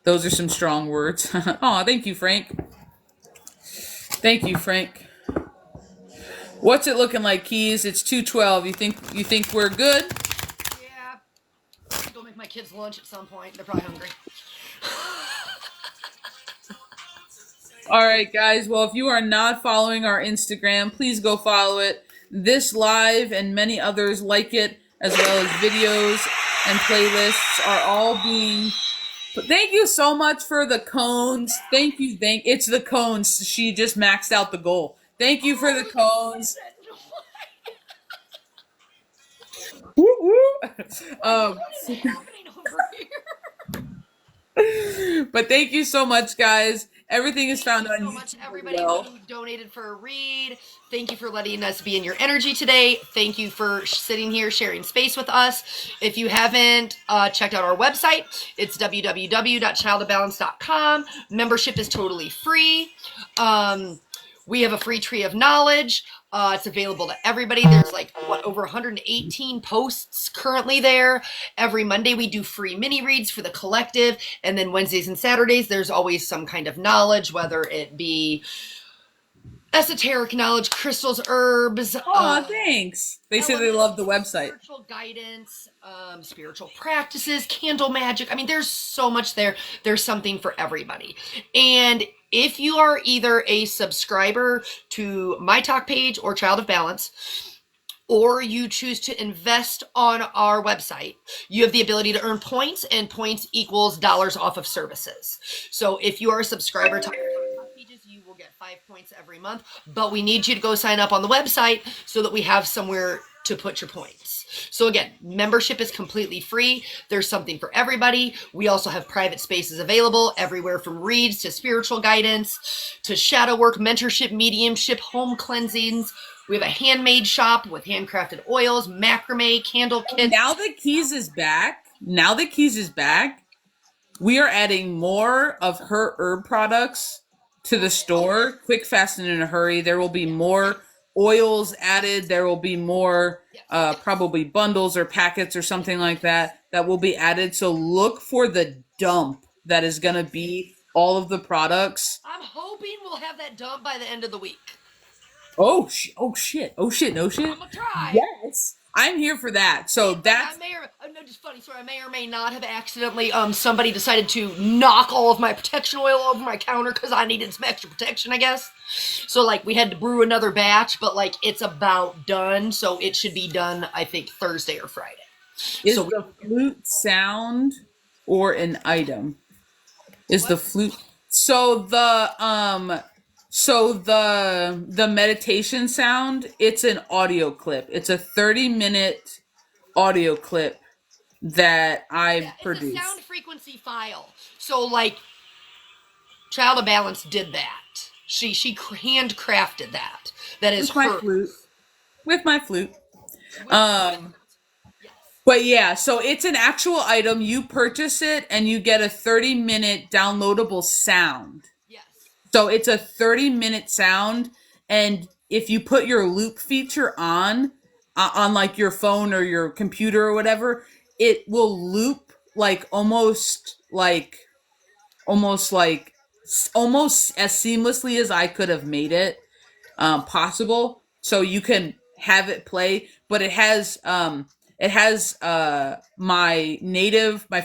those are some strong words. Oh, thank you, Frank. Thank you, Frank. What's it looking like, Keys? It's 2:12. You think we're good?
Yeah. I have to go make my kids lunch at some point. They're probably hungry.
All right, guys. Well, if you are not following our Instagram, please go follow it. This live and many others like it, as well as videos and playlists, are all being. Thank you so much for the cones. Thank you. It's the cones. She just maxed out the goal. Thank you for the cones. Woo woo. Um,
What is happening over here?
but thank you so much, guys. Everything is found
Thank you
on
so much,
YouTube as
everybody
well.
who donated for a read. Thank you for letting us be in your energy today. Thank you for sitting here sharing space with us. If you haven't checked out our website, it's www.childofbalance.com. Membership is totally free. We have a free tree of knowledge. It's available to everybody. There's over 118 posts currently there. Every Monday we do free mini reads for the collective. And then Wednesdays and Saturdays, there's always some kind of knowledge, whether it be esoteric knowledge, crystals, herbs.
Oh, thanks. They say they love the website.
Spiritual guidance, spiritual practices, candle magic. I mean, there's so much there. There's something for everybody. And if you are either a subscriber to my talk page or Child of Balance, or you choose to invest on our website, you have the ability to earn points, and points equals dollars off of services. So if you are a subscriber to our talk pages, you will get 5 points every month, but we need you to go sign up on the website so that we have somewhere to put your points. So again, membership is completely free. There's something for everybody. We also have private spaces available everywhere from reads to spiritual guidance to shadow work, mentorship, mediumship, home cleansings, We have a handmade shop with handcrafted oils, macrame, candle kits.
Now that Keys is back, we are adding more of her herb products to the store. Quick, fast, and in a hurry. There will be more oils added. There will be more probably bundles or packets or something like that will be added. So look for the dump that is going to be all of the products.
I'm hoping we'll have that done by the end of the week.
Oh shit! No shit!
I'm gonna try.
Yes, I'm here for that. So that's
no, just funny story. I may or may not have accidentally somebody decided to knock all of my protection oil over my counter because I needed some extra protection, I guess. So like we had to brew another batch, but like it's about done, so it should be done I think Thursday or Friday.
Is the flute sound or an item? Is the flute so the meditation sound, it's an audio clip. It's a 30-minute audio clip that I produced.
It's a sound frequency file. So like ChildOfBalance did that. She handcrafted that. That is
with my flute. But yeah, so it's an actual item. You purchase it and you get a 30-minute downloadable sound.
Yes.
So it's a 30-minute sound, and if you put your loop feature on like your phone or your computer or whatever, it will loop like almost as seamlessly as I could have made it possible. So you can have it play, but it has my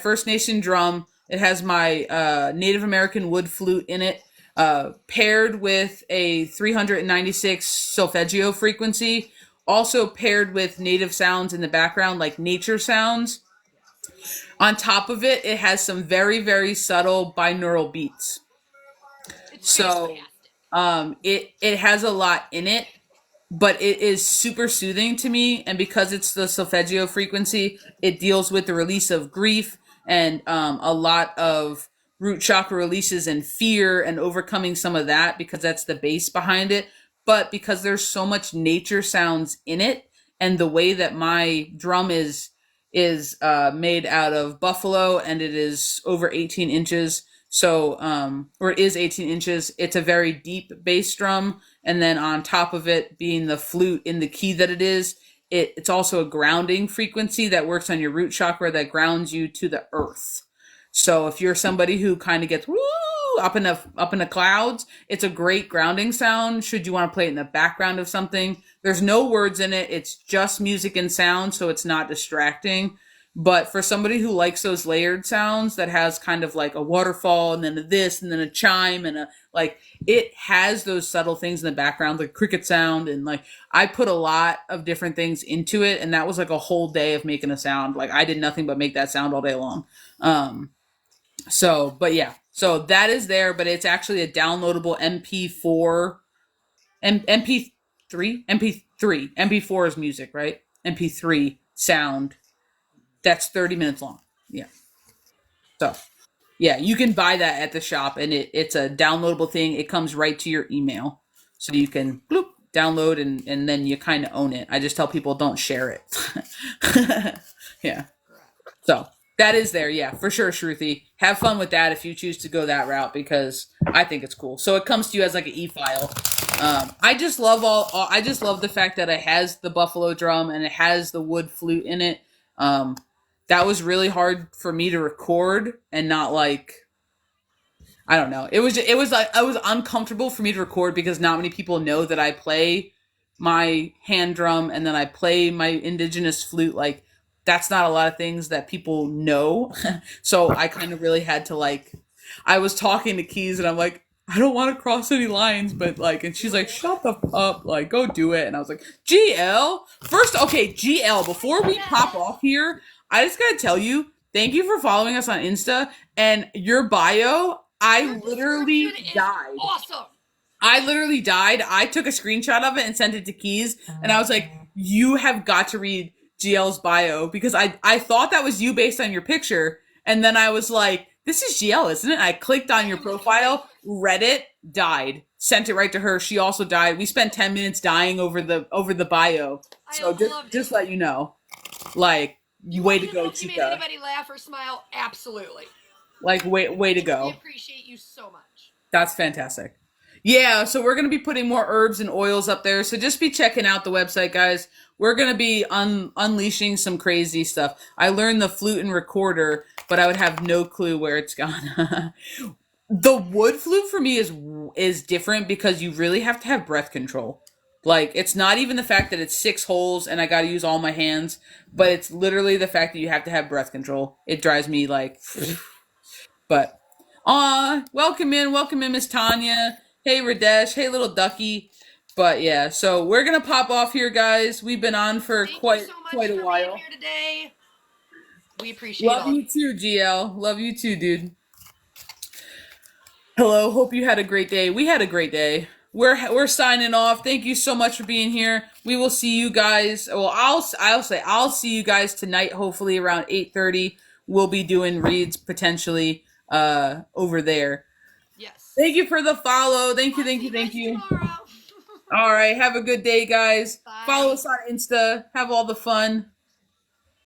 First Nation drum. It has my Native American wood flute in it, paired with a 396 solfeggio frequency, also paired with native sounds in the background, like nature sounds. On top of it, it has some very, very subtle binaural beats. So it has a lot in it, but it is super soothing to me. And because it's the solfeggio frequency, it deals with the release of grief and a lot of root chakra releases and fear and overcoming some of that, because that's the base behind it. But because there's so much nature sounds in it, and the way that my drum is made out of buffalo, and it is over 18 inches. So, or it is 18 inches. It's a very deep bass drum. And then on top of it being the flute in the key that it is, it's also a grounding frequency that works on your root chakra, that grounds you to the earth. So if you're somebody who kind of gets up in the clouds, it's a great grounding sound. Should you want to play it in the background of something, there's no words in it. It's just music and sound. So it's not distracting. But for somebody who likes those layered sounds that has kind of like a waterfall and then a this and then a chime and it has those subtle things in the background, like cricket sound. And like, I put a lot of different things into it. And that was like a whole day of making a sound. Like I did nothing but make that sound all day long. So that is there, but it's actually a downloadable MP4, MP4 is music, right? MP3 sound. That's 30 minutes long. Yeah. So, yeah, you can buy that at the shop, and it's a downloadable thing. It comes right to your email. So you can download, and then you kind of own it. I just tell people don't share it. Yeah. So, that is there. Yeah, for sure, Shruti. Have fun with that if you choose to go that route, because I think it's cool. So it comes to you as like an e-file. I just love the fact that it has the buffalo drum and it has the wood flute in it. That was really hard for me to record, and not like, I don't know. It was like, I was uncomfortable for me to record because not many people know that I play my hand drum and then I play my indigenous flute. Like, that's not a lot of things that people know. So I kind of really had to I was talking to Keys and I'm like, I don't want to cross any lines, but and she's like, shut the f up, go do it. And I was like, GL, GL, before we pop off here, I just gotta tell you, thank you for following us on Insta, and your bio, I literally died.
Awesome.
I literally died. I took a screenshot of it and sent it to Keys, and I was like, you have got to read GL's bio, because I thought that was you based on your picture, and then I was like, this is GL, isn't it? I clicked on your profile, read it, died, sent it right to her. She also died. We spent 10 minutes dying over the bio. So just let you know, like, way to go,
if you made
Chica.
anybody laugh or smile, absolutely.
Like, way to
We
go.
appreciate you so much.
That's fantastic. Yeah, so we're going to be putting more herbs and oils up there. So just be checking out the website, guys. We're going to be unleashing some crazy stuff. I learned the flute and recorder, but I would have no clue where it's gone. The wood flute for me is different because you really have to have breath control. Like, it's not even the fact that it's 6 holes and I got to use all my hands, but it's literally the fact that you have to have breath control. It drives me like but welcome in, Miss Tanya. Hey, Radesh. Hey, little ducky. But yeah, so we're gonna pop off here, guys. We've been on for
Thank
quite
you so much
quite a
for
while.
being here today. We appreciate
Love
all
you too, GL. Love you too, dude. Hello. Hope you had a great day. We had a great day. We're signing off. Thank you so much for being here. We will see you guys. Well, I'll see you guys tonight. Hopefully around 8:30. We'll be doing reads potentially over there.
Yes.
Thank you for the follow. Thank you.
Tomorrow.
All right. Have a good day, guys.
Bye.
Follow us on Insta. Have all the fun.